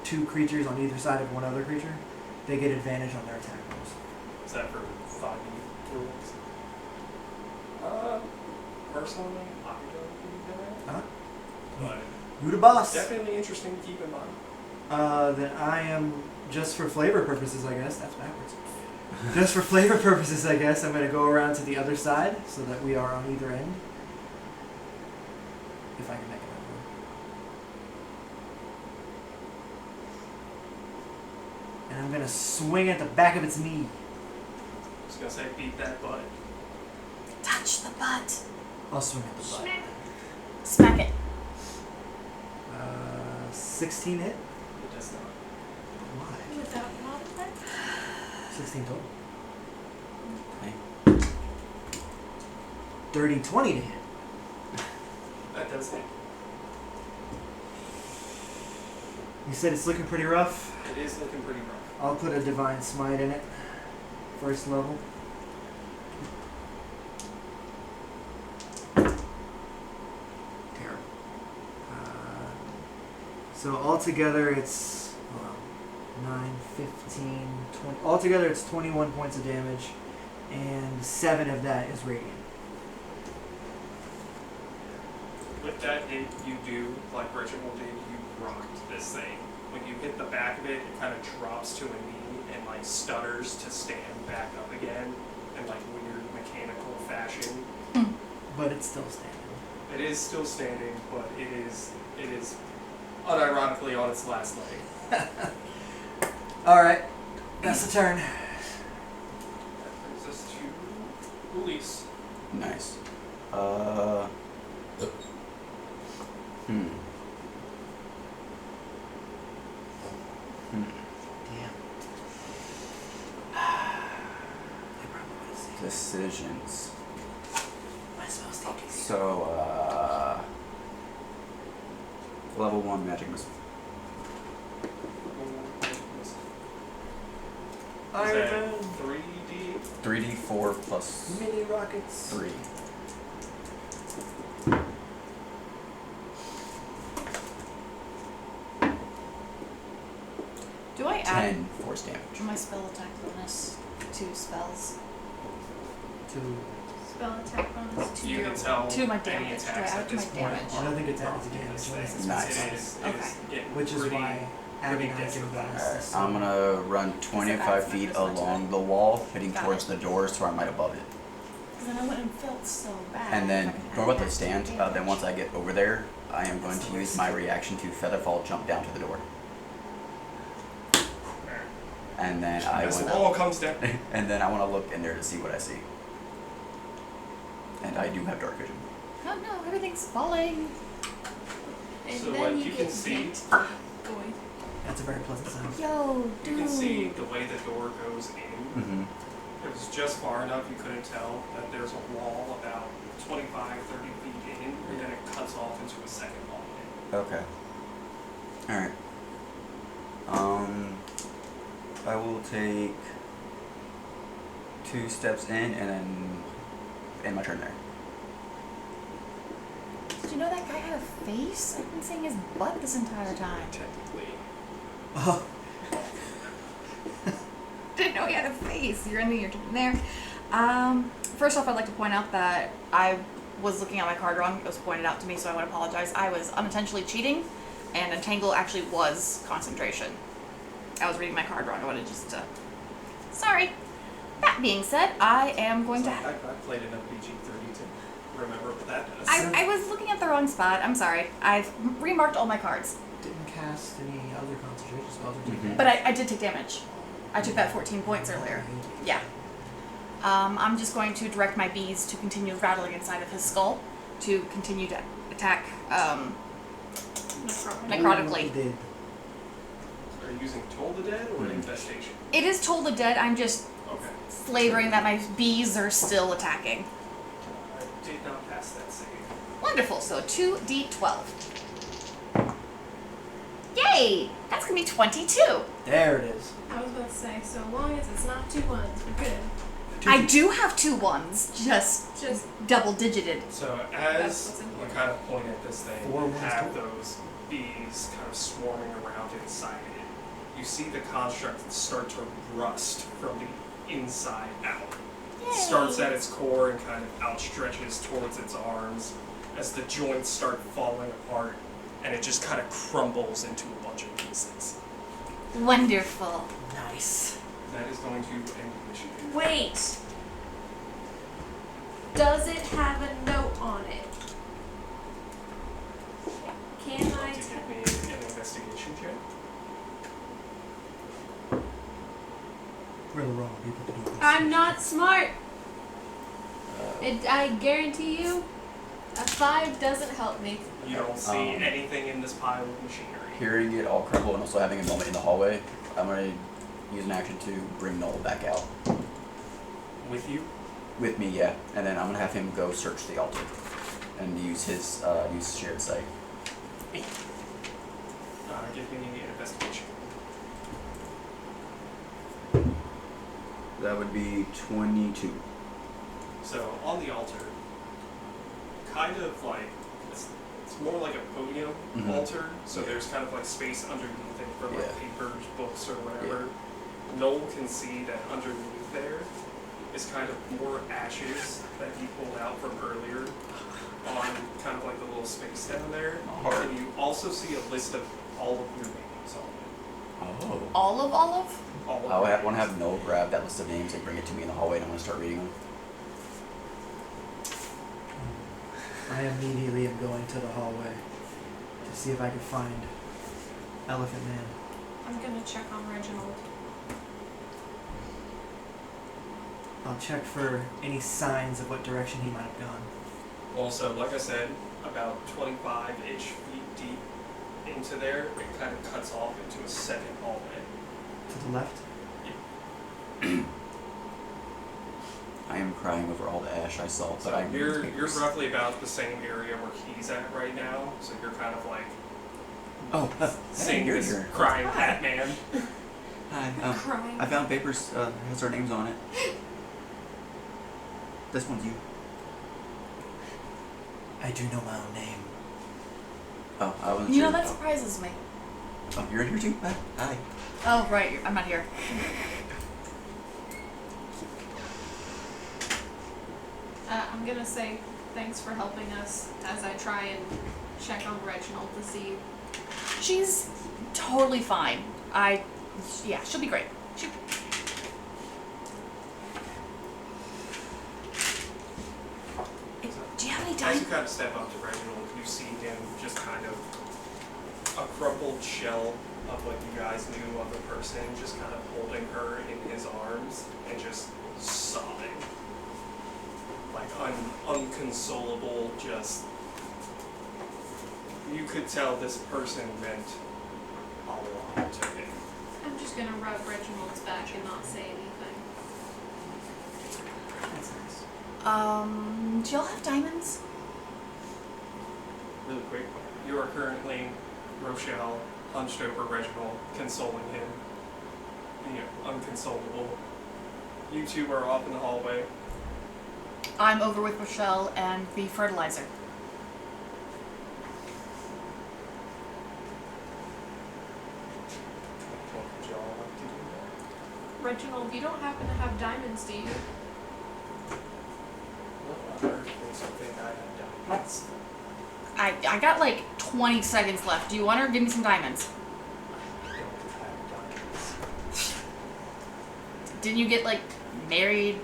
S4: two creatures on either side of one other creature, they get advantage on their attack rolls.
S1: Is that for 5e rules? Personally, I don't do that.
S4: Huh?
S1: But
S4: You the boss.
S1: definitely interesting to keep in mind.
S4: Then I am, just for flavor purposes, I guess. That's backwards. Just for flavor purposes, I guess, I'm going to go around to the other side so that we are on either end. If I can make it happen. And I'm going to swing at the back of its knee.
S1: Just gonna say beat that butt.
S3: Touch the butt.
S4: I'll swing at the butt.
S5: Smack.
S3: Smack it.
S4: 16 hit?
S1: It does not.
S4: Why?
S5: Without modifier?
S4: 16 total.
S2: Okay.
S4: Dirty 20 to hit.
S1: That does hit.
S4: You said it's looking pretty rough.
S1: It is looking pretty rough.
S4: I'll put a Divine Smite in it. First level. Terrible. So altogether it's, hold on, 9, 15, 20. Altogether it's 21 points of damage, and 7 of that is radiant.
S1: With that hit, you do, like Reginald did, you rocked this thing. When you hit the back of it, it kind of drops to a knee and like stutters to stand back up again in like weird mechanical fashion.
S4: But it's still standing.
S1: It is still standing, but it is unironically on its last leg.
S4: Alright, that's the turn.
S1: That brings us to Elise.
S2: Nice. Hmm.
S4: Damn.
S2: Decisions.
S4: My spell's taking.
S2: So, level 1 magic missile.
S1: Is that
S4: Iron Man.
S1: 3D?
S2: 3d4 plus
S4: Mini rockets.
S2: 3.
S3: Do I add
S2: 10 force damage.
S3: my spell attack bonus to spells?
S4: To
S5: Spell attack bonus.
S1: You can tell
S3: to my
S1: any
S3: damage. Do I
S1: attacks
S3: add
S1: at
S3: to my
S1: this point
S3: damage?
S4: I don't think it's added to
S1: are
S4: damage.
S1: this
S4: unless
S1: thing.
S4: it's
S2: Nice.
S1: It is
S3: Okay.
S1: getting
S4: Which is
S1: pretty,
S4: why
S1: pretty
S4: agonizing
S1: difficult.
S4: blast.
S2: Alright, I'm gonna run 25
S3: adds
S2: feet
S3: as much to
S2: along
S3: it.
S2: the wall, heading
S3: Got
S2: towards
S3: it.
S2: the doors so I'm right above it.
S3: Because then I wouldn't have felt so bad.
S2: And then,
S3: if I could
S2: going
S3: add
S2: about the
S3: that to
S2: stand,
S3: damage.
S2: then once I get over there, I am going to use my reaction to Featherfall jump down to the door. And then I
S1: As the
S2: want
S1: wall comes down.
S2: and then I want to look in there to see what I see. And I do have dark vision.
S3: Oh no, everything's falling.
S5: And
S1: So
S5: then
S1: what
S5: you
S1: you
S5: get
S1: can see,
S5: hit. Boy.
S4: That's a very pleasant sound.
S3: Yo,
S1: you
S3: dude.
S1: can see the way the door goes in.
S2: Mm-hmm.
S1: It was just far enough you couldn't tell that there's a wall about 25, 30 feet in, and then it cuts off into a second hallway.
S2: Okay. Alright. I will take 2 steps in and then end my turn there.
S3: Did you know that guy had a face? I've been seeing his butt this entire time.
S1: Technically.
S4: Oh,
S3: Didn't know he had a face. You're in your turn there. First off, I'd like to point out that I was looking at my card wrong. It was pointed out to me, so I want to apologize. I was unintentionally cheating, and Entangle actually was concentration. I was reading my card wrong. I wanted just to... Sorry. That being said, I am going to...
S1: I played enough PG-30 to remember what that does.
S3: I was looking at the wrong spot. I'm sorry. I've remarked all my cards.
S4: didn't cast any other concentration spells or take
S2: Mhm.
S3: But I did take damage. I took that 14 points earlier. Yeah. I'm just going to direct my bees to continue rattling inside of his skull to continue to attack necrotically.
S4: Did.
S1: Are you using Toll the Dead or Infestation?
S3: It is Toll the Dead. I'm just
S1: Okay.
S3: flavoring that my bees are still attacking.
S1: I did not pass that save.
S3: Wonderful. So 2d12. Yay! That's going to be 22.
S4: There it is.
S5: I was about to say, so long as it's not 2 ones, we're good.
S3: I do have 2 ones, just
S5: Just
S3: double digited.
S1: So
S5: That's
S1: as
S5: what's
S1: you
S5: important.
S1: kind of point at this thing,
S4: 4
S1: you
S4: ones
S1: have
S4: total.
S1: those bees kind of swarming around inside it. You see the construct start to rust from the inside out. It starts at its core and kind of outstretches towards its arms as the joints start falling apart, and it just kind of crumbles into a bunch of pieces.
S3: Wonderful.
S4: Nice.
S1: That is going to end the mission.
S5: Wait. Does it have a note on it? Can
S1: Want
S5: I
S1: to
S5: tell?
S1: give me an investigation check?
S4: We're the wrong people to do this.
S5: I'm not smart. I guarantee you, a 5 doesn't help me.
S1: You don't see anything in this pile of machinery.
S2: Hearing it all crumble and also having a moment in the hallway, I'm going to use an action to bring Noel back out.
S1: With you?
S2: With me, yeah. And then I'm going to have him go search the altar and use his shared sight.
S1: Give me an investigation.
S2: That would be 22.
S1: So on the altar, kind of like it's more like a podium
S2: Mhm.
S1: altar. So there's kind of like space underneath it for like
S2: Yeah.
S1: papers, books, or whatever. Noel can see that underneath there is kind of more ashes that he pulled out from earlier on kind of like the little space down there.
S2: Hard.
S1: And you also see a list of all of your names on it.
S2: Oh.
S3: All of Olive?
S1: All of
S2: I
S1: your
S2: want to
S1: names.
S2: have Noel grab that list of names and bring it to me in the hallway, and I'm going to start reading them.
S4: I immediately am going to the hallway to see if I can find Elephant Man.
S5: I'm gonna check on Reginald.
S4: I'll check for any signs of what direction he might have gone.
S1: Also, like I said, about 25-ish feet deep into there, it kind of cuts off into a second hallway.
S4: To the left?
S2: I am crying over all the ash I saw, but I
S1: So
S2: read
S1: you're
S2: papers.
S1: roughly about the same area where he's at right now, so you're kind of like
S2: Oh, hey,
S1: seeing
S2: you're
S1: this
S2: here.
S1: crying Batman.
S2: Hi.
S5: Crying.
S2: I found papers. Has our names on it. This one's you.
S4: I do know my own name.
S2: Oh, I wasn't
S3: You
S2: sure.
S3: know, that surprises me.
S2: Oh, you're in here too? Hi.
S3: Oh, right. I'm not here.
S5: I'm gonna say thanks for helping us as I try and check on Reginald to see.
S3: She's totally fine. Yeah, she'll be great. Do you have any
S1: As
S3: time?
S1: you kind of step up to Reginald, you see him just kind of a crumpled shell of what you guys knew of the person, just kind of holding her in his arms and just sobbing. Like unconsolable, just... You could tell this person meant a lot to him.
S5: I'm just gonna rub Reginald's back and not say anything.
S4: That's nice.
S3: Do y'all have diamonds?
S1: Really quick, you are currently Rochelle, hunched over Reginald, consoling him. Unconsolable. You two are off in the hallway.
S3: I'm over with Rochelle and the fertilizer.
S1: What would y'all like to do?
S5: Reginald, you don't happen to have diamonds, do you?
S1: What on earth makes you think I have diamonds?
S3: I got like 20 seconds left. Do you want her to give me some diamonds?
S1: I don't have diamonds.
S3: Didn't you get like married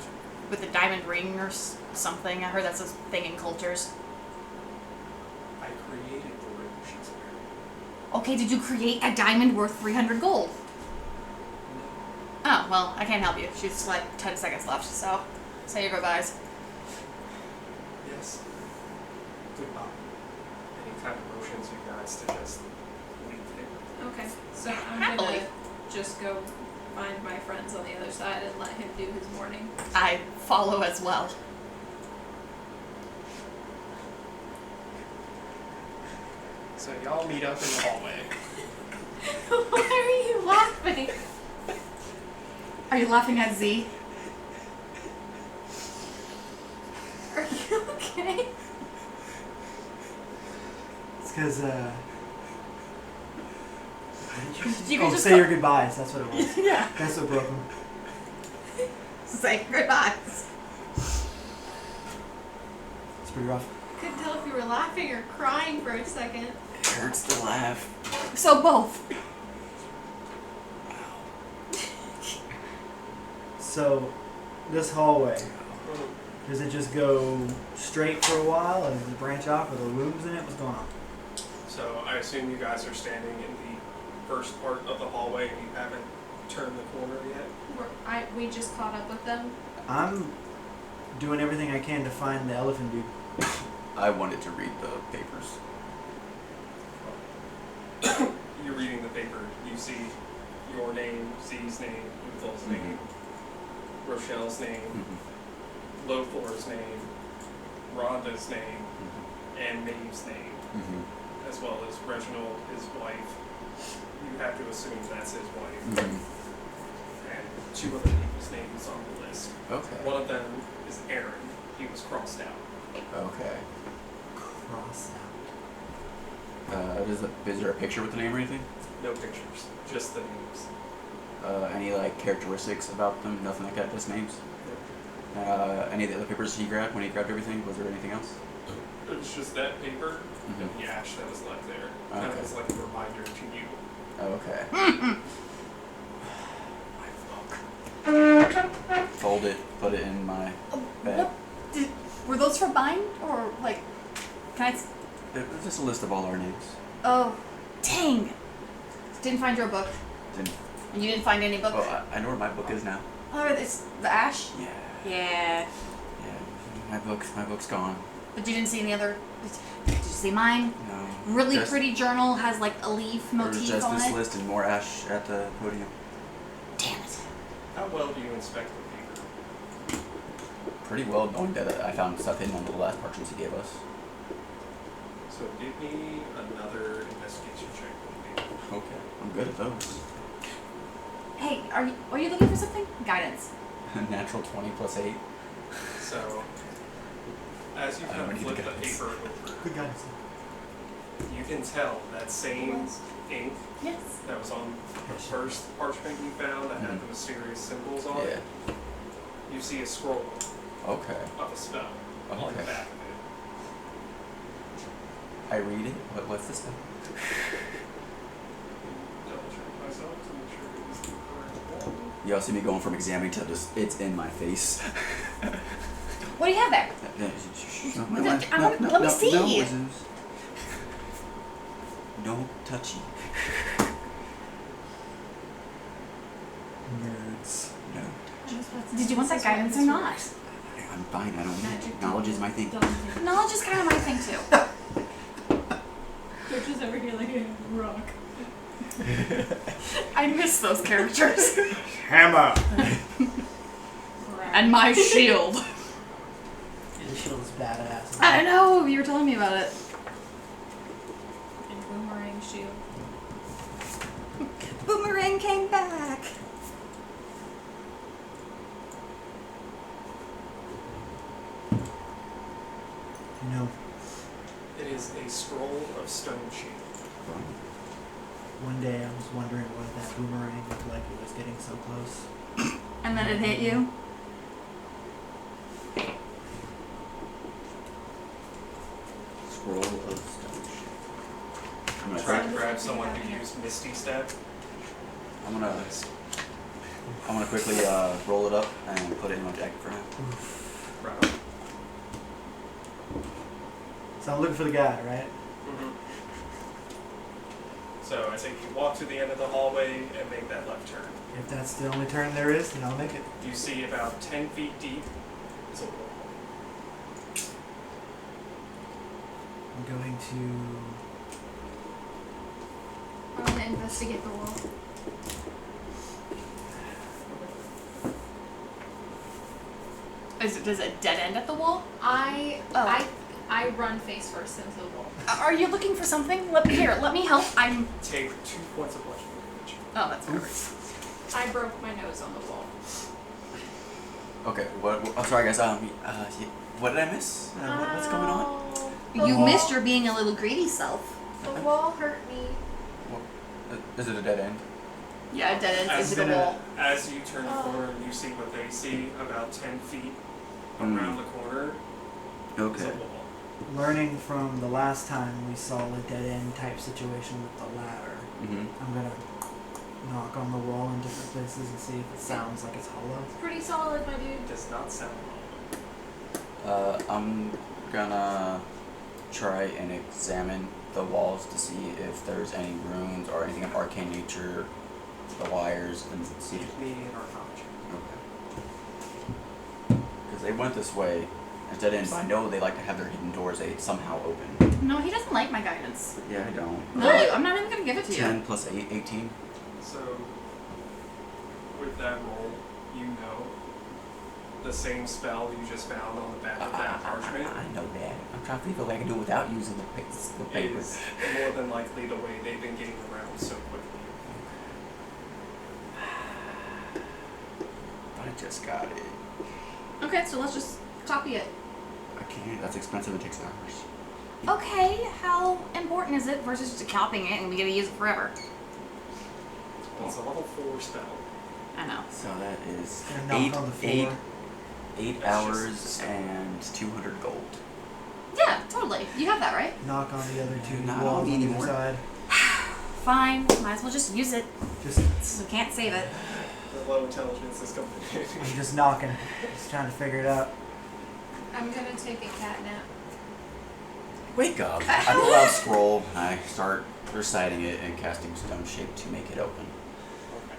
S3: with a diamond ring or something? I heard that's a thing in cultures.
S1: I created the ring she's wearing.
S3: Okay, did you create a diamond worth 300 gold? Oh, well, I can't help you. She's like 10 seconds left, so say your goodbyes.
S1: Yes. Goodbye. And he kind of motions you guys to just leave him.
S5: Okay, so I'm
S3: Happily.
S5: gonna just go find my friends on the other side and let him do his morning.
S3: I follow as well.
S1: So y'all meet up in the hallway.
S5: Why are you laughing?
S3: Are you laughing at Z?
S5: Are you okay?
S4: It's because,
S3: You can
S4: oh,
S3: just
S4: say
S3: go-
S4: your goodbyes. That's what it was.
S3: Yeah.
S4: That's what broke him.
S3: Say goodbyes.
S4: It's pretty rough.
S5: Couldn't tell if you were laughing or crying for a second.
S2: It hurts to laugh.
S3: So both.
S4: So, this hallway, does it just go straight for a while and does it branch off? Are there rooms in it? What's going on?
S1: So I assume you guys are standing in the first part of the hallway and you haven't turned the corner yet.
S5: We just caught up with them.
S4: I'm doing everything I can to find the elephant dude.
S2: I wanted to read the papers.
S1: You're reading the paper. You see your name, Z's name, Uthal's name, Rochelle's name,
S2: Mm-hmm.
S1: Lothor's name, Rhonda's name, and Maeve's name, as well as Reginald, his wife. You have to assume that's his wife. And 2 other people's names on the list.
S2: Okay.
S1: One of them is Aaron. He was crossed out.
S2: Okay.
S4: Cross out.
S2: Is there a picture with the name or anything?
S1: No pictures, just the names.
S2: Any like characteristics about them? Nothing like that, just names? Any of the other papers he grabbed when he grabbed everything? Was there anything else?
S1: It was just that paper and the ash that was left there. Kind of
S2: Okay.
S1: as like a reminder to you.
S2: Okay. My book. Fold it, put it in my bag.
S3: Were those for mine or like? Can I?
S2: It was just a list of all our names.
S3: Oh, dang! Didn't find your book.
S2: Didn't,
S3: And you didn't find any book.
S2: oh, I know where my book is now.
S3: Oh, it's the ash.
S2: Yeah.
S3: Yeah.
S2: Yeah. My book's gone.
S3: But you didn't see any other. Did you see mine?
S2: No.
S3: Really
S2: Just-
S3: pretty journal has like a leaf
S2: There's
S3: motif
S2: just
S3: on
S2: this
S3: it.
S2: list and more ash at the podium.
S3: Damn it!
S1: How well do you inspect the paper?
S2: Pretty well, knowing that I found stuff hidden on the last parchments he gave us.
S1: So give me another investigation check.
S2: Okay. I'm good at those.
S3: Hey, are you looking for something? Guidance.
S2: Natural 20 plus 8.
S1: So, as you
S2: I
S1: kind
S2: don't
S1: of
S2: need
S1: flip
S2: the
S1: the
S2: guidance.
S1: paper over,
S4: Good guidance.
S1: you can tell that same ink
S3: Yes.
S1: that was on the first parchment you found that had the mysterious symbols on it. You see a scroll
S2: Okay.
S1: of a spell on the
S2: Okay.
S1: back of it.
S2: I read it. What's this thing?
S1: Double check myself to make sure it is the correct one.
S2: Y'all see me going from examining to just, it's in my face.
S3: What do you have there? Let me see.
S2: No, wizards. No touchy. Nerds. No.
S3: Did you want that guidance or not?
S2: I'm fine. I don't need it. Knowledge is my thing.
S3: Knowledge is kind of my thing too.
S5: They're just over here like a rock.
S3: I miss those characters.
S4: Hammer!
S3: And my shield.
S4: Yeah, the shield is badass.
S3: I know, you were telling me about it.
S5: And boomerang shield.
S6: Boomerang came back.
S4: You know,
S1: It is a scroll of stone shape.
S4: one day I was wondering what that boomerang looked like. It was getting so close.
S3: And then it hit you.
S2: Scroll of stone. I'm gonna
S1: Try
S2: quick,
S1: to grab someone who used Misty Step.
S2: I'm gonna quickly roll it up and put it in my jacket for now.
S1: Right.
S4: So I'm looking for the guy, right?
S1: Mm-hmm. So I think you walk to the end of the hallway and make that left turn.
S4: If that's the only turn there is, then I'll make it.
S1: You see about 10 feet deep is a wall.
S4: I'm going to.
S5: I want to investigate the wall.
S3: Does it dead end at the wall?
S5: I run face first into the wall.
S3: Are you looking for something? Let me help. I'm.
S1: Take 2 points of bludgeoning damage.
S3: Oh, that's perfect.
S5: I broke my nose on the wall.
S2: Okay. I'm sorry, guys. What did I miss? What's going on?
S5: Oh,
S6: You missed your being a little greedy self.
S5: the wall hurt me.
S2: Is it a dead end?
S3: Yeah, it dead ends
S1: As,
S3: into the wall.
S1: as you turn the corner, you see what they see about 10 feet around the corner is a
S2: Okay.
S1: wall.
S4: Learning from the last time we saw a dead end type situation with the ladder,
S2: Mm-hmm.
S4: I'm gonna knock on the wall in different places and see if it sounds like it's hollow.
S5: It's pretty solid, my dude.
S1: It does not sound hollow.
S2: I'm gonna try and examine the walls to see if there's any runes or anything of arcane nature, the wires, and see.
S1: Give me an arcana check.
S2: Okay. Because they went this way, it's dead end, but I know they like to have their hidden doors someww open.
S3: No, he doesn't like my guidance.
S2: Yeah, I don't.
S3: No, I'm not even gonna give it to you.
S2: 10 plus 8, 18.
S1: So, with that roll, you know the same spell you just found on the back of that parchment
S2: I know that. I'm trying to think of what I can do without using the paper.
S1: is more than likely the way they've been getting around so quickly.
S2: I just got it.
S3: Okay, so let's just copy it.
S2: I can't. That's expensive. It takes hours.
S3: Okay, how important is it versus just copying it and we get to use it forever?
S1: Well, it's a level 4 spell.
S3: I know.
S2: So that is
S4: Gonna knock on the floor.
S2: 8
S1: That's
S2: hours
S1: just-
S2: and 200 gold.
S3: Yeah, totally. You have that, right?
S4: Knock on the other two
S2: Not
S4: walls
S2: on
S4: on the
S2: anymore.
S4: other side.
S3: Fine. Might as well just use it.
S4: Just,
S3: So we can't save it.
S1: The low intelligence is coming
S4: I'm just knocking, just trying to figure it out.
S5: I'm gonna take a cat nap.
S2: Wake up. I pull out scroll. I start reciting it and casting stone shape to make it open.
S1: Okay.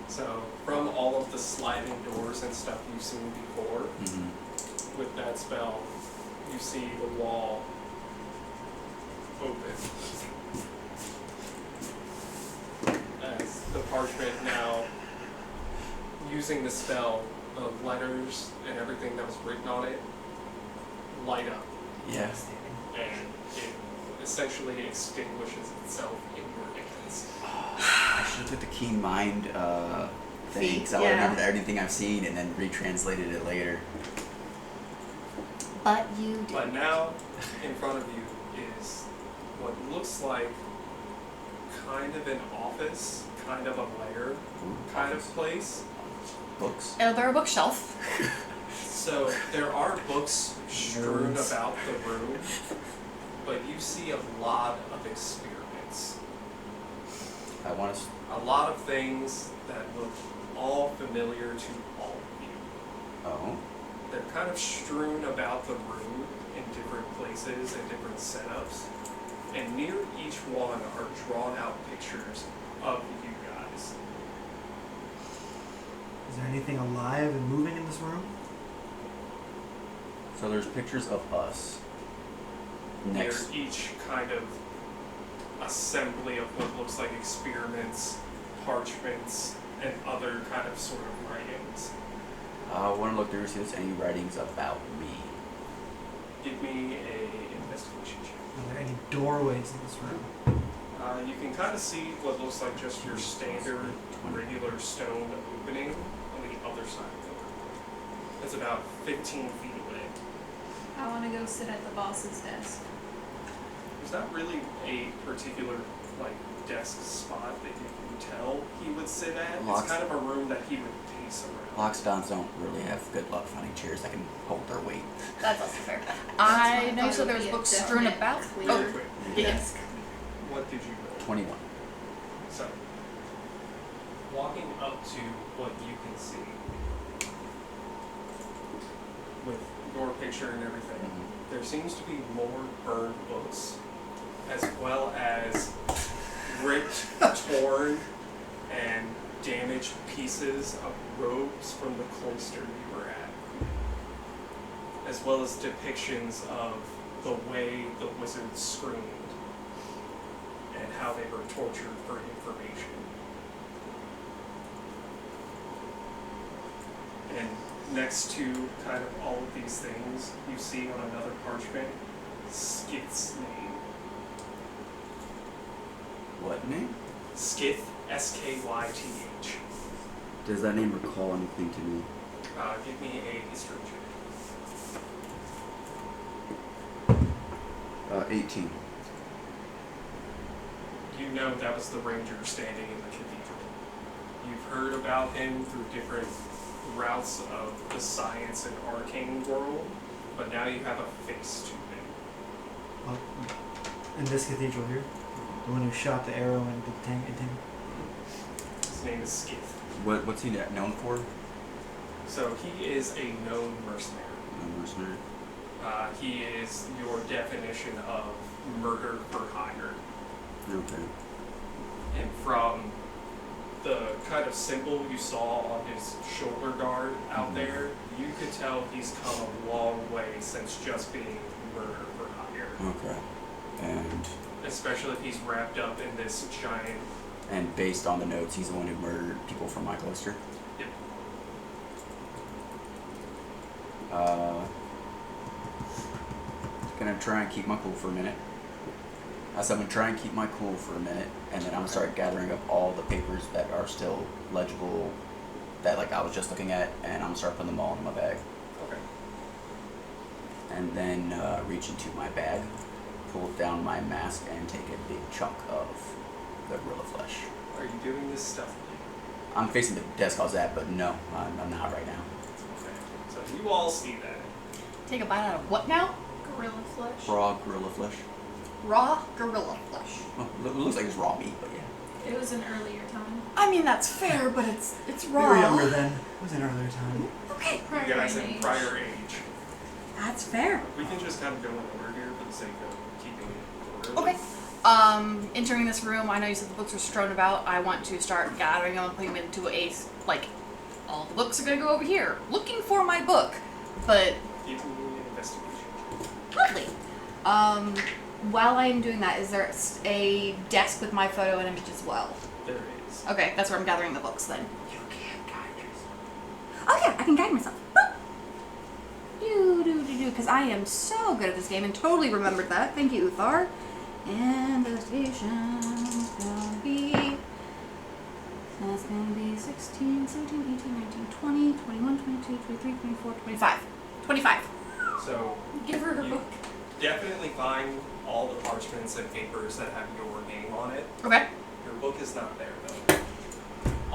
S1: So, from all of the sliding doors and stuff you've seen before,
S2: Mm-hmm.
S1: with that spell, you see the wall open. As the parchment now, using the spell, the letters and everything that was written on it light up,
S2: Yeah.
S1: and it essentially extinguishes itself in your hands.
S2: I should have took the keen mind thing, because I
S3: Yeah.
S2: remembered everything I've seen and then retranslated it later.
S6: But you did.
S1: But now, in front of you is what looks like kind of an office, kind of a lair, kind of place.
S2: Books.
S3: There a bookshelf.
S1: So there are books strewn
S4: Nerds.
S1: about the room, but you see a lot of experiments.
S2: I want to.
S1: A lot of things that look all familiar to all of you.
S2: Oh.
S1: They're kind of strewn about the room in different places and different setups. And near each one are drawn out pictures of you guys.
S4: Is there anything alive and moving in this room?
S2: So there's pictures of us. Next.
S1: Near each kind of assembly of what looks like experiments, parchments, and other kind of sort of writings.
S2: I want to look through to see if there's any writings about me.
S1: Give me a investigation check.
S4: Are there any doorways in this room?
S1: You can kind of see what looks like just your standard regular stone opening on the other side of the room. It's about 15 feet away.
S5: I want to go sit at the boss's desk.
S1: There's not really a particular like desk spot that you can tell he would sit at. It's
S2: Lots.
S1: kind of a room that he would pace around.
S2: Lockstons don't really have good luck finding chairs that can hold their weight.
S3: That's also fair.
S5: That's
S3: I
S5: why
S3: know you
S5: thought
S3: said
S5: it
S3: there
S5: would
S3: was
S5: be a
S3: books strewn
S5: definite
S3: about.
S5: clear
S1: Really quick.
S3: Yes.
S1: What did you roll?
S2: 21.
S1: So, walking up to what you can see with your picture and everything, there seems to be more burned books, as well as ripped, torn, and damaged pieces of robes from the cloister you were at, as well as depictions of the way the wizards screamed and how they were tortured for information. And next to kind of all of these things, you see on another parchment, Skith's name.
S2: What name?
S1: Skith, S-K-Y-T-H.
S2: Does that name recall anything to me?
S1: Give me a history check.
S2: 18.
S1: You know that was the ranger standing in the cathedral. You've heard about him through different routes of the science and arcane world, but now you have a face to him.
S4: In this cathedral here? The one who shot the arrow into the tank?
S1: His name is Skith.
S2: What's he known for?
S1: So he is a known mercenary.
S2: No mercenary.
S1: He is your definition of murder for hire.
S2: Okay.
S1: And from the kind of symbol you saw on his shoulder guard out there, you could tell he's come a long way since just being murder for hire.
S2: Okay. And
S1: Especially if he's wrapped up in this giant.
S2: based on the notes, he's the one who murdered people from my cloister.
S1: Yep.
S2: Gonna try and keep my cool for a minute. I'm gonna try and keep my cool for a minute, and then I'm gonna start gathering up all the papers that are still legible, that like I was just looking at, and I'm gonna start putting them all in my bag.
S1: Okay.
S2: And then reach into my bag, pull down my mask, and take a big chunk of the gorilla flesh.
S1: Are you doing this stealthily?
S2: I'm facing the desk I was at, but no, I'm not right now.
S1: Okay. So you all see that.
S3: Take a bite out of what now?
S5: Gorilla flesh.
S2: Raw gorilla flesh.
S3: Raw gorilla flesh.
S2: Well, it looks like it's raw meat, but yeah.
S5: It was an earlier time.
S3: I mean, that's fair, but it's
S4: We
S3: raw.
S4: were younger then. It was an earlier time.
S3: Okay,
S5: Prior
S1: You guys
S5: in
S1: in
S5: age.
S1: prior age.
S3: that's fair.
S1: We can just kind of go in order here for the sake of keeping it orderly.
S3: Okay. Entering this room, I know you said the books are strewn about. I want to start gathering them and putting them into a, like, all the books are going to go over here. Looking for my book. But,
S1: Give me an investigation.
S3: lovely. While I am doing that, is there a desk with my photo and image as well?
S1: There is.
S3: Okay, that's where I'm gathering the books then.
S6: You can't guide yourself. Oh yeah, I can guide myself. Boop. Because I am so good at this game and totally remembered that. Thank you, Uthar. Investigation's gonna be
S3: 23, 24, 25. 25.
S1: So
S5: Give her her
S1: you
S5: book.
S1: definitely find all the parchments and papers that have your name on it.
S3: Okay.
S1: Your book is not there though.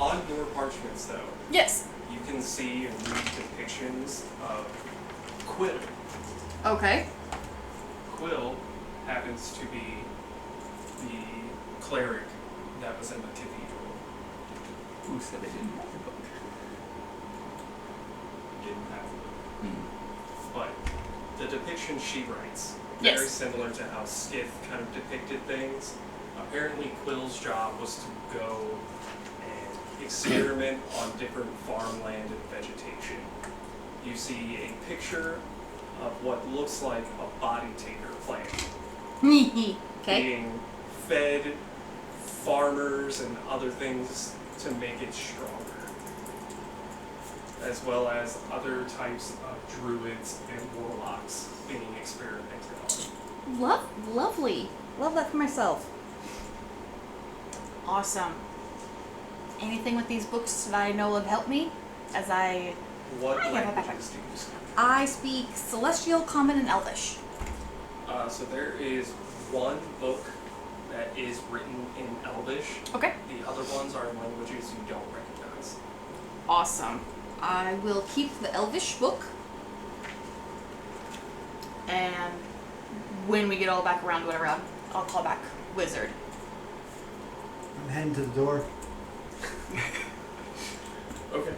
S1: On your parchments though,
S3: Yes.
S1: you can see and read depictions of Quill.
S3: Okay.
S1: Quill happens to be the cleric that was in the cathedral.
S2: Who said they didn't have the book?
S1: Didn't have the book.
S2: Hmm.
S1: But the depiction she writes,
S3: Yes.
S1: very similar to how Skith kind of depicted things. Apparently Quill's job was to go and experiment on different farmland and vegetation. You see a picture of what looks like a body taker plant
S3: Okay.
S1: being fed farmers and other things to make it stronger, as well as other types of druids and warlocks being experimented on.
S3: Lovely. Love that for myself. Awesome. Anything with these books that I know would help me as I
S1: What
S3: I have a
S1: languages do you speak?
S3: I speak Celestial, Common, and Elvish.
S1: So there is one book that is written in Elvish.
S3: Okay.
S1: The other ones are in languages you don't recognize.
S3: Awesome. I will keep the Elvish book. And when we get all back around to whatever, I'll call back Wizard.
S4: I'm heading to the door.
S1: Okay.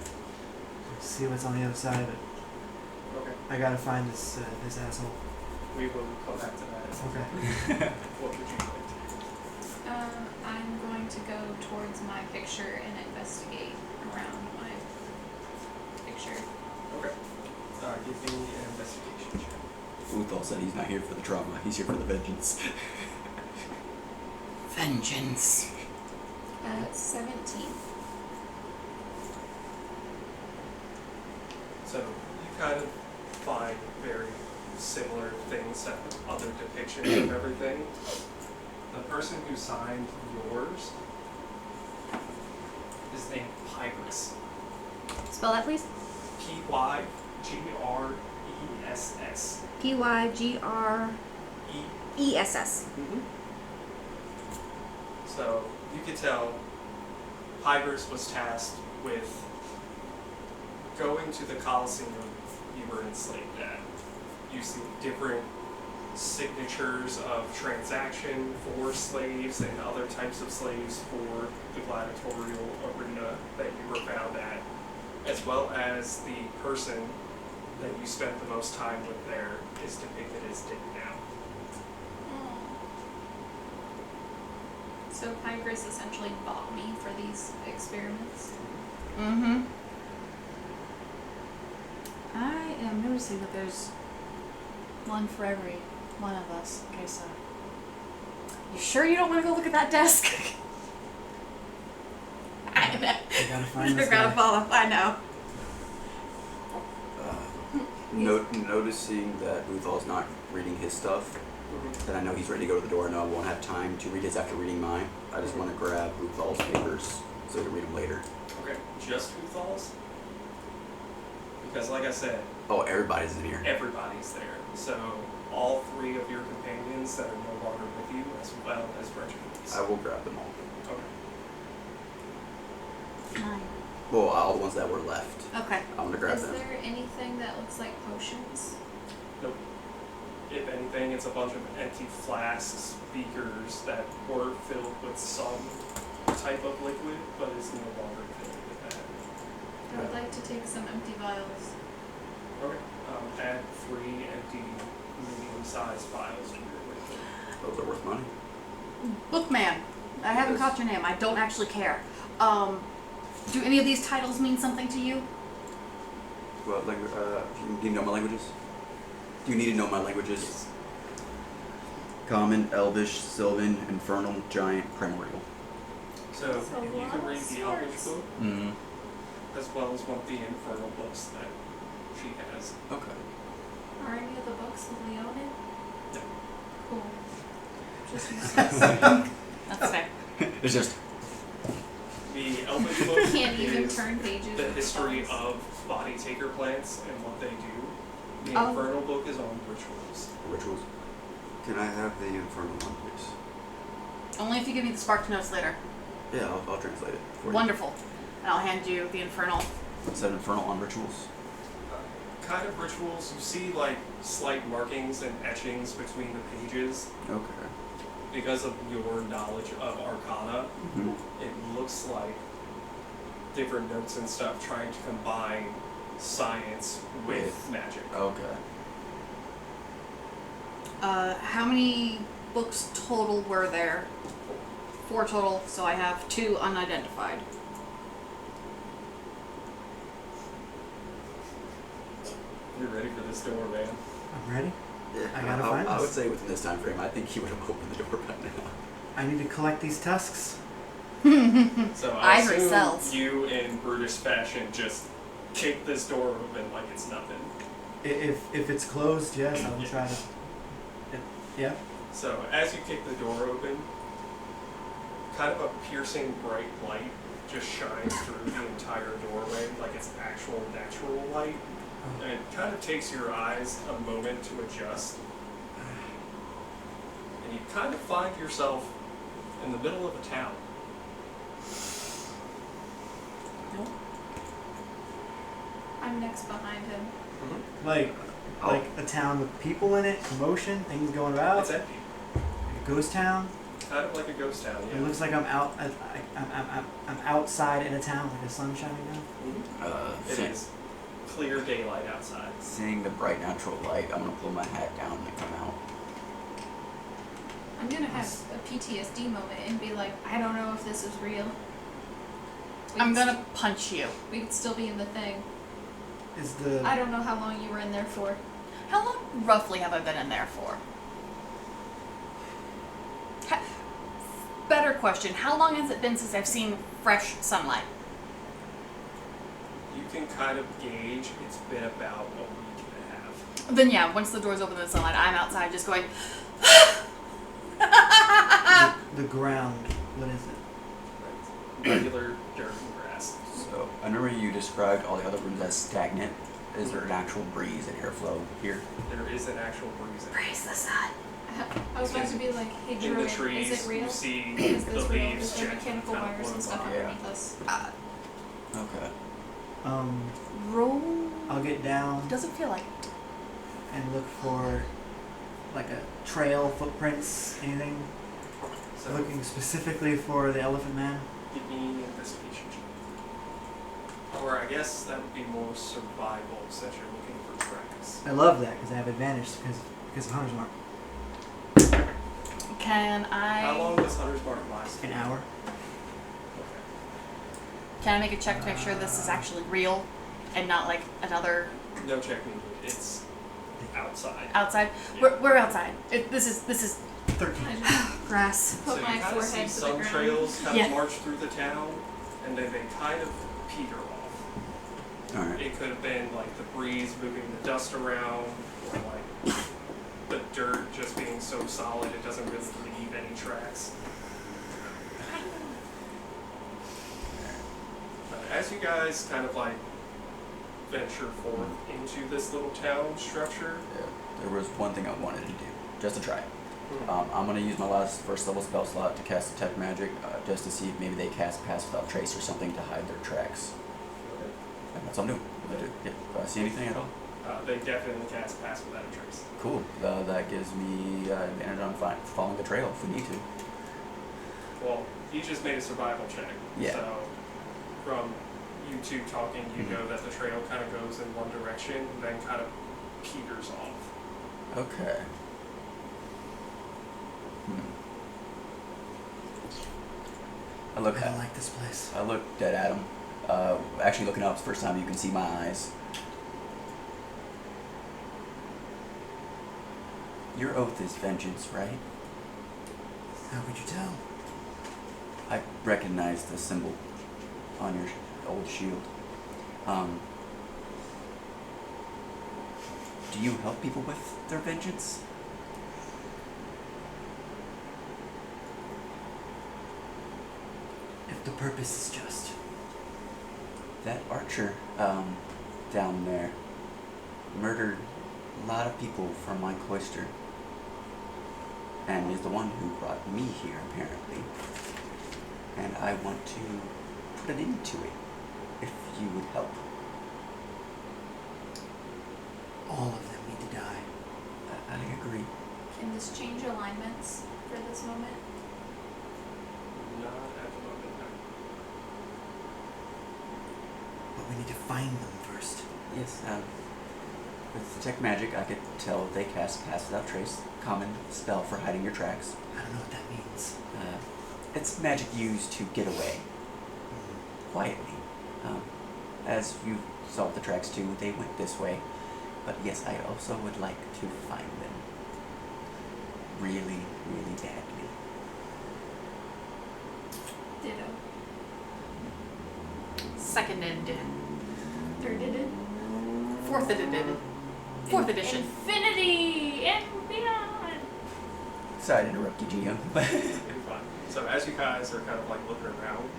S4: See what's on the other side of it.
S1: Okay.
S4: I gotta find this this asshole.
S1: We will come back to that.
S4: Okay.
S1: What would you like to do?
S5: I'm going to go towards my picture and investigate around my picture.
S1: Okay. Give me an investigation check.
S2: Uthal said he's not here for the drama, he's here for the vengeance.
S3: Vengeance.
S5: 17.
S1: So you kind of find very similar things to other depictions of everything. The person who signed yours is named Pyrus.
S3: Spell that, please.
S1: Pyggress.
S3: Pygreess.
S1: So you could tell Pyrus was tasked with going to the Colosseum you were enslaved at. You see different signatures of transaction for slaves and other types of slaves for the gladiatorial arena that you were found at, as well as the person that you spent the most time with there is depicted as dead now.
S5: So Pygress essentially bought me for these experiments.
S3: Mm-hmm. I am noticing that there's one for every one of us. Okay, so you sure you don't want to go look at that desk? I know.
S4: I gotta find
S3: You're
S4: this
S3: gonna
S4: guy.
S3: follow. I know.
S2: Noticing that Uthal's not reading his stuff, then I know he's ready to go to the door. I know I won't have time to read his after reading mine. I just want to grab Uthal's papers so I can read them later.
S1: Okay, just Uthal's? Because like I said,
S2: Oh, everybody's in here.
S1: everybody's there. So all three of your companions that are no longer with you, as well as Reginald's.
S2: I will grab them all.
S1: Okay.
S3: 9.
S2: Well, all the ones that were left.
S3: Okay.
S2: I'm gonna grab
S5: Is
S2: them.
S5: there anything that looks like potions?
S1: Nope. If anything, it's a bunch of empty flasks, beakers that were filled with some type of liquid, but is no longer filled with that.
S5: I would like to take some empty vials.
S1: Okay. Add 3 empty medium-sized vials to your liquid.
S2: Those are worth money.
S3: Bookman. I haven't
S2: Yes.
S3: caught your name. I don't actually care. Do any of these titles mean something to you?
S2: What language? Do you know my languages? Do you need to know my languages? Common, Elvish, Sylvan, Infernal, Giant, Primordial.
S1: So
S5: That's a
S1: if you
S5: lot
S1: can
S5: of
S1: read the Elvish
S5: swords.
S1: book,
S2: Mm-hmm.
S1: as well as one of the infernal books that she has.
S2: Okay.
S5: Are any of the books Leonin?
S1: No.
S5: Cool. Just
S3: That's fair.
S2: It's just
S1: The The Elven book
S5: Can't even
S1: is
S5: turn pages.
S1: the
S5: with
S1: history
S5: spells.
S1: of body taker plants and what they do. The
S3: Oh.
S1: Infernal book is on rituals.
S7: Rituals. Can I have the infernal one, please?
S3: Only if you give me the spark notes later.
S7: Yeah, I'll translate it for you.
S3: Wonderful. And I'll hand you the infernal.
S2: Is that infernal on rituals?
S1: Kind of rituals, you see like slight markings and etchings between the pages.
S2: Okay.
S1: Because of your knowledge of Arcana,
S2: Mhm.
S1: it looks like different notes and stuff trying to combine science with magic.
S2: Okay.
S3: How many books total were there? 4 total, so I have 2 unidentified.
S1: You're ready for this door, man.
S4: I'm ready.
S7: Yeah,
S4: I gotta find
S7: I
S4: this.
S7: would say within this time frame, I think he would have opened the door by now.
S4: I need to collect these tusks.
S1: So I
S3: Ivory
S1: assume
S3: cells.
S1: you, in brutish fashion, just kick this door open like it's nothing.
S4: If it's closed, yes, I will try to. Yeah.
S1: So as you kick the door open, kind of a piercing bright light just shines through the entire doorway like it's actual natural light. And it kind of takes your eyes a moment to adjust. And you kind of find yourself in the middle of a town.
S5: I'm next behind him.
S4: Like a town with people in it, commotion, things going about.
S1: It's empty.
S4: Like a ghost town.
S1: Kind of like a ghost town, yeah.
S4: It looks like I'm out. I'm outside in a town with the sun shining down.
S1: Mhm. It is clear daylight outside.
S2: Seeing the bright natural light, I'm gonna pull my hat down and come out.
S5: I'm gonna have a PTSD moment and be like, I don't know if this is real.
S3: I'm gonna punch you.
S5: We could still be in the thing.
S4: Is the
S5: I don't know how long you were in there for.
S3: How long roughly have I been in there for? Better question. How long has it been since I've seen fresh sunlight?
S1: You can kind of gauge it's been about a week and a half.
S3: Then yeah, once the doors open in the sunlight, I'm outside just going.
S4: the ground? What is it?
S1: Regular dirt and grass.
S2: So I remember you described all the other rooms as stagnant. Is there an actual breeze and airflow here?
S1: There is an actual breeze in it.
S3: Praise the sun.
S5: I was about to be like, hey
S1: In
S5: Druid,
S1: the trees,
S5: is it real?
S1: you see
S5: Is
S1: the
S5: this real?
S1: leaves
S5: Is there
S1: gently
S5: mechanical
S1: kind of
S5: wires and
S1: blow
S5: stuff
S1: by.
S2: Yeah.
S5: underneath us?
S2: Okay.
S3: Roll.
S4: I'll get down
S3: Doesn't feel like it.
S4: and look for like a trail, footprints, anything.
S1: So
S4: Looking specifically for the elephant man.
S1: give me an investigation check. Or I guess that would be more survival since you're looking for tracks.
S4: I love that because I have advantage because of Hunter's Mark.
S3: Can
S1: How long
S3: I?
S1: does Hunter's Mark last?
S4: An hour.
S1: Okay.
S3: Can I make a check to make sure this is actually real, and not like another
S1: No check needed. It's outside.
S3: outside?
S1: Yeah.
S3: We're outside. This is
S4: 13.
S5: I just
S3: grass.
S5: put
S1: so
S5: my
S1: you kind of see
S5: forehead to the
S1: some
S5: ground.
S1: trails kind
S3: Yeah.
S1: of march through the town, and then they kind of peter off.
S2: All right.
S1: It could have been like the breeze moving the dust around, or like the dirt just being so solid it doesn't really leave any tracks. As you guys kind of like venture forth into this little town structure,
S2: Yeah. There was one thing I wanted to do, just to try it. I'm gonna use my last first level spell slot to cast detect magic, just to see if maybe they cast pass without trace or something to hide their tracks. And that's what I'm doing. Yeah. Do I see anything at all?
S1: they definitely cast Pass Without a Trace.
S2: Cool. That gives me advantage on following the trail if we need to.
S1: Well, you just made a survival check.
S2: Yeah.
S1: So from you two talking, you
S2: Mhm.
S1: know that the trail kind of goes in one direction and then kind of peters off.
S2: Okay. I
S4: I don't like this place.
S2: I looked dead at him. Actually, looking up, it's the first time you can see my eyes. Your oath is vengeance, right?
S4: How could you tell?
S2: I recognize the symbol on your old shield. Do you help people with their vengeance?
S4: If the purpose is just.
S2: That archer down there murdered a lot of people from my cloister. And is the one who brought me here, apparently. And I want to put an end to it, if you would help.
S4: All of them need to die.
S2: I agree.
S5: Can this change alignments for this moment?
S1: Not at the moment, no.
S4: But we need to find them first.
S2: Yes, with detect magic, I could tell they cast Pass Without Trace, common spell for hiding your tracks.
S4: I don't know what that means.
S2: It's magic used to get away quietly. As you saw with the tracks too, they went this way. But yes, I also would like to find them. Really, really badly.
S5: Ditto.
S3: Seconded.
S5: Thirded.
S3: Fourth edited. Fourth edition.
S5: Infinity and beyond.
S2: Sorry to interrupt you, Gio.
S1: You're fine. So as you guys are kind of like looking around,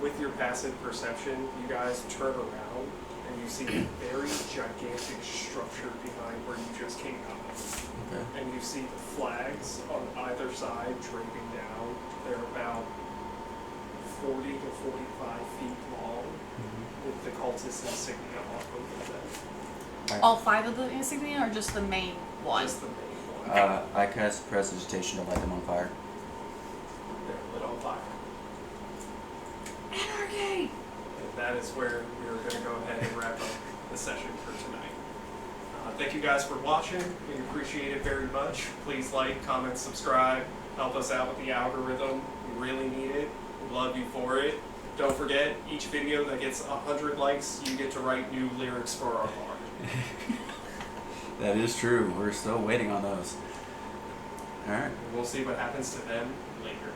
S1: with your passive perception, you guys turn around and you see a very gigantic structure behind where you just came out of.
S2: Okay.
S1: And you see the flags on either side draping down. They're about 40 to 45 feet long, with the cultist insignia on both of them.
S3: All 5 of the insignia, or just the main one?
S1: Just the main one.
S2: I cast Prestidigitation to light them on fire.
S1: They're lit on fire.
S5: Anarchy!
S1: And that is where we're going to go ahead and wrap up the session for tonight. Thank you guys for watching. We appreciate it very much. Please like, comment, subscribe. Help us out with the algorithm. We really need it. We love you for it. Don't forget, each video that gets 100 likes, you get to write new lyrics for our bard.
S2: That is true. We're still waiting on those. Alright.
S1: We'll see what happens to them later.